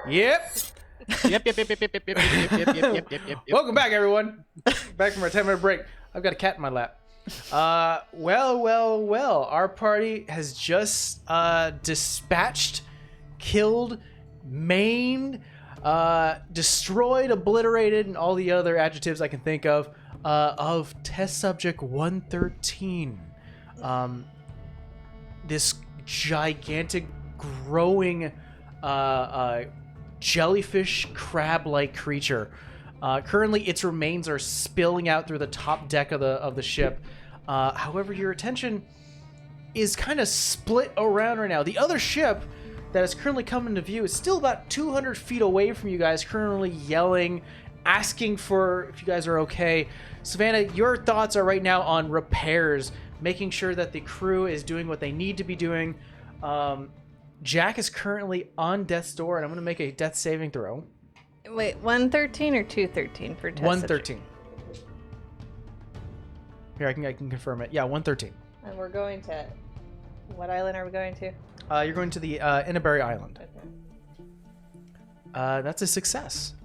Yep. Yep. Welcome back, everyone. Back from our 10-minute break. I've got a cat in my lap. Well. Our party has just dispatched, killed, maimed, destroyed, obliterated, and all the other adjectives I can think of test subject 113. This gigantic, growing, jellyfish crab-like creature. Currently, its remains are spilling out through the top deck of the ship. However, your attention is kind of split around right now. The other ship that is currently coming to view is still about 200 feet away from you guys, currently yelling, asking for if you guys are okay. Savannah, your thoughts are right now on repairs, making sure that the crew is doing what they need to be doing. Jack is currently on death's door, and I'm going to make a death saving throw. Wait, 113 or 213 for test? 113. Here, I can confirm it. Yeah, 113. And we're going to... What island are we going to? You're going to the Innaberry Island. Okay. That's a success.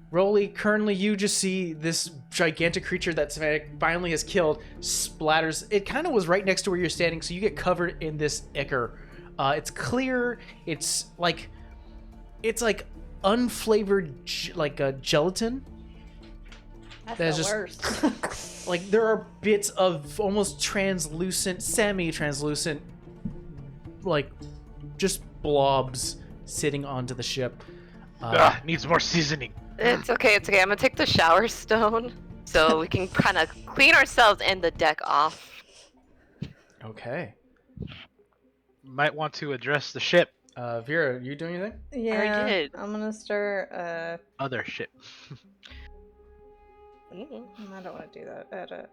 Rolly, currently you just see this gigantic creature that Savannah finally has killed splatters. It kind of was right next to where you're standing, so you get covered in this ichor. It's clear. It's like unflavored, gelatin. That's the just worst. like there are bits of almost translucent, semi-translucent, like just blobs sitting onto the ship. Needs more seasoning. It's okay. I'm gonna take the shower stone so we can kind of clean ourselves and the deck off. Okay. Might want to address the ship. Vera, you doing anything? Yeah, did. I'm gonna start, Other ship. I don't want to do that.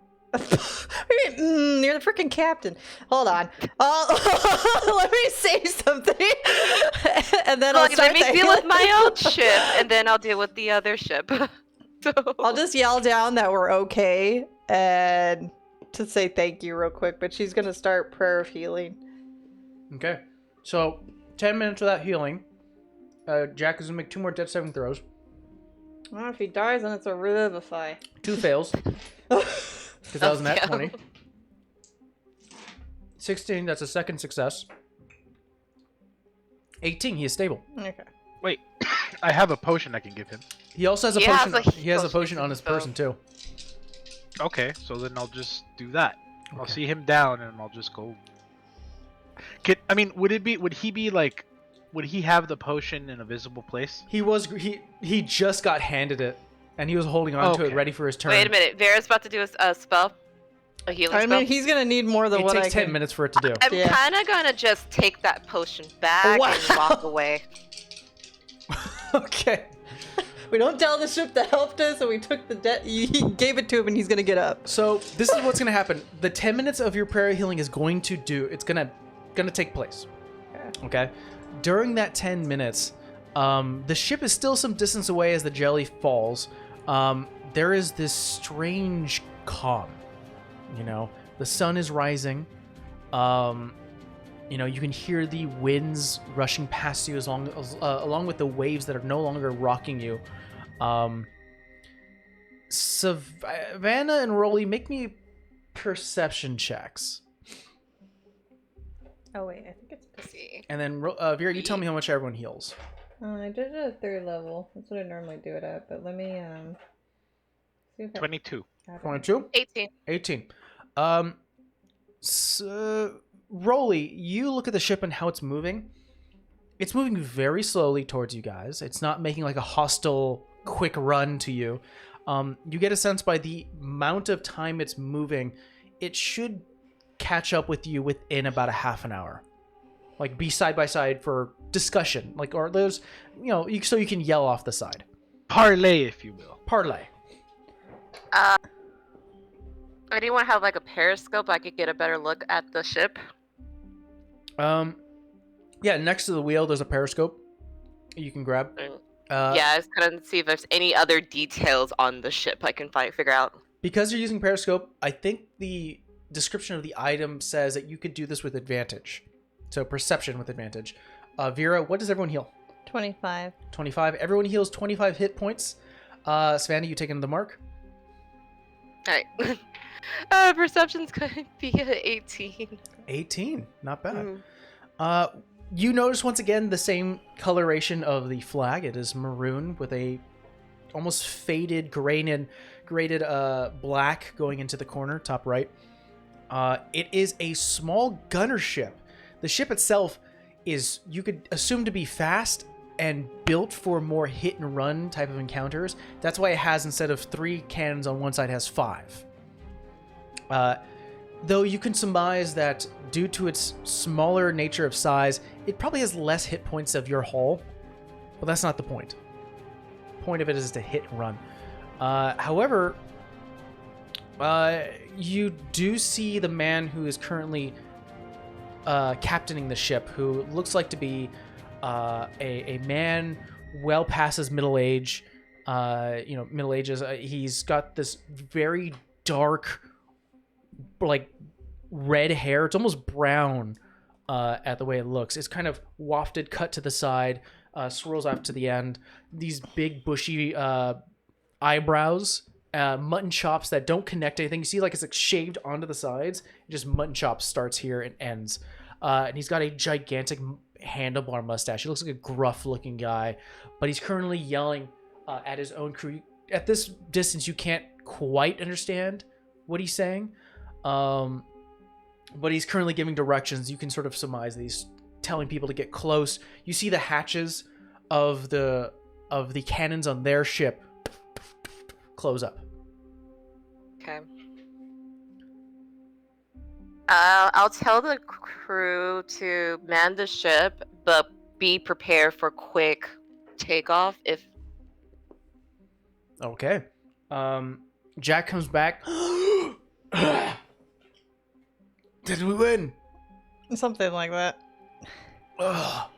You're the freaking captain. Hold on. Let me say something. And then I'll start let me deal with my own ship, and then I'll deal with the other ship. So... I'll just yell down that we're okay and to say thank you real quick, but she's going to start prayer of healing. Okay. So, 10 minutes without healing. Jack is going to make 2 more death saving throws. Well, if he dies, then it's a revivify. 2 fails. Because that was an at 20. 16, that's a second success. 18, he is stable. Okay. Wait, I have a potion I can give him. He also has a He potion. has a He has a potion potion on his so- person too. Okay, so then I'll just do that. I'll Okay. see him down and I'll just go. Would he have the potion in a visible place? He just got handed it, and he was holding on to it, Okay. ready for his turn. Wait a minute. Vera's about to do a spell. A healing I spell. mean, he's going to need more than It what takes I 10 can. minutes for it to do. I'm Yeah. kind of gonna just take that potion back Wow. and walk away. Okay. We don't tell the ship that helped us, and we took the debt. He gave it to him, and he's going to get up. So this is what's gonna happen. The 10 minutes of your prayer healing is going to gonna take place. Okay. During that 10 minutes, the ship is still some distance away as the jelly falls. There is this strange calm. You know, the sun is rising. You know, you can hear the winds rushing past you along with the waves that are no longer rocking you. Savannah and Rolly, make me perception checks. Oh, wait. I think it's... Let's see. And then, Vera, you tell me how much everyone heals. I did it at 3rd level. That's what I normally do it at, but let me, see if I... 22. 22? 18. 18. So, Rolly, you look at the ship and how it's moving. It's moving very slowly towards you guys. It's not making like a hostile, quick run to you. You get a sense by the amount of time it's moving, it should catch up with you within about a half an hour. Like, be side by side for discussion. Like, or there's, you know, so you can yell off the side. Parlay, if you will. Parlay. Anyone have like a periscope? I could get a better look at the ship. Yeah, next to the wheel, there's a periscope you can grab. Yeah, I was gonna see if there's any other details on the ship I can figure out. Because you're using periscope, I think the description of the item says that you could do this with advantage. So perception with advantage. Vera, what does everyone heal? 25. 25. Everyone heals 25 hit points. Savannah, you taking the mark? Alright. Perception's going to be at 18. 18. Not bad. Mm. You notice once again the same coloration of the flag. It is maroon with a almost faded graded black going into the corner, top right. It is a small gunner ship. The ship itself is, you could assume, to be fast and built for more hit and run type of encounters. That's why it has, instead of 3 cannons on one side, has 5. Though you can surmise that due to its smaller nature of size, it probably has less hit points of your hull. But that's not the point. The point of it is to hit and run. However, you do see the man who is currently captaining the ship, who looks like to be a man well past his middle age. Middle ages. He's got this very dark, like, red hair. It's almost brown at the way it looks. It's kind of wafted, cut to the side, swirls off to the end. These big bushy eyebrows, mutton chops that don't connect anything. You see, like, it's like shaved onto the sides. Just mutton chops starts here and ends. And he's got a gigantic handlebar mustache. He looks like a gruff looking guy, but he's currently yelling at his own crew. At this distance, you can't quite understand what he's saying. But he's currently giving directions. You can sort of surmise that he's telling people to get close. You see the hatches of the cannons on their ship close up. Okay. I'll tell the crew to man the ship, but be prepared for quick takeoff if... Okay. Jack comes back. Did we win? Something like that.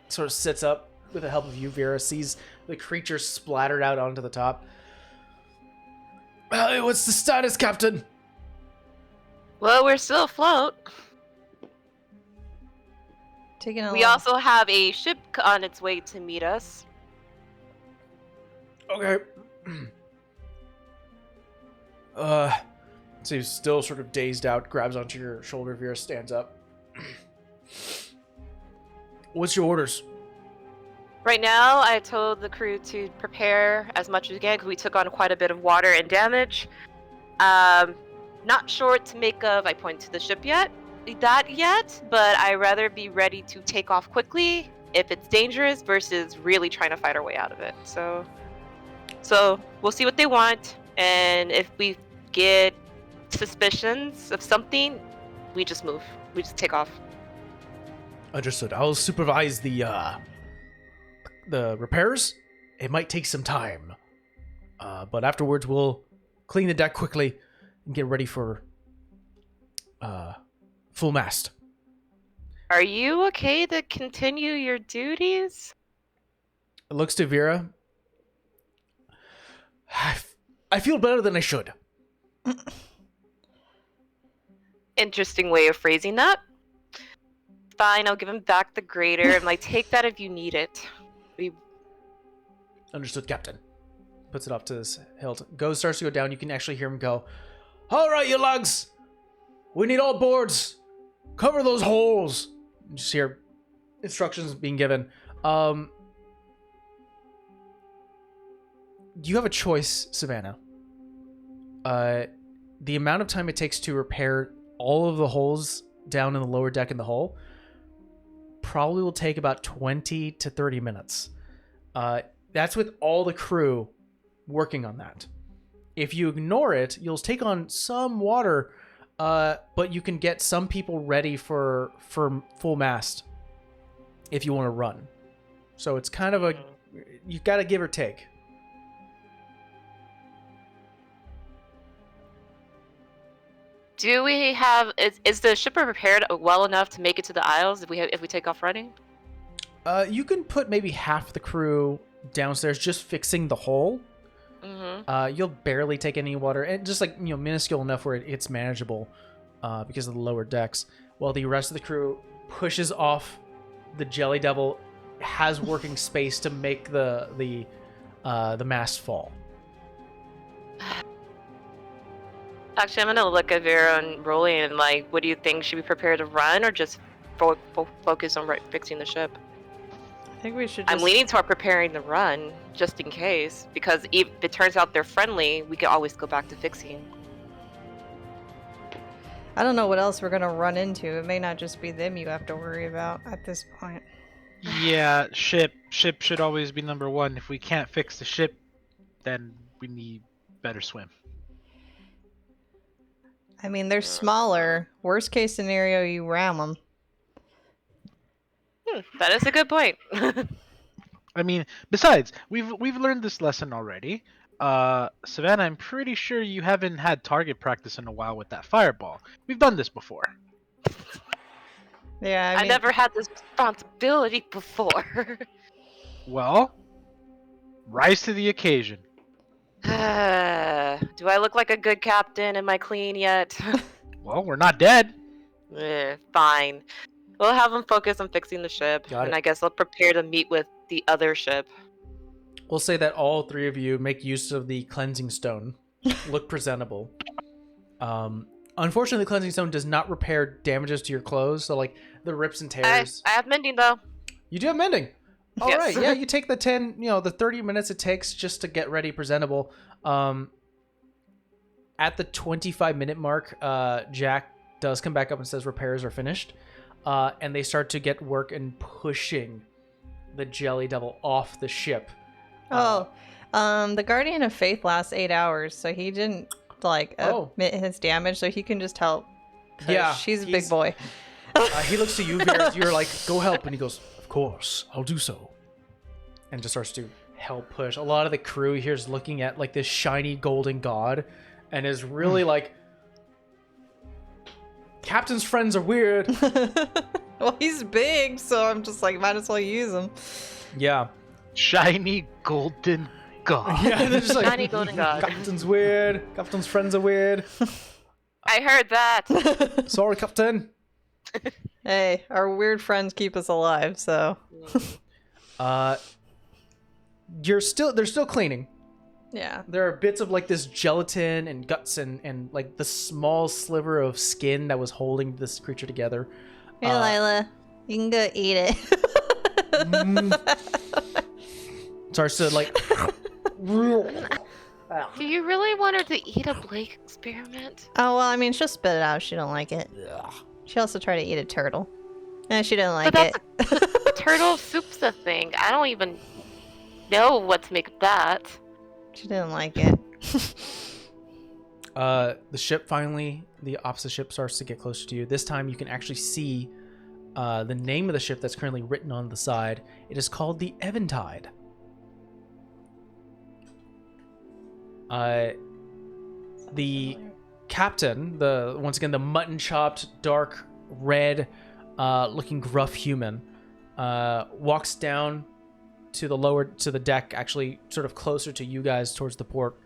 Sort of sits up with the help of you. Vera sees the creature splattered out onto the top. What's the status, Captain? Well, we're still afloat. Taking a We long- also have a ship on its way to meet us. Okay. So he's still sort of dazed out, grabs onto your shoulder. Vera stands up. What's your orders? Right now, I told the crew to prepare as much as we can because we took on quite a bit of water and damage. Not sure what to make of, I point to the ship yet, but I'd rather be ready to take off quickly if it's dangerous versus really trying to fight our way out of it. So we'll see what they want, and if we get suspicions of something, we just move. We just take off. Understood. I'll supervise the repairs. It might take some time, but afterwards we'll clean the deck quickly and get ready for full mast. Are you okay to continue your duties? It looks to Vera. I feel better than I should. Interesting way of phrasing that. Fine, I'll give him back the grader and take that if you need it. Understood, Captain. Puts it up to his hilt. Starts to go down. You can actually hear him go, "All right, you lugs. We need all boards. Cover those holes." You just hear instructions being given. You have a choice, Savannah. The amount of time it takes to repair all of the holes down in the lower deck in the hull probably will take about 20 to 30 minutes. That's with all the crew working on that. If you ignore it, you'll take on some water, but you can get some people ready for full mast if you want to run. So it's kind of you've got to give or take. Do we have... Is the ship prepared well enough to make it to the Isles if we take off running? You can put maybe half the crew downstairs just fixing the hull. Mm-hmm. You'll barely take any water, and just minuscule enough where it's manageable because of the lower decks, while the rest of the crew pushes off the Jelly Devil has working space to make the mast fall. Actually, I'm gonna look at Vera and Rolly and like, what do you think? Should we prepare to run or just focus on fixing the ship? I think we should I'm just... leaning toward preparing the run, just in case. Because if it turns out they're friendly, we can always go back to fixing. I don't know what else we're gonna run into. It may not just be them you have to worry about at this point. Yeah, ship should always be number one. If we can't fix the ship, then we need better swim. I mean, they're smaller. Worst case scenario, you ram them. That is a good point. I mean, besides, we've learned this lesson already. Savannah, I'm pretty sure you haven't had target practice in a while with that fireball. We've done this before. Yeah, I I mean, never had this responsibility before. Well, rise to the occasion. Do I look like a good captain? Am I clean yet? Well, we're not dead. Fine. We'll have them focus on fixing the ship, Got and it. I guess I'll prepare to meet with the other ship. We'll say that all three of you make use of the cleansing stone. Look presentable. Unfortunately, the cleansing stone does not repair damages to your clothes, so like the rips and tears. I have mending though. You do have mending. All Yes. right, yeah, you take the 10, the 30 minutes it takes just to get ready presentable. At the 25-minute mark, Jack does come back up and says repairs are finished. And they start to get work in pushing the Jelly Devil off the ship. the Guardian of Faith lasts 8 hours, so he didn't admit his damage, so he can just help. 'Cause Yeah, she's a big boy. He looks to you, Vera, you're like, go help, and he goes, of course, I'll do so. And just starts to help push. A lot of the crew here is looking at like this shiny golden god and is really like, Captain's friends are weird. Well, he's big, so I'm just like, might as well use him. Yeah. Shiny golden god. Yeah, they're just like, Shiny golden god. Captain's weird. Captain's friends are weird. I heard that. Sorry, Captain. Hey, our weird friends keep us alive, so. They're still cleaning. Yeah. There are bits of like this gelatin and guts and like the small sliver of skin that was holding this creature together. Hey, Lila, you can go eat it. Starts to like. Do you really want her to eat a Blake experiment? Oh, well, I mean, she'll spit it out if she don't like it. She also tried to eat a turtle. And she didn't like But it. Turtle soup's a thing. I don't even know what to make of that. She didn't like it. The ship finally, the opposite ship starts to get closer to you. This time you can actually see the name of the ship that's currently written on the side. It is called the Eventide. The captain, once again the mutton-chopped, dark red looking gruff human, walks down to the deck, actually sort of closer to you guys towards the port.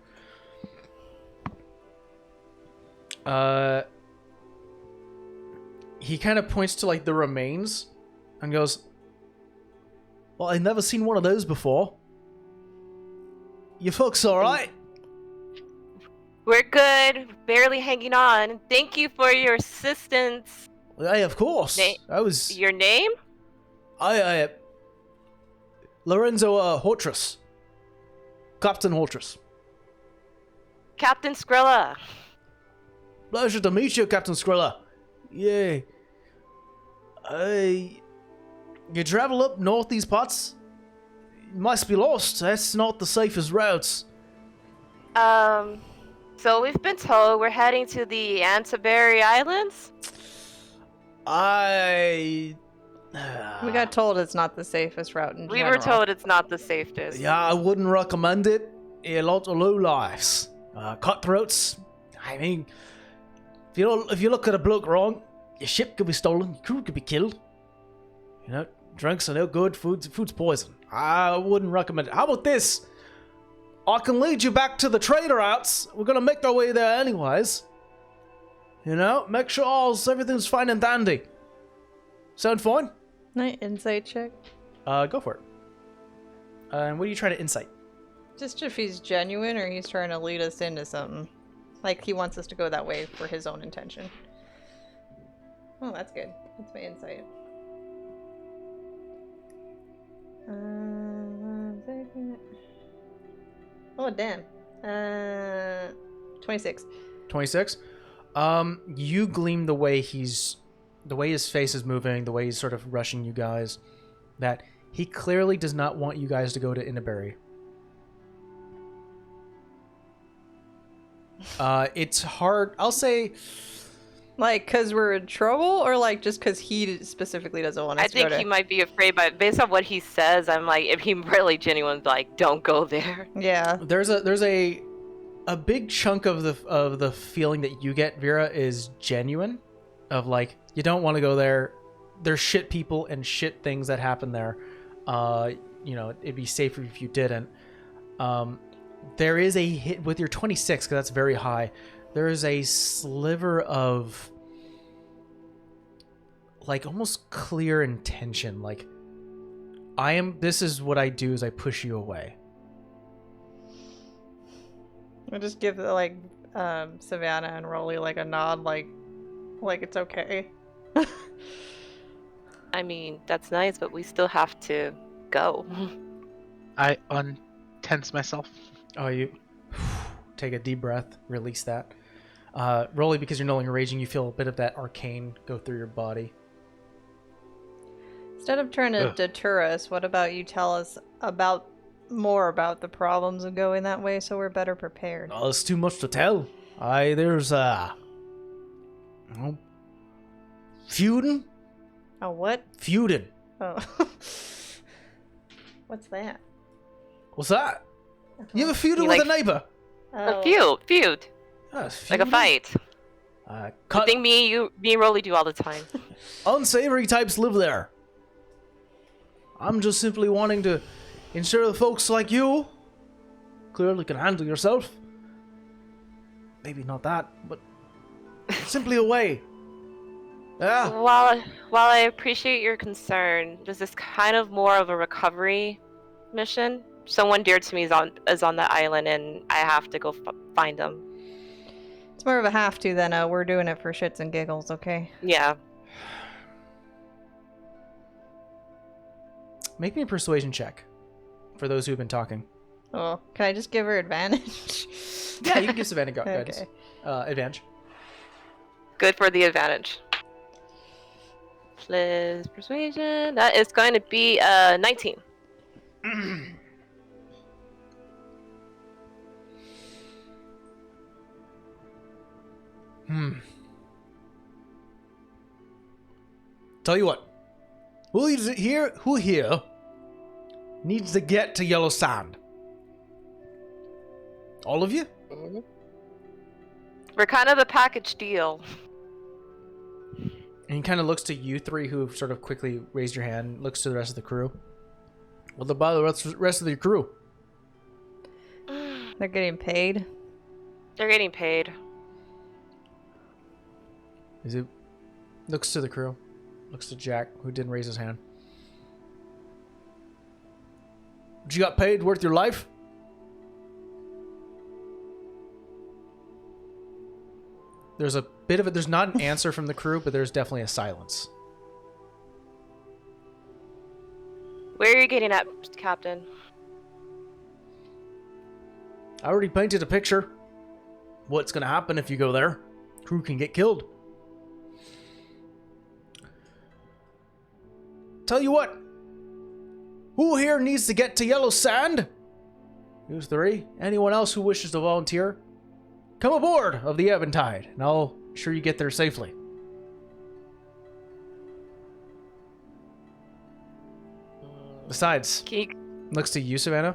He kind of points to like the remains and goes, well, I've never seen one of those before. You folks all right? We're good. Barely hanging on. Thank you for your assistance. Yeah, of course. I was Your name? Lorenzo Hortress. Captain Hortress. Captain Skrilla. Pleasure to meet you, Captain Skrilla. Yeah. You travel up north these parts? You must be lost. That's not the safest routes. So we've been told we're heading to the Antibury Islands? We We got told it's not the safest route in We general. were told it's not the safest. Yeah, I wouldn't recommend it. A lot of lowlifes. Cutthroats. I mean, if you look at a bloke wrong, your ship could be stolen, your crew could be killed. You know, drinks are no good, food's poison. I wouldn't recommend it. How about this? I can lead you back to the trader outs. We're gonna make our way there anyways. You know, make sure everything's fine and dandy. Sound fine? Night insight check. Go for it. And what are you trying to insight? Just if he's genuine or he's trying to lead us into something. Like he wants us to go that way for his own intention. Oh, that's good. That's my insight. Oh, damn. 26. 26. You gleam the way his face is moving, the way he's sort of rushing you guys, that he clearly does not want you guys to go to Innaberry. It's hard. I'll say, Like, because we're in trouble, or like just because he specifically doesn't want us I to go think to... he might be afraid, but based on what he says, I'm like, if he really genuine, like, don't go there. Yeah. there's a big chunk of the feeling that you get, Vera, is genuine, of like, you don't want to go there. There's shit people and shit things that happen there. It'd be safer if you didn't. There is a hit with your 26, because that's very high. There is a sliver of like almost clear intention. Like, this is what I do, is I push you away. I just give like Savannah and Rolly like a nod, like it's okay. I mean, that's nice, but we still have to go. I untense myself. Oh, you take a deep breath, release that. Rolly, because you're no longer raging, you feel a bit of that arcane go through your body. Instead of trying to deter us, what about you tell us more about the problems of going that way so we're better prepared? Oh, it's too much to tell. There's feuding. Oh, what? Feuding. Oh. What's that? What's that? You ever feuded with a neighbor? A Oh. feud. That's Like a feuding. fight. Uh, I think me and Rolly do all the time. Unsavory types live there. I'm just simply wanting to ensure the folks like you clearly can handle yourself. Maybe not that, but simply a way. Yeah. While I appreciate your concern, this is kind of more of a recovery mission. Someone dear to me is on the island, and I have to go find them. It's more of a have to than we're doing it for shits and giggles, okay? Yeah. Make me a persuasion check for those who've been talking. Oh, can I just give her advantage? Yeah, you can give Savannah guidance. Okay. Advantage. Good for the advantage. Plus persuasion. That is going to be 19. Tell you what. Who here needs to get to Yellow Sand? All of you? We're kind of a package deal. And he kind of looks to you three who sort of quickly raised your hand, looks to the rest of the crew. What about the rest of the crew? They're getting paid. They're getting paid. Looks to the crew. Looks to Jack, who didn't raise his hand. But you got paid worth your life? There's a bit of it. There's not an answer from the crew, but there's definitely a silence. Where are you getting at, Captain? I already painted a picture. What's going to happen if you go there? Crew can get killed. Tell you what. Who here needs to get to Yellow Sand? Who's three? Anyone else who wishes to volunteer? Come aboard of the Eventide, and I'll ensure you get there safely. Besides, looks to you, Savannah.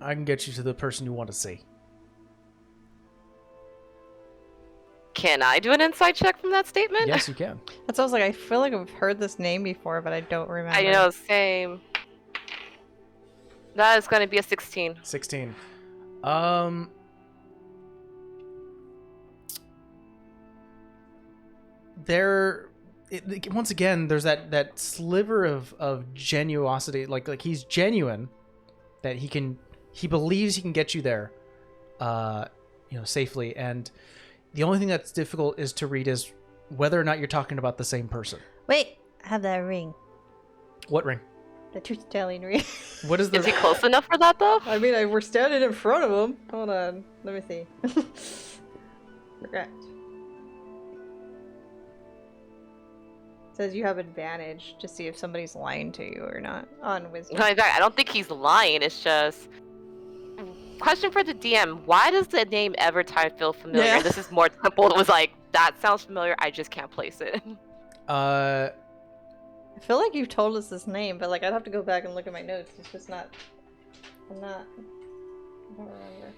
I can get you to the person you want to see. Can I do an insight check from that statement? Yes, you can. That sounds like I feel like I've heard this name before, but I don't remember. I know, same. That is going to be a 16. 16. once again, there's that sliver of genuosity, like he's genuine, that he believes he can get you there, safely. And the only thing that's difficult is to read is whether or not you're talking about the same person. Wait, I have that ring. What ring? The truth-telling ring. What is the? Is he close enough for that though? I mean, we're standing in front of him. Hold on. Let me see. Correct. It says you have advantage to see if somebody's lying to you or not on wisdom. No, in fact, I don't think he's lying. It's just question for the DM: why does the name Evertide feel familiar? Yeah. This is more simple. It was like that sounds familiar. I just can't place it. I feel like you've told us this name, but like I'd have to go back and look at my notes. It's just not. I don't remember.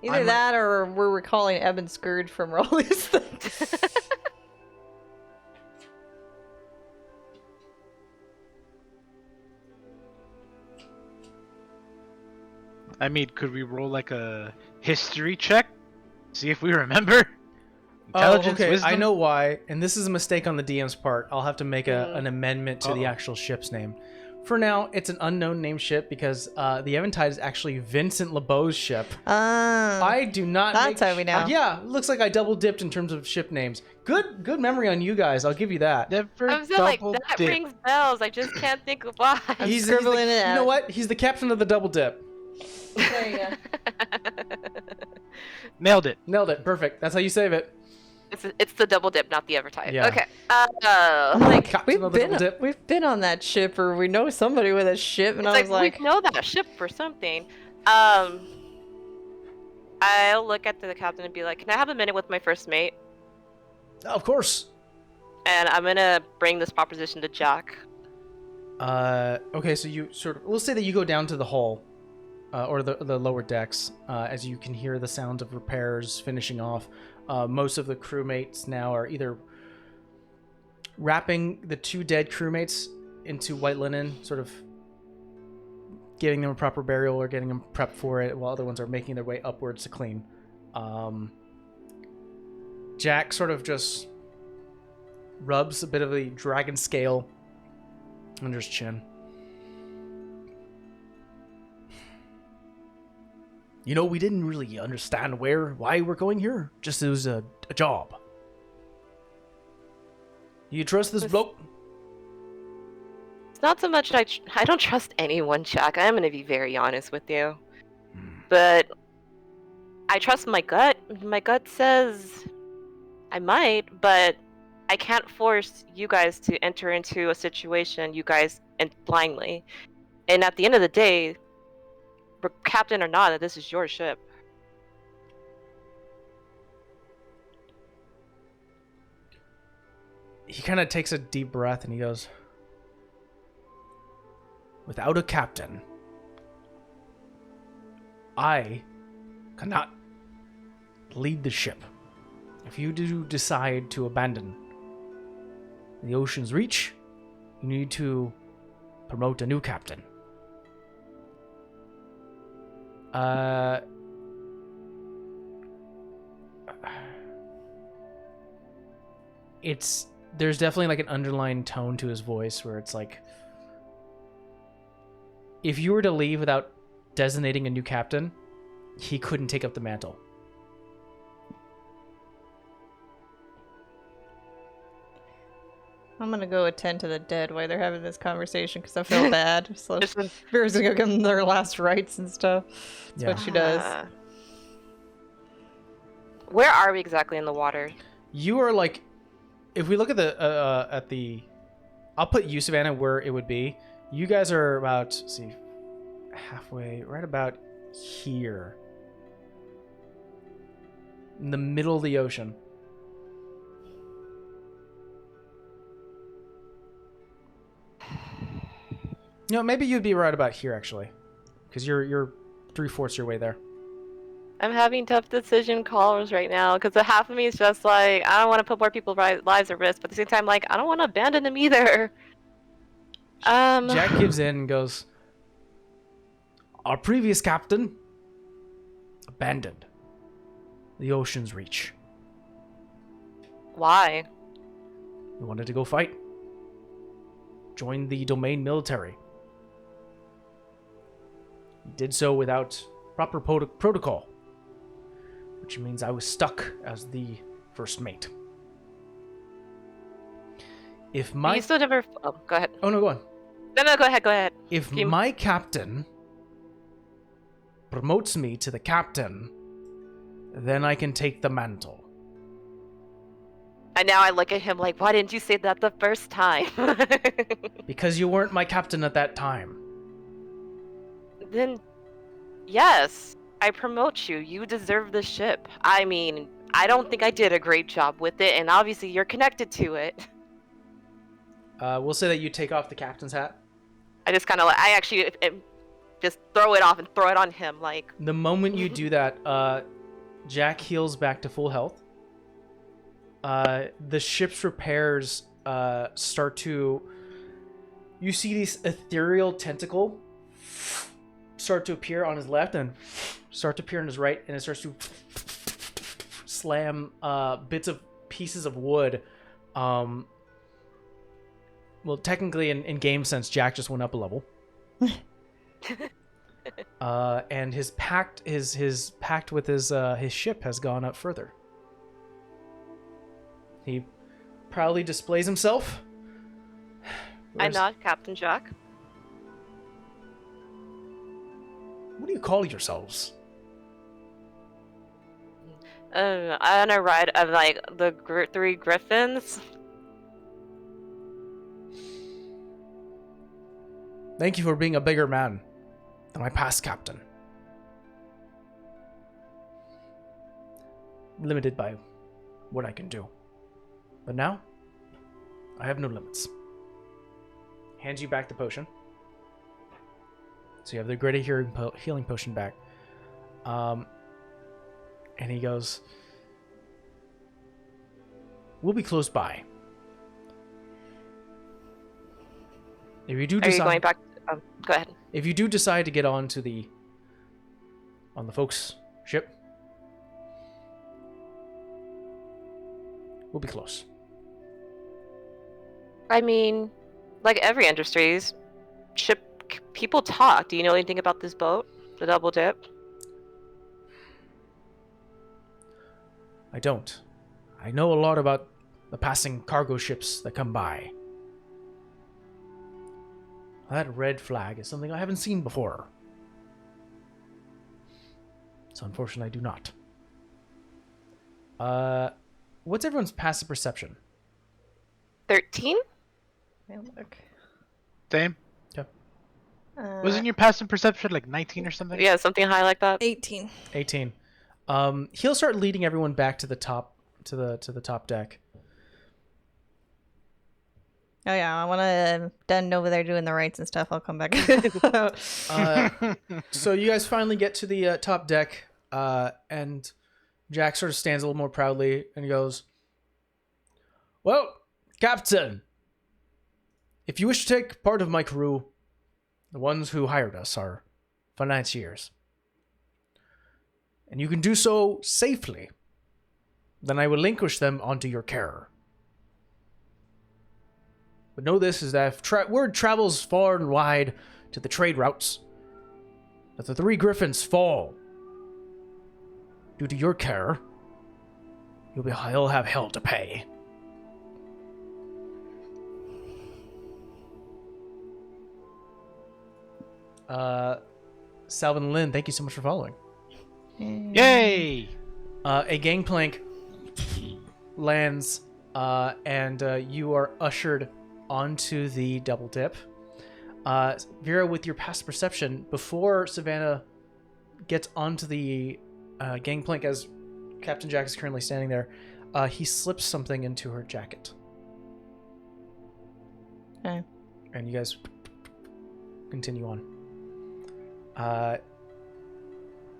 Either that or we're recalling Eben Scourge from all these things. I mean, could we roll like a history check? See if we remember? Intelligence, okay. wisdom? I know why, and this is a mistake on the DM's part. I'll have to make an amendment to the actual ship's name. For now, it's an unknown name ship because the Eventide is actually Vincent LeBeau's ship. I do not. That's how we know. Yeah, looks like I double dipped in terms of ship names. Good memory on you guys. I'll give you that. Never I was just like, double that dip. rings bells. I just can't think of why. He's scribbling it You out. know what? He's the captain of the double dip. There you go. Nailed it. Nailed it. Perfect. That's how you save it. It's the double dip, not the Evertide. Yeah. Okay. I'm like, Captain of the double dip. we've been on that ship, or we know somebody with a ship, and It's I was like, we know that ship for something. I'll look at the captain and be like, can I have a minute with my first mate? Of course. And I'm gonna bring this proposition to Jack. Okay, so you we'll say that you go down to the hull, or the lower decks, as you can hear the sound of repairs finishing off. Most of the crewmates now are either wrapping the two dead crewmates into white linen, sort of giving them a proper burial or getting them prepped for it, while other ones are making their way upwards to clean. Jack sort of just rubs a bit of the dragon scale under his chin. You know, we didn't really understand why we're going here. Just it was a job. You trust this bloke? It's not so much I don't trust anyone, Jack. I'm gonna be very honest with you. But I trust my gut. My gut says I might, but I can't force you guys to enter into a situation, you guys, and blindly. And at the end of the day, captain or not, this is your ship. He kind of takes a deep breath and he goes, without a captain, I cannot lead the ship. If you do decide to abandon the ocean's reach, you need to promote a new captain. There's definitely like an underlying tone to his voice where it's like, if you were to leave without designating a new captain, he couldn't take up the mantle. I'm gonna go attend to the dead while they're having this conversation because I feel bad. So Vera's gonna go give them their last rites and stuff. That's what she does. Where are we exactly in the water? You are like, if we look at the, I'll put you, Savannah, where it would be. You guys are about, let's see, halfway, right about here, in the middle of the ocean. You know, maybe you'd be right about here actually, because you're 3/4 your way there. I'm having tough decision calls right now because the half of me is just like, I don't want to put more people's lives at risk, but at the same time, like, I don't want to abandon them either. Jack gives in and goes, our previous captain abandoned the ocean's reach. Why? who wanted to go fight. Join the domain military. He did so without proper protocol, which means I was stuck as the first mate. If my... You still never... Oh, go ahead. Oh, no, go on. No, go ahead. If my captain promotes me to the captain, then I can take the mantle. And now I look at him like, why didn't you say that the first time? Because you weren't my captain at that time. Then, yes, I promote you. You deserve the ship. I mean, I don't think I did a great job with it, and obviously you're connected to it. We'll say that you take off the captain's hat. I just kind of, I actually just throw it off and throw it on him, like... The moment you do that, Jack heals back to full health. The ship's repairs start to... You see this ethereal tentacle start to appear on his left and start to appear on his right, and it starts to slam pieces of wood. Well, technically, in game sense, Jack just went up a level. And his pact with his ship has gone up further. He proudly displays himself. I nod, Captain Jack. What do you call yourselves? On a ride of like the three griffins. Thank you for being a bigger man than my past captain. Limited by what I can do. But now, I have no limits. Hands you back the potion. So you have the greater healing potion back. And he goes, we'll be close by. If you do decide... Are you going back? Go ahead. If you do decide to get on the folks' ship, we'll be close. I mean, like every industries, people talk. Do you know anything about this boat, the double dip? I don't. I know a lot about the passing cargo ships that come by. That red flag is something I haven't seen before. So unfortunately, I do not. What's everyone's passive perception? 13? Look. Same. Okay. Wasn't your passive perception like 19 or something? Yeah, something high like that. 18. 18. He'll start leading everyone back to the top to the top deck. Oh yeah, I want to done over there doing the rights and stuff. I'll come back. So you guys finally get to the top deck, and Jack sort of stands a little more proudly and he goes, "Well, Captain, if you wish to take part of my crew, the ones who hired us are financiers, and you can do so safely, then I will relinquish them onto your care. But know this is that if word travels far and wide to the trade routes, that the three griffins fall due to your care, you'll have hell to pay." Salvin Lynn, thank you so much for following. Yay! A gangplank lands, and you are ushered onto the double dip. Vera, with your past perception, before Savannah gets onto the gangplank as Captain Jack is currently standing there, he slips something into her jacket. Okay. And you guys continue on.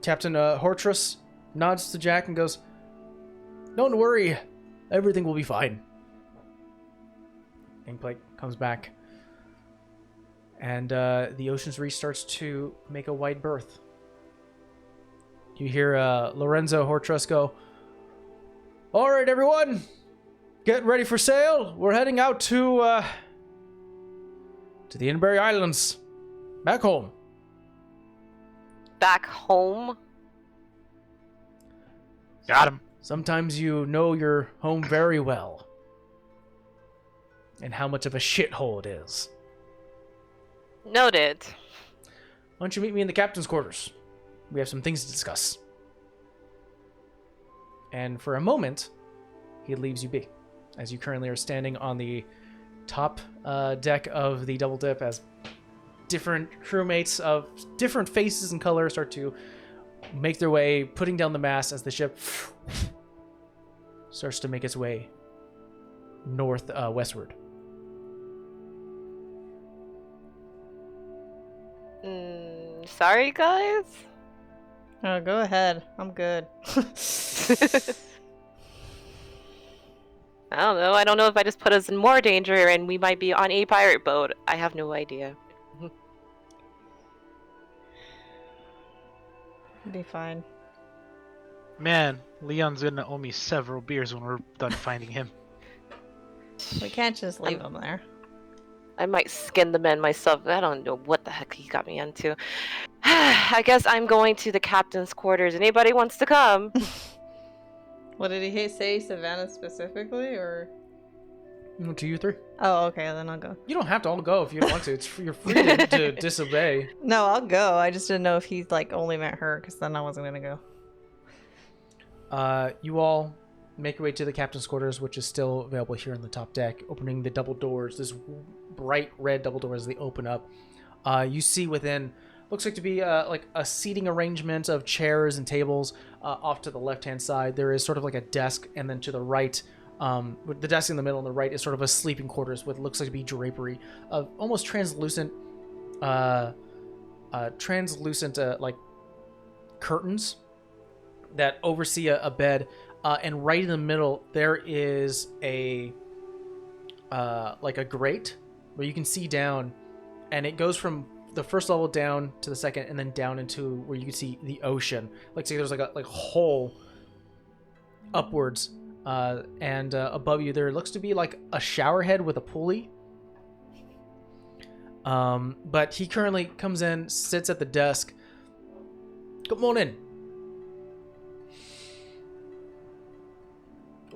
Captain Hortress nods to Jack and goes, "Don't worry, everything will be fine." Gangplank comes back, and the Ocean's Reach starts to make a wide berth. You hear Lorenzo Hortress go, "All right, everyone, Get ready for sail. We're heading out to the Inberry Islands. Back home. Back home? Got him. Sometimes you know your home very well. And how much of a shithole it is. Noted. Why don't you meet me in the captain's quarters? We have some things to discuss. And for a moment, he leaves you be, as you currently are standing on the top deck of the Double Dip as different crewmates of different faces and colors start to make their way, putting down the mast as the ship starts to make its way westward. Sorry, guys. Oh, go ahead. I'm good. I don't know. I don't know if I just put us in more danger and we might be on a pirate boat. I have no idea. Be fine. Man, Leon's gonna owe me several beers when we're done finding him. We can't just leave him there. I might skin the men myself. I don't know what the heck he got me into. I guess I'm going to the captain's quarters. Anybody wants to come? What did he say? Savannah specifically, or? 1, 2, 3. Oh, okay, then I'll go. You don't have to all go if you don't want to. You're free to disobey. No, I'll go. I just didn't know if he like only meant her, because then I wasn't gonna go. You all make your way to the captain's quarters, which is still available here on the top deck. Opening the double doors, this bright red double doors, as they open up. You see within, looks like to be like a seating arrangement of chairs and tables. Off to the left-hand side, there is sort of like a desk, and then to the right, with the desk in the middle and the right is sort of a sleeping quarters with looks like to be drapery of almost translucent, like curtains that oversee a bed. And right in the middle, there is a like a grate where you can see down, and it goes from the first level down to the second, and then down into where you can see the ocean. Like, say there's like a hole upwards, and above you there looks to be like a shower head with a pulley. But he currently comes in, sits at the desk. Good morning.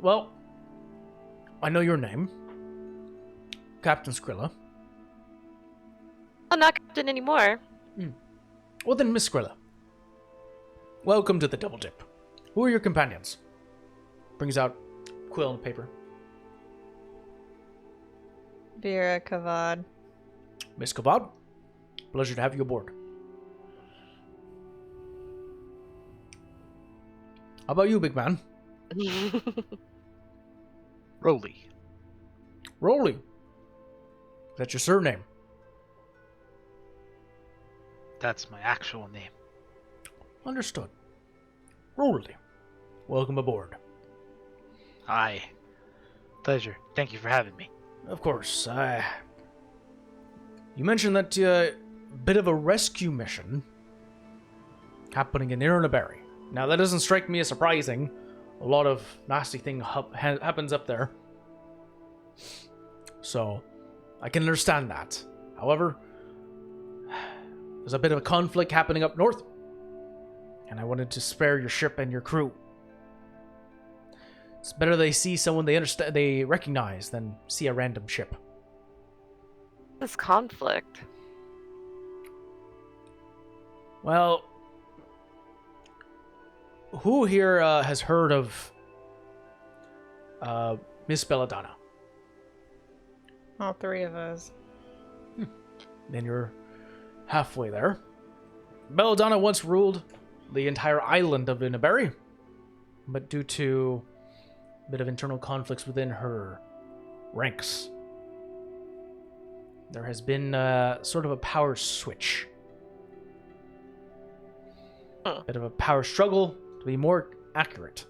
Well, I know your name, Captain Skrilla. I'm not captain anymore. Well then, Miss Skrilla, welcome to the Double Dip. Who are your companions? Brings out quill and paper. Vera, Kavad. Miss Kavad, pleasure to have you aboard. How about you, big man? Roly. Rolly. Is that your surname? That's my actual name. Understood. Rolly. Welcome aboard. Aye. Pleasure. Thank you for having me. Of course. You mentioned that bit of a rescue mission happening in Irnaberry. Now, that doesn't strike me as surprising. A lot of nasty thing happens up there. So, I can understand that. However, there's a bit of a conflict happening up north, and I wanted to spare your ship and your crew. It's better they see someone they recognize than see a random ship. This conflict. Well, who here has heard of Miss Belladonna? All three of us. Then you're halfway there. Belladonna once ruled the entire island of Inaberry, but due to a bit of internal conflicts within her ranks, there has been sort of a power switch. A bit of a power struggle, to be more accurate.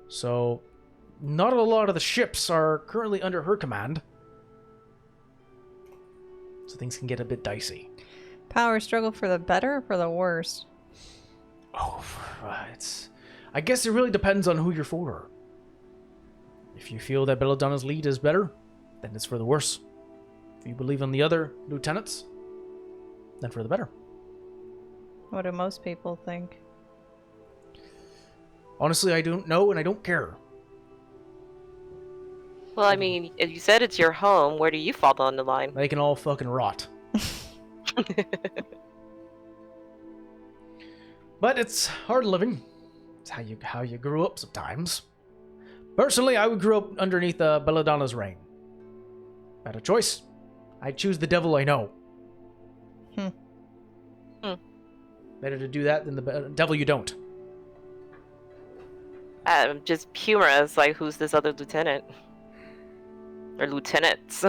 So, not a lot of the ships are currently under her command. So things can get a bit dicey. Power struggle for the better or for the worse? Oh, I guess it really depends on who you're for. If you feel that Belladonna's lead is better, then it's for the worse. If you believe in the other lieutenants, then for the better. What do most people think? Honestly, I don't know and I don't care. Well, I mean, if you said it's your home, where do you fall on the line? They can all fucking rot. But it's hard living. It's how you grew up sometimes. Personally, I would grow up underneath Belladonna's reign. If I had a choice, I'd choose the devil I know. Better to do that than the devil you don't. Just humorous, like, who's this other lieutenant? Or lieutenants?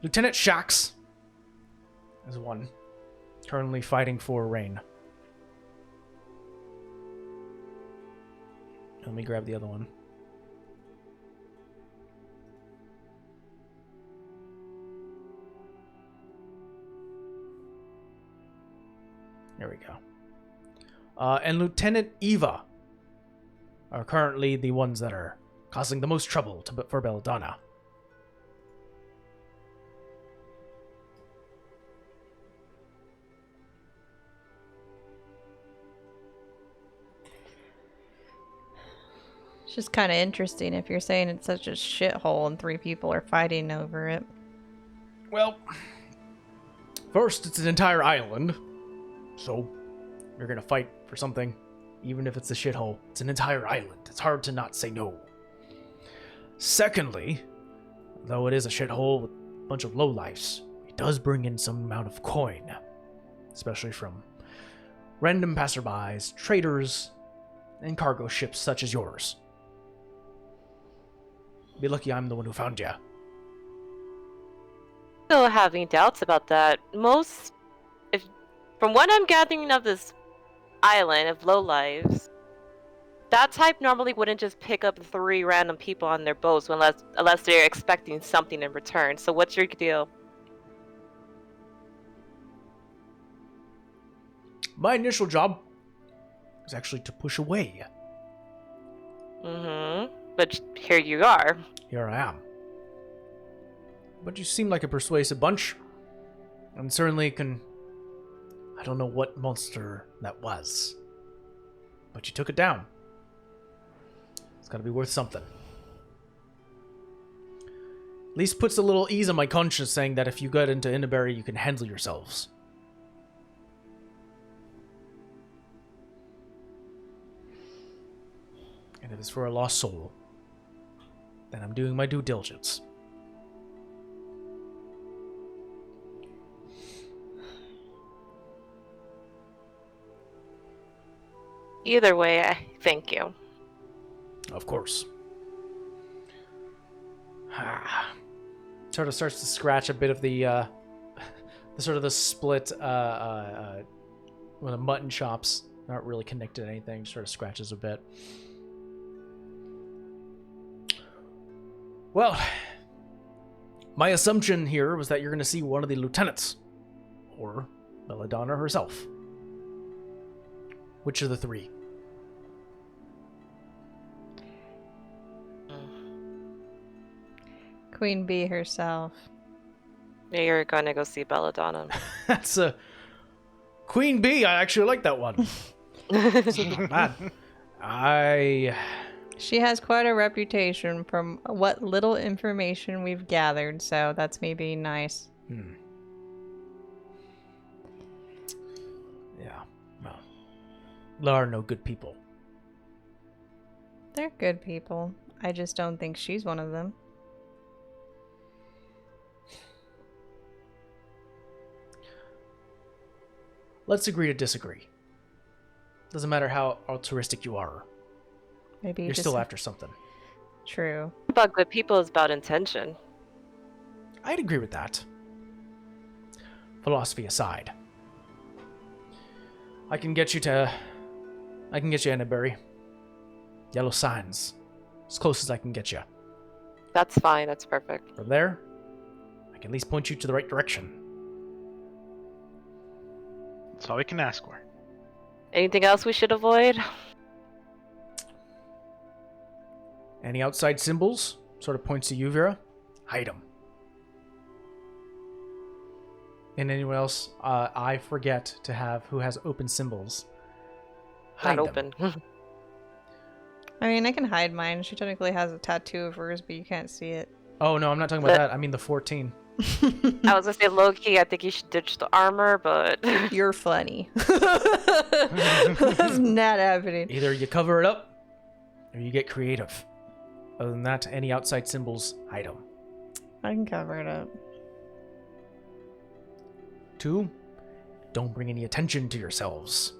Lieutenant Shax is one. Currently fighting for reign. Let me grab the other one. There we go. And Lieutenant Eva are currently the ones that are causing the most trouble for Belladonna. It's just kind of interesting if you're saying it's such a shithole and 3 people are fighting over it. Well, first, it's an entire island. So, you're gonna fight for something, even if it's a shithole. It's an entire island. It's hard to not say no. Secondly, though it is a shithole with a bunch of lowlifes, it does bring in some amount of coin. Especially from random passerbys, traders, and cargo ships such as yours. Be lucky I'm the one who found ya. Still having doubts about that. From what I'm gathering of this island of lowlives, that type normally wouldn't just pick up 3 random people on their boats unless they're expecting something in return. So what's your deal? My initial job was actually to push away. But here you are. Here I am. But you seem like a persuasive bunch. And certainly can... I don't know what monster that was. But you took it down. It's gotta be worth something. At least puts a little ease on my conscience saying that if you get into Inneberry, you can handle yourselves. And if it's for a lost soul, then I'm doing my due diligence. Either way, I thank you. Of course. Sort of starts to scratch a bit of the sort of the split when the mutton chops aren't really connected to anything, sort of scratches a bit. Well, my assumption here was that you're going to see one of the lieutenants, or Belladonna herself. Which of the 3? Queen Bee herself. You're gonna go see Belladonna. That's a Queen Bee. I actually like that one. It's not bad. She has quite a reputation from what little information we've gathered, so that's me being nice. Yeah, well, there are no good people. They're good people. I just don't think she's one of them. Let's agree to disagree. Doesn't matter how altruistic you are. Maybe You're just still after something. True. About good people is about intention. I'd agree with that. Philosophy aside. I can get you Annaberry. Yellow signs. As close as I can get you. That's fine, that's perfect. From there, I can at least point you to the right direction. That's all we can ask for. Anything else we should avoid? Any outside symbols? Sort of points to you, Vera. Hide them. And anyone else, I forget to have who has open symbols. Hide Not them. open. I mean, I can hide mine. She technically has a tattoo of hers, but you can't see it. Oh, no, I'm not talking about that. I mean the 14. I was gonna say low-key, I think you should ditch the armor, but... You're funny. That's not happening. Either you cover it up, or you get creative. Other than that, any outside symbols, hide them. I can cover it up. 2, don't bring any attention to yourselves.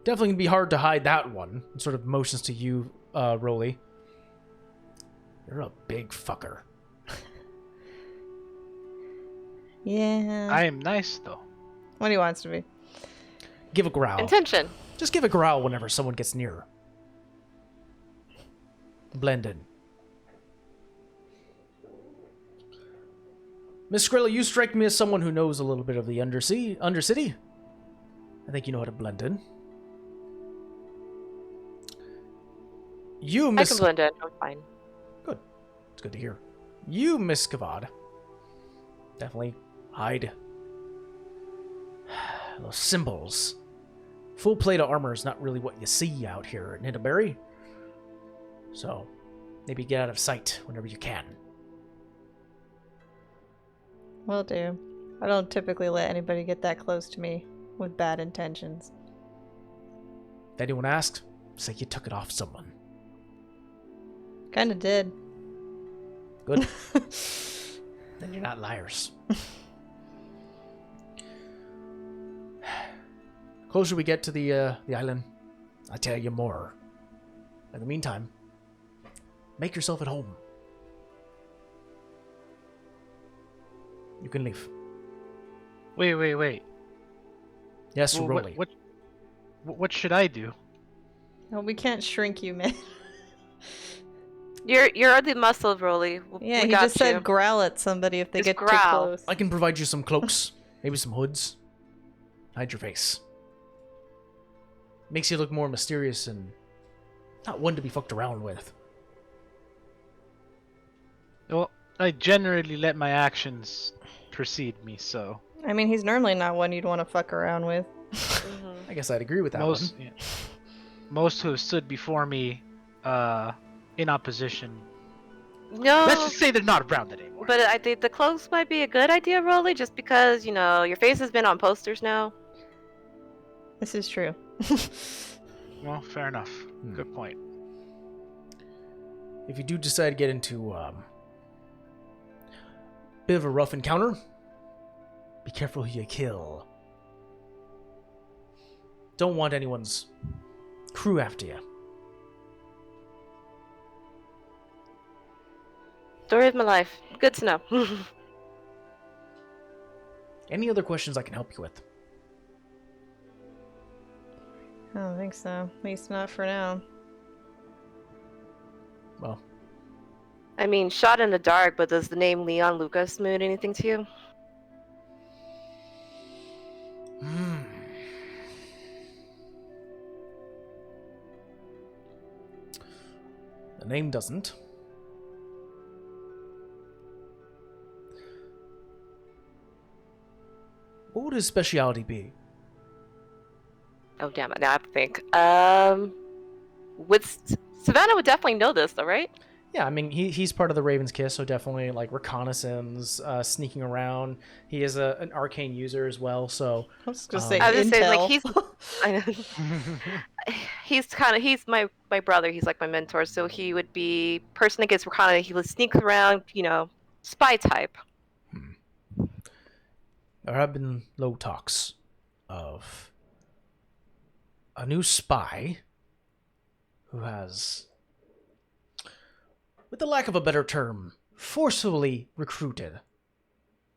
Definitely gonna be hard to hide that one. Sort of motions to you, Rolly. You're a big fucker. Yeah. I am nice though. What he wants to be. Give a growl. Intention. Just give a growl whenever someone gets near. Blend in. Miss Skrilla, you strike me as someone who knows a little bit of the Undercity. I think you know how to blend in. You, I Miss... can blend in. I'm fine. Good. It's good to hear. You, Miss Kavad. Definitely hide those symbols. Full plate of armor is not really what you see out here at Nidaberry. So, maybe get out of sight whenever you can. Will do. I don't typically let anybody get that close to me with bad intentions. If anyone asks, say you took it off someone. Kinda did. Good. Then you're not liars. Closer we get to the island, I'll tell you more. In the meantime, make yourself at home. You can leave. Wait. Yes, Well, Rolly. what should I do? No, we can't shrink you, man. You're the muscle, Rolly. Yeah, we he got just you. said growl at somebody if they Just get too growl. close. I can provide you some cloaks, maybe some hoods. Hide your face. Makes you look more mysterious and not one to be fucked around with. Well, I generally let my actions precede me, so I mean, he's normally not one you'd want to fuck around with. Mhm. I guess I'd agree with that most one. yeah. Most who have stood before me in opposition. No, Let's just say they're not around anymore. but I think the clothes might be a good idea, Rolly, just because, you know, your face has been on posters now. This is true. Well, fair enough. Good point. If you do decide to get into bit of a rough encounter, be careful who you kill. Don't want anyone's crew after you. Story of my life. Good to know. Any other questions I can help you with? I don't think so. At least not for now. Well, I mean, shot in the dark, but does the name Leon Lucas mean anything to you? The name doesn't. What would his speciality be? Oh, damn it. Now I have to think. Savannah would definitely know this, though, right? Yeah, I mean, he's part of the Raven's Kiss, so definitely like reconnaissance, sneaking around. He is an arcane user as well, so I was just saying I was intel. just saying, like, I know. He's my brother. He's like my mentor, so he would be person that gets reconnaissance. He would sneak around, you know, spy type. There have been low talks of a new spy who has, with the lack of a better term, forcefully recruited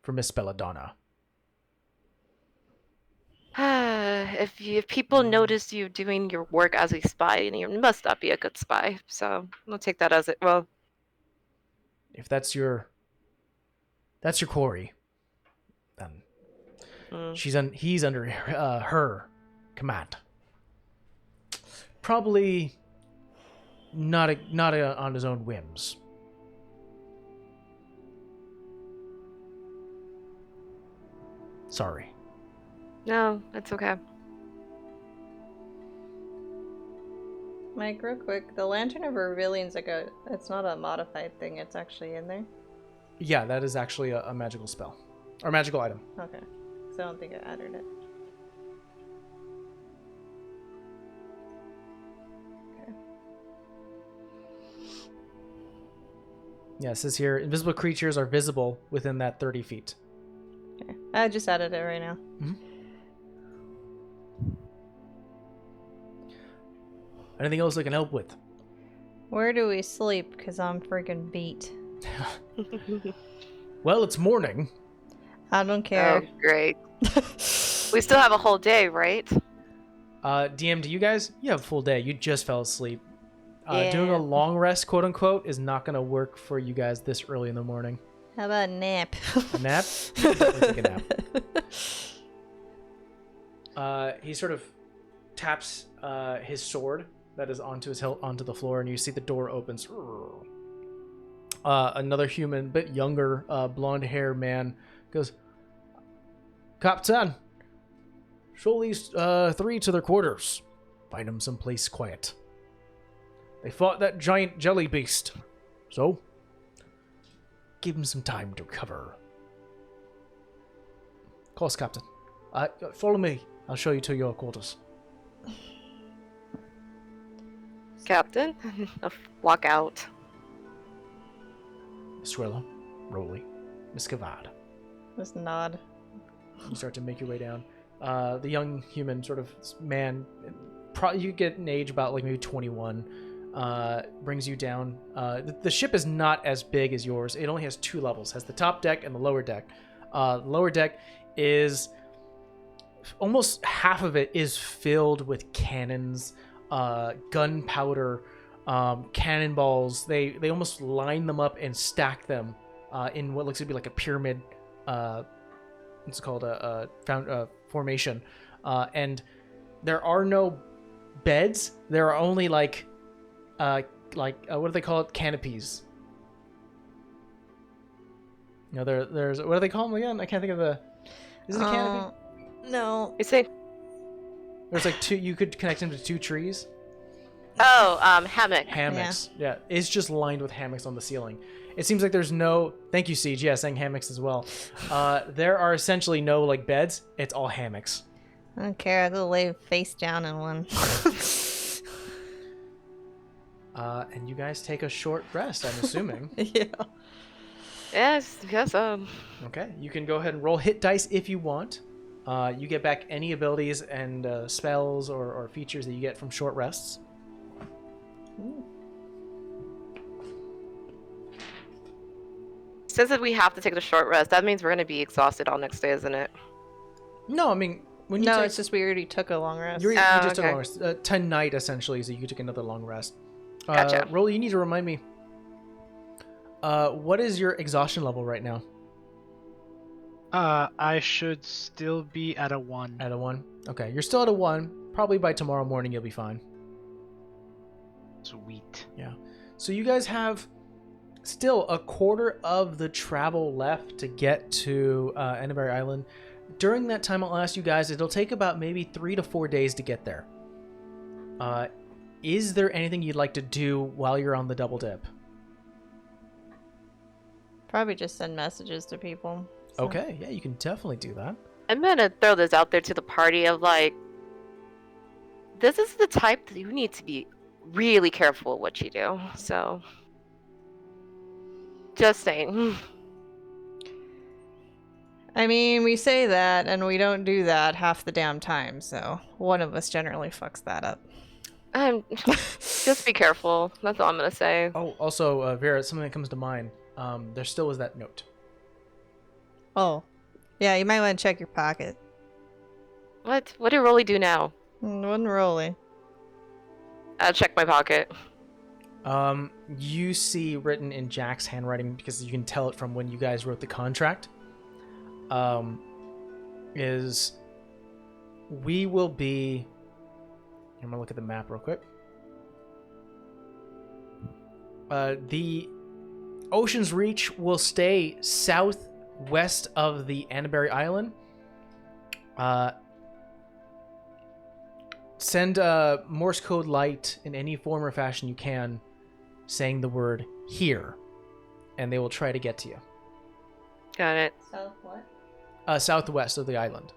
for Miss Belladonna. If people notice you doing your work as a spy, you must not be a good spy. So we'll take that as it. Well, If that's your quarry, then he's under her command. Probably not on his own whims. Sorry. No, that's okay. Mike, real quick, the Lantern of Vervilion's it's not a modified thing, it's actually in there? Yeah, that is actually a magical spell. Or magical item. Okay. So I don't think I added it. Okay. Yeah, it says here, invisible creatures are visible within that 30 feet. Okay. I just added it right now. Mm-hmm. Anything else I can help with? Where do we sleep? Because I'm freaking beat. Well, it's morning. I don't care. Oh, great. We still have a whole day, right? DM, do you guys? You have a full day. You just fell asleep. Doing Yeah. a long rest, quote unquote, is not going to work for you guys this early in the morning. How about a nap? A nap? Definitely take a nap. He sort of taps his sword that is onto his hilt onto the floor, and you see the door opens. Another human, bit younger, blonde hair man goes, Captain, show these three to their quarters. Find them someplace quiet. They fought that giant jelly beast, so give them some time to recover. Of course, Captain. Follow me. I'll show you to your quarters. Captain? I'll walk out. Miss Swirlo, Rolly, Miss Kavad. Just nod. You start to make your way down. The young human sort of man, you get an age about like maybe 21, brings you down. The ship is not as big as yours. It only has 2 levels. It has the top deck and the lower deck. The lower deck is almost half of it is filled with cannons, gunpowder, cannonballs. They almost line them up and stack them in what looks to be like a pyramid. It's called a formation, and there are no beds. There are only like what do they call it? Canopies. You know, there's what do they call them again? I can't think of the. Is it a canopy? No. You say, There's like 2. You could connect them to 2 trees. oh, hammock. Hammocks. Yeah, it's just lined with hammocks on the ceiling. It seems like there's no. Thank you, Siege. Yeah, saying hammocks as well. There are essentially no like beds. It's all hammocks. I don't care. I'll lay face down in one. And you guys take a short rest, I'm assuming. Yeah. Yes. Okay, you can go ahead and roll hit dice if you want. You get back any abilities and spells or features that you get from short rests. Ooh. Says that we have to take the short rest. That means we're going to be exhausted all next day, isn't it? No, I mean when you No, take, it's just we already took a long rest. you Oh, just took a okay. long rest. Tonight essentially, so you took another long rest. Gotcha. Roll, you need to remind me. What is your exhaustion level right now? I should still be at a 1. At a 1. Okay, you're still at a 1. Probably by tomorrow morning you'll be fine. Sweet. Yeah. So you guys have still a quarter of the travel left to get to Anniversary Island. During that time I'll ask you guys, it'll take about maybe 3 to 4 days to get there. Is there anything you'd like to do while you're on the double dip? Probably just send messages to people. So. Okay, yeah, you can definitely do that. I'm going to throw this out there to the party of like, this is the type that you need to be really careful what you do. So, just saying. I mean, we say that, and we don't do that half the damn time, so one of us generally fucks that up. Just be careful. That's all I'm going to say. Oh, also, Vera, something that comes to mind. There still is that note. Oh. Yeah, you might want to check your pocket. What? What did Rolly do now? Wasn't Rolly. I'll check my pocket. You see written in Jack's handwriting, because you can tell it from when you guys wrote the contract, is we will be... I'm going to look at the map real quick. The Ocean's Reach will stay southwest of the Annaberry Island. Send a Morse code light in any form or fashion you can, saying the word here, and they will try to get to you. Got it. South what? Southwest of the island.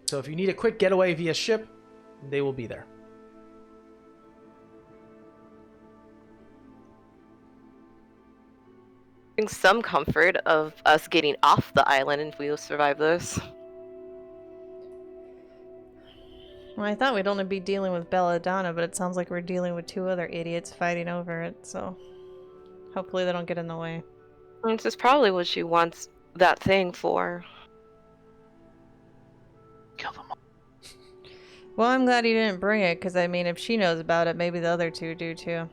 So if you need a quick getaway via ship, they will be there. Some comfort of us getting off the island if we survive this. Well, I thought we'd only be dealing with Belladonna, but it sounds like we're dealing with 2 other idiots fighting over it, so hopefully they don't get in the way. This is probably what she wants that thing for. Kill them all. Well, I'm glad he didn't bring it, because I mean, if she knows about it, maybe the other 2 do too.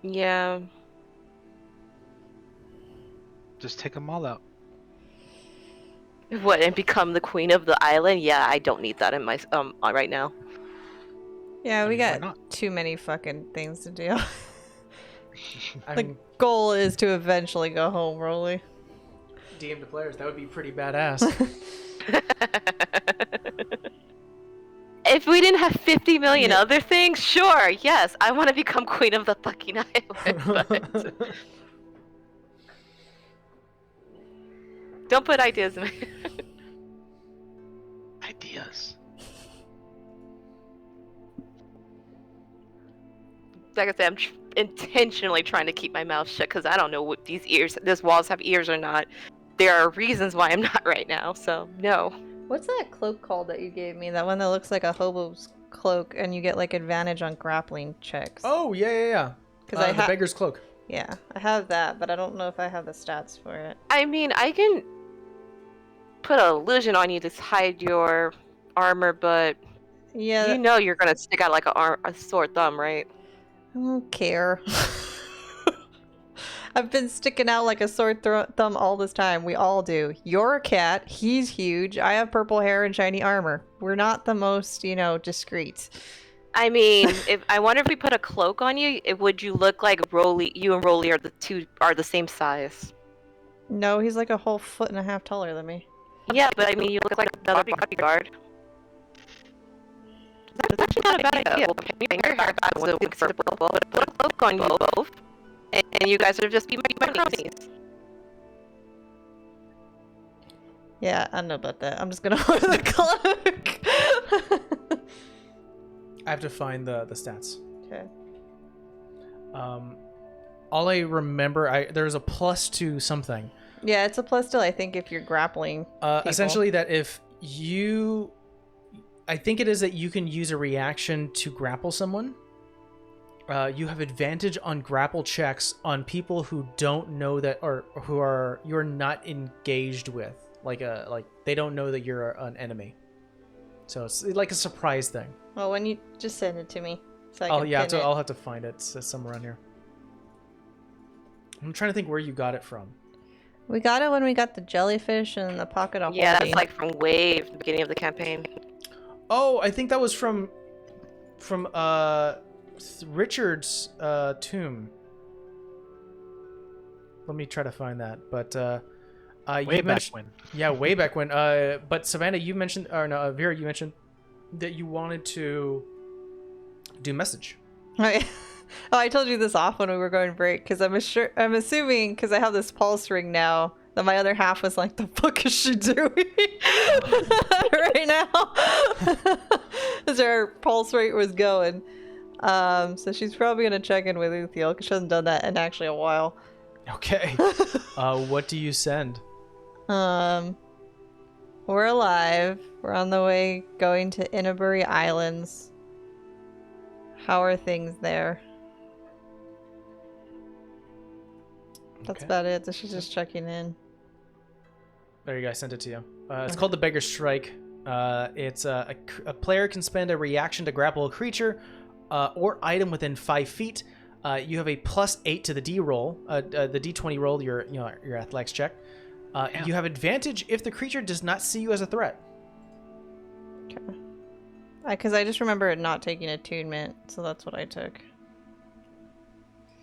Yeah. Just take them all out. What, and become the queen of the island? Yeah, I don't need that in my right now. Yeah, we Why got not? too many fucking things to do. I The mean, goal is to eventually go home, Rolly. DM to players, that would be pretty badass. If we didn't have 50 million Yeah. other things, sure, yes, I want to become queen of the fucking island. But don't put ideas in my Ideas. Like I said, I'm intentionally trying to keep my mouth shut because I don't know what these walls have ears or not. There are reasons why I'm not right now, so no. What's that cloak called that you gave me? That one that looks like a hobo's cloak, and you get like advantage on grappling checks. Oh, yeah. Because The Beggar's Cloak. Yeah, I have that, but I don't know if I have the stats for it. I mean, I can put an illusion on you to hide your armor, but Yeah, you know you're gonna stick out like a sore thumb, right? I don't care. I've been sticking out like a sore thumb all this time. We all do. You're a cat. He's huge. I have purple hair and shiny armor. We're not the most, discreet. I mean, I wonder if we put a cloak on you, would you look like Rolly? You and Rolly are the same size. No, he's like a whole 1.5 feet taller than me. Yeah, but I mean, you look like another bodyguard. That's actually not a bad idea. We'll paint your hair back so we can put a cloak on you both, and you guys will just be my cronies. Yeah, I don't know about that. I'm just gonna wear the cloak. I have to find the stats. Okay. All I remember, there's a plus to something. Yeah, it's a plus still, I think, if you're grappling. Essentially, that if you... I think it is that you can use a reaction to grapple someone. You have advantage on grapple checks on people who don't know that, or who you're not engaged with. Like they don't know that you're an enemy. So it's like a surprise thing. Well, when you just send it to me, so I Oh can yeah, pin it. I'll have to find it. It's somewhere around here. I'm trying to think where you got it from. We got it when we got the jellyfish and the pocket of Yeah, holding. that's like from Wave, the beginning of the campaign. Oh, I think that was from Richard's tomb. Let me try to find that. But Way back when. Yeah, way back when. But Savannah, you mentioned, or no, Vera, you mentioned that you wanted to do message. Oh, I told you this off when we were going break because I'm assuming because I have this pulse ring now that my other half was like, "The fuck is she doing right now?" As her pulse rate was going. So she's probably gonna check in with Uthiel because she hasn't done that in actually a while. Okay. What do you send? We're alive. We're on the way going to Innabury Islands. How are things there? That's Okay. about it. She's just checking in. There you go. I sent it to you. It's called the Beggar's Strike. It's a player can spend a reaction to grapple a creature or item within 5 feet. You have a +8 to the D roll, the D20 roll, your athletics check. You have advantage if the creature does not see you as a threat. Okay. Because I just remember it not taking attunement, so that's what I took.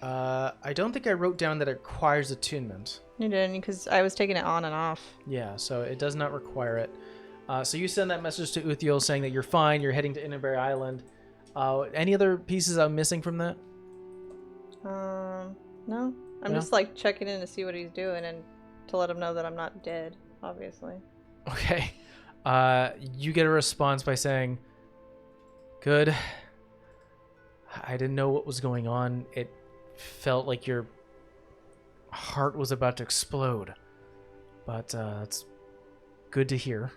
I don't think I wrote down that it requires attunement. You didn't, because I was taking it on and off. Yeah, so it does not require it. So you send that message to Uthiel saying that you're fine, you're heading to Innerberry Island. Any other pieces I'm missing from that? No. I'm just like checking in to see what he's doing and to let him know that I'm not dead, obviously. Okay. You get a response by saying, "Good. I didn't know what was going on. It felt like your heart was about to explode. But it's good to hear.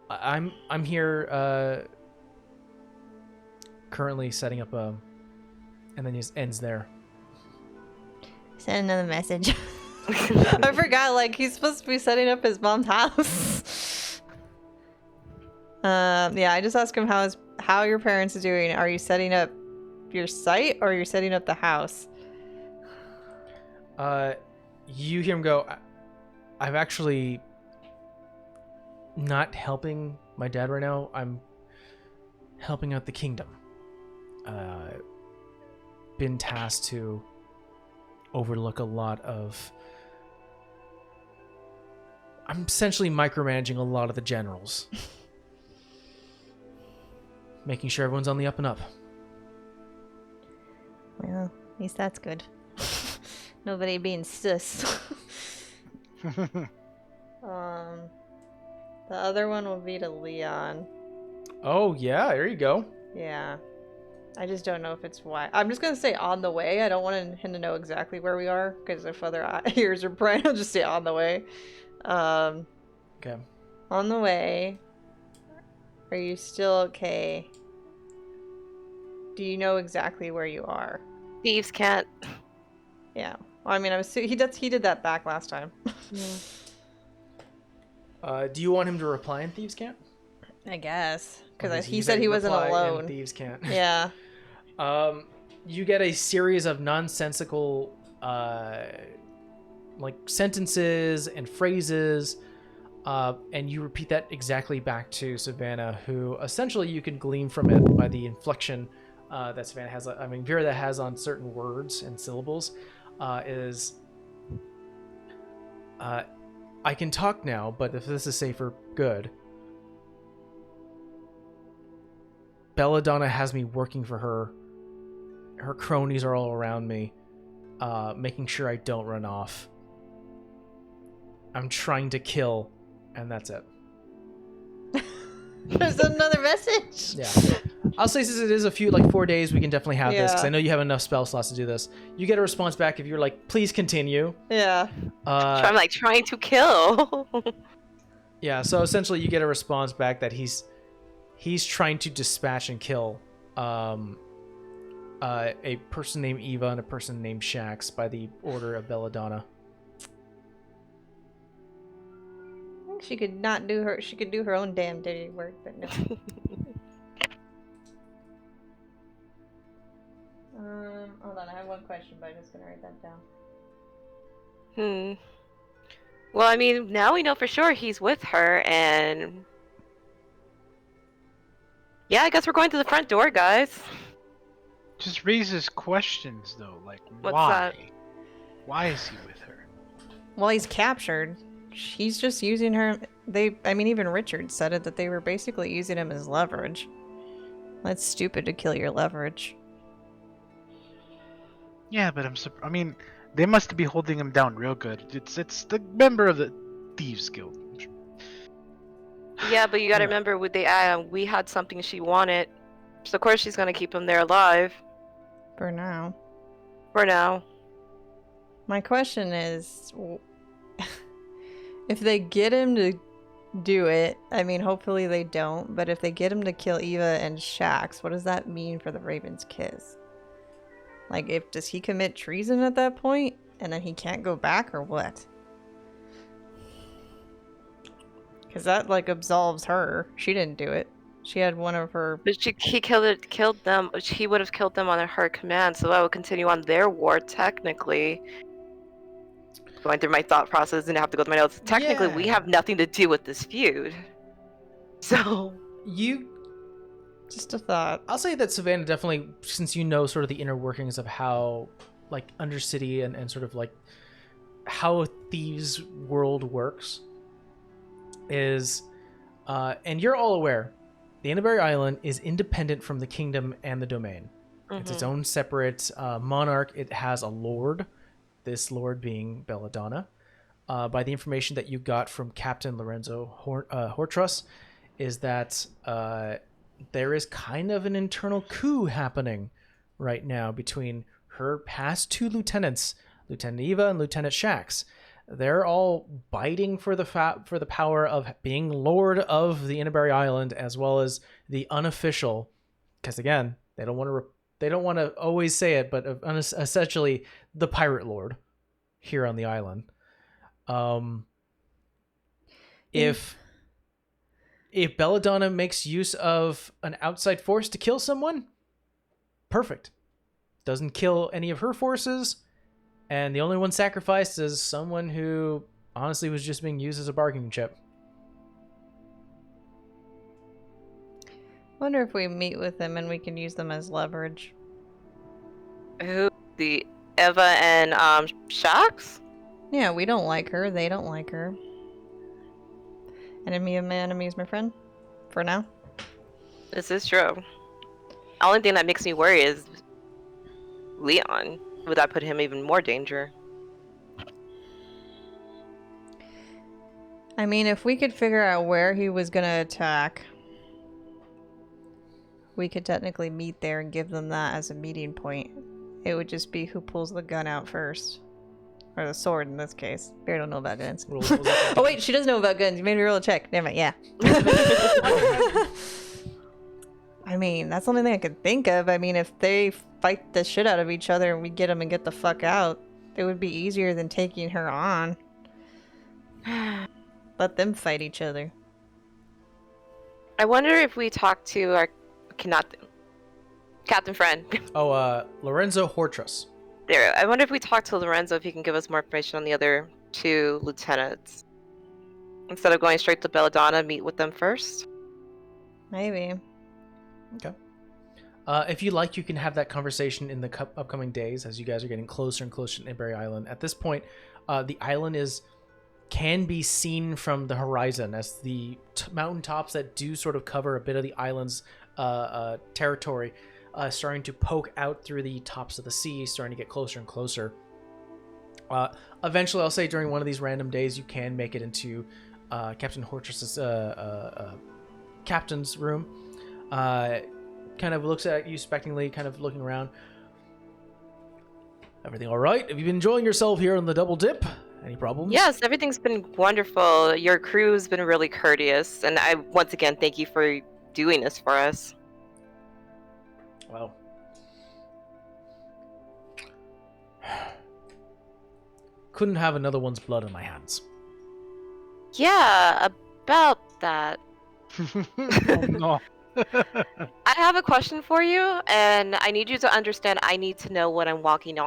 I'm here currently setting up a..." And then he just ends there. Send another message. I forgot, like, he's supposed to be setting up his mom's house. Yeah, I just asked him how your parents are doing. Are you setting up your site or are you setting up the house? You hear him go, "I'm actually not helping my dad right now. I'm helping out the kingdom. Been tasked to overlook a lot of... I'm essentially micromanaging a lot of the generals. Making sure everyone's on the up and up." Well, at least that's good. Nobody being sus. The other one will be to Leon. Oh, yeah, there you go. Yeah. I just don't know if it's why. I'm just going to say on the way. I don't want him to know exactly where we are, because if other ears are prying, I'll just say on the way. Okay. On the way. Are you still okay? Do you know exactly where you are? Thieves can't. Yeah. Well, I mean, he did that back last time. Do you want him to reply in Thieves' Camp? I guess. Because Okay, he said he wasn't reply in alone. Thieves' Camp. Yeah. You get a series of nonsensical, like sentences and phrases, and you repeat that exactly back to Savannah, who essentially you can glean from it by the inflection that Savannah has. I mean, Vera that has on certain words and syllables is, "I can talk now, but if this is safer, good. Belladonna has me working for her. Her cronies are all around me, making sure I don't run off. I'm trying to kill," and that's it. There's another message. Yeah. I'll say since it is 4 days, we can definitely have this, because I know you have enough spell slots to do this. You get a response back if you're like, "Please continue." Yeah. I'm like trying to kill. Yeah, so essentially you get a response back that he's trying to dispatch and kill a person named Eva and a person named Shax by the order of Belladonna. I think she could not do her. She could do her own damn dirty work, but no. Hold on, I have one question, but I'm just gonna write that down. Well, I mean, now we know for sure he's with her, and yeah, I guess we're going to the front door, guys. Just raises questions though, like What's why? that? Why is he with her? Well, he's captured. He's just using her. I mean, even Richard said it, that they were basically using him as leverage. That's stupid to kill your leverage. Yeah, but I mean, they must be holding him down real good. It's the member of the Thieves Guild. Yeah, but you gotta remember, we had something she wanted, so of course she's gonna keep him there alive. For now. For now. My question is, if they get him to do it, I mean, hopefully they don't, but if they get him to kill Eva and Shax, what does that mean for the Raven's Kiss? Like, does he commit treason at that point, and then he can't go back, or what? Because that, like, absolves her. She didn't do it. She had one of her... But he killed them. He would have killed them on her command, so that would continue on their war, technically. Going through my thought process and have to go through my notes. Technically, we have nothing to do with this feud. So... You Just a thought. I'll say that Savannah definitely, since you know sort of the inner workings of how, like, Undercity and sort of, like, how a thieves' world works, is, and you're all aware, the Inneberry Island is independent from the kingdom and the domain. It's its own separate monarch. It has a lord, this lord being Belladonna. By the information that you got from Captain Lorenzo Hortrus, is that there is kind of an internal coup happening right now between her past two lieutenants, Lieutenant Eva and Lieutenant Shax. They're all biting for the power of being lord of the Inneberry Island, as well as the unofficial, because again, they don't want to always say it, but essentially the pirate lord here on the island. If Belladonna makes use of an outside force to kill someone, perfect. Doesn't kill any of her forces, and the only one sacrificed is someone who honestly was just being used as a bargaining chip. Wonder if we meet with them and we can use them as leverage. Who? The Eva and Shax? Yeah, we don't like her. They don't like her. Enemy of my enemy is my friend. For now. This is true. The only thing that makes me worry is Leon. Would that put him even more danger? I mean, if we could figure out where he was gonna attack, we could technically meet there and give them that as a meeting point. It would just be who pulls the gun out first. Or the sword in this case. Bear don't know about guns. Oh wait, she does know about guns. You made me roll a check. Never mind, yeah. I mean, that's the only thing I could think of. I mean, if they fight the shit out of each other and we get them and get the fuck out, it would be easier than taking her on. Let them fight each other. I wonder if we talk to our Captain Friend. Lorenzo Hortrus. There. I wonder if we talk to Lorenzo if he can give us more information on the other two lieutenants. Instead of going straight to Belladonna, meet with them first. Maybe. Okay. If you like, you can have that conversation in the upcoming days as you guys are getting closer and closer to Inneberry Island. At this point, the island can be seen from the horizon as the mountaintops that do sort of cover a bit of the island's territory starting to poke out through the tops of the sea, starting to get closer and closer. Eventually, I'll say during one of these random days, you can make it into Captain Hortrus's captain's room. Kind of looks at you expectantly, kind of looking around. Everything all right? Have you been enjoying yourself here on the Double Dip? Any problems? Yes, everything's been wonderful. Your crew's been really courteous, and I once again thank you for doing this for us. Well, couldn't have another one's blood on my hands. Yeah, about that. Oh, no. I have a question for you, and I need you to understand I need to know what I'm walking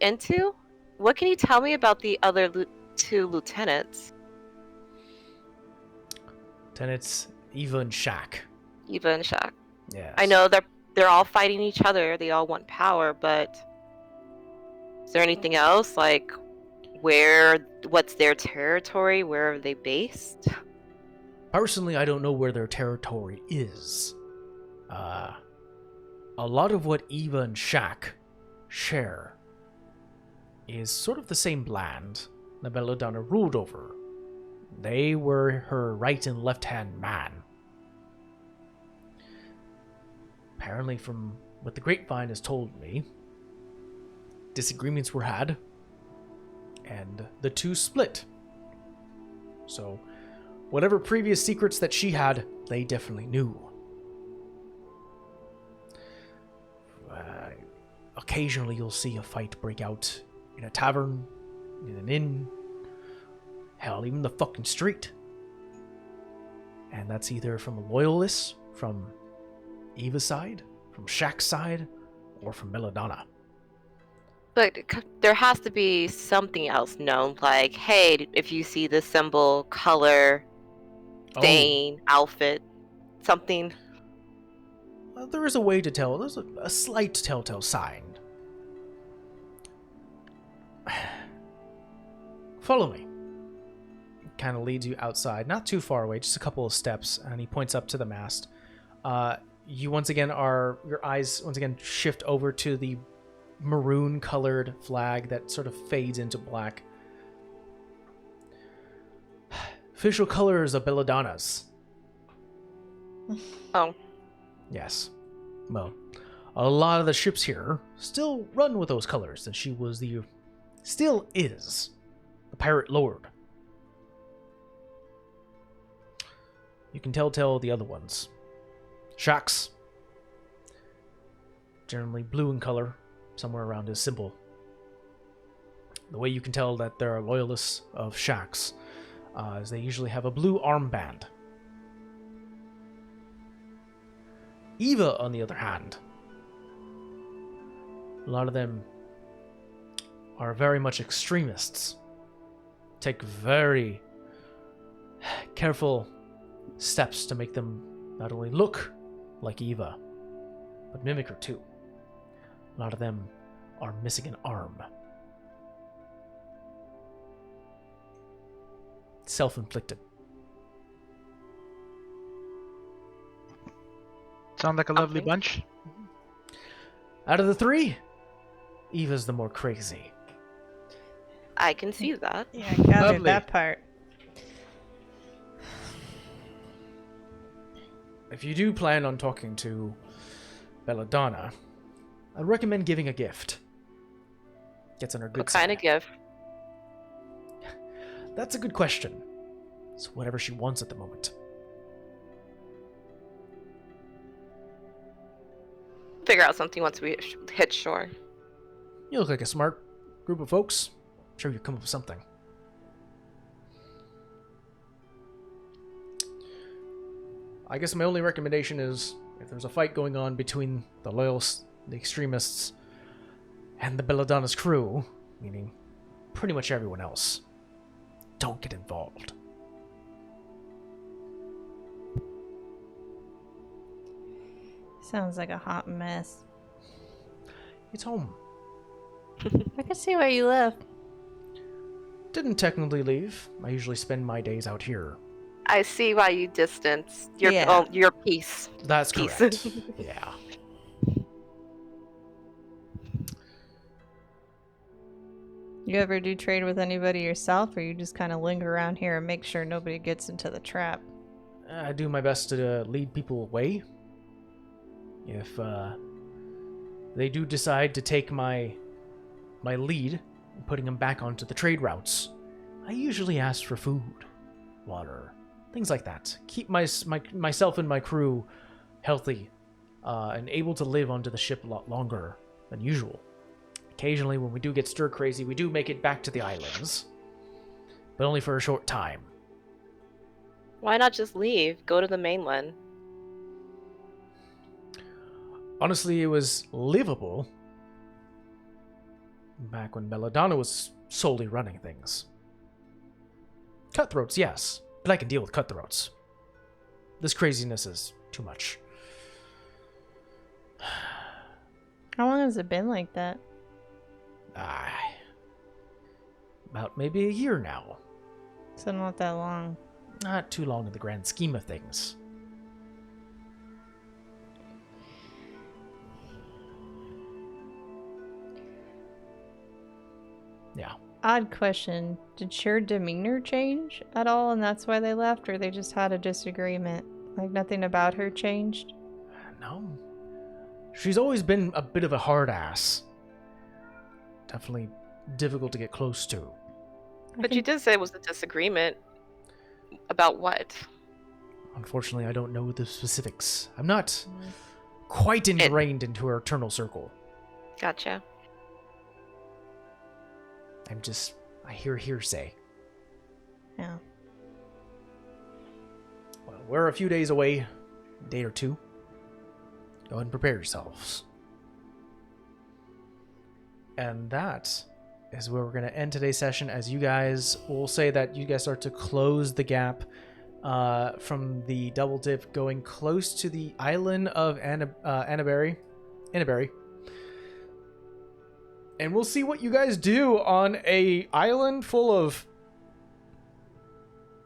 into. What can you tell me about the other two lieutenants? Lieutenants Eva and Shaq. Eva and Shaq. Yes. I know they're all fighting each other. They all want power, but is there anything else? Like, what's their territory? Where are they based? Personally, I don't know where their territory is. A lot of what Eva and Shaq share is sort of the same land that Belladonna ruled over. They were her right and left-hand man. Apparently, from what the grapevine has told me, disagreements were had, and the two split. So, whatever previous secrets that she had, they definitely knew. Occasionally, you'll see a fight break out in a tavern, in an inn, hell, even the fucking street. And that's either from a loyalist, from Eva's side, from Shaq's side, or from Belladonna. But there has to be something else known, like, hey, if you see this symbol, color, stain, outfit, something. there is a way to tell. There's a slight telltale sign. Follow me. Kind of leads you outside, not too far away, just a couple of steps, and he points up to the mast. You once again your eyes once again shift over to the maroon-colored flag that sort of fades into black. Official colors of Belladonna's. Oh. Yes. Well, a lot of the ships here still run with those colors, and she was still is the pirate lord. You can tell the other ones. Shacks. Generally blue in color, somewhere around his symbol. The way you can tell that there are loyalists of Shacks is they usually have a blue armband. Eva, on the other hand, a lot of them are very much extremists. Take very careful steps to make them not only look like Eva, but mimic her too. A lot of them are missing an arm. Self-inflicted. Sound like a lovely Okay. bunch. Out of the three, Eva's the more crazy. I can see that. Yeah, I gathered Lovely. that part. If you do plan on talking to Belladonna, I'd recommend giving a gift. Gets on her good What kind of side. gift? That's a good question. It's whatever she wants at the moment. Figure out something once we hit shore. You look like a smart group of folks. I'm sure you'll come up with something. I guess my only recommendation is, if there's a fight going on between the loyalists, the extremists, and the Belladonna's crew, meaning pretty much everyone else, don't get involved. Sounds like a hot mess. It's home. I can see why you left. Didn't technically leave. I usually spend my days out here. I see why you distance your Yeah. your peace. That's Peace. correct. Yeah. You ever do trade with anybody yourself, or you just kind of linger around here and make sure nobody gets into the trap? I do my best to lead people away. If they do decide to take my lead, putting them back onto the trade routes, I usually ask for food, water, things like that. Keep myself and my crew healthy and able to live onto the ship a lot longer than usual. Occasionally, when we do get stir crazy, we do make it back to the islands, but only for a short time. Why not just leave? Go to the mainland. Honestly, it was livable back when Belladonna was solely running things. Cutthroats, yes, but I can deal with cutthroats. This craziness is too much. How long has it been like that? About maybe a year now. So not that long. Not too long in the grand scheme of things. Yeah. Odd question. Did your demeanor change at all, and that's why they left, or they just had a disagreement? Like nothing about her changed? No. She's always been a bit of a hard ass. Definitely difficult to get close to. But you did say it was a disagreement. About what? Unfortunately, I don't know the specifics. I'm not quite ingrained into her eternal circle. Gotcha. I hear hearsay. Yeah. Well, we're a few days away, a day or two. Go ahead and prepare yourselves. And that is where we're going to end today's session, as you guys will say that you guys start to close the gap from the double dip going close to the island of Anaberry. And we'll see what you guys do on a island full of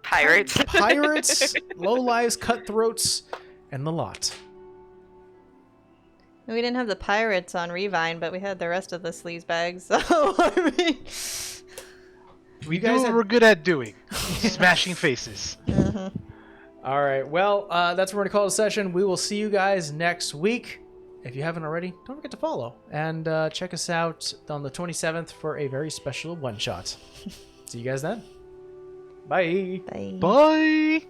Pirates. lowlives, cutthroats, and the lot. We didn't have the pirates on Revine, but we had the rest of the sleaze bags, so I mean... We do what we're good at doing. Smashing faces. All right, well, that's what we're going to call it a session. We will see you guys next week. If you haven't already, don't forget to follow. And check us out on the 27th for a very special one-shot. See you guys then. Bye. Bye. Bye!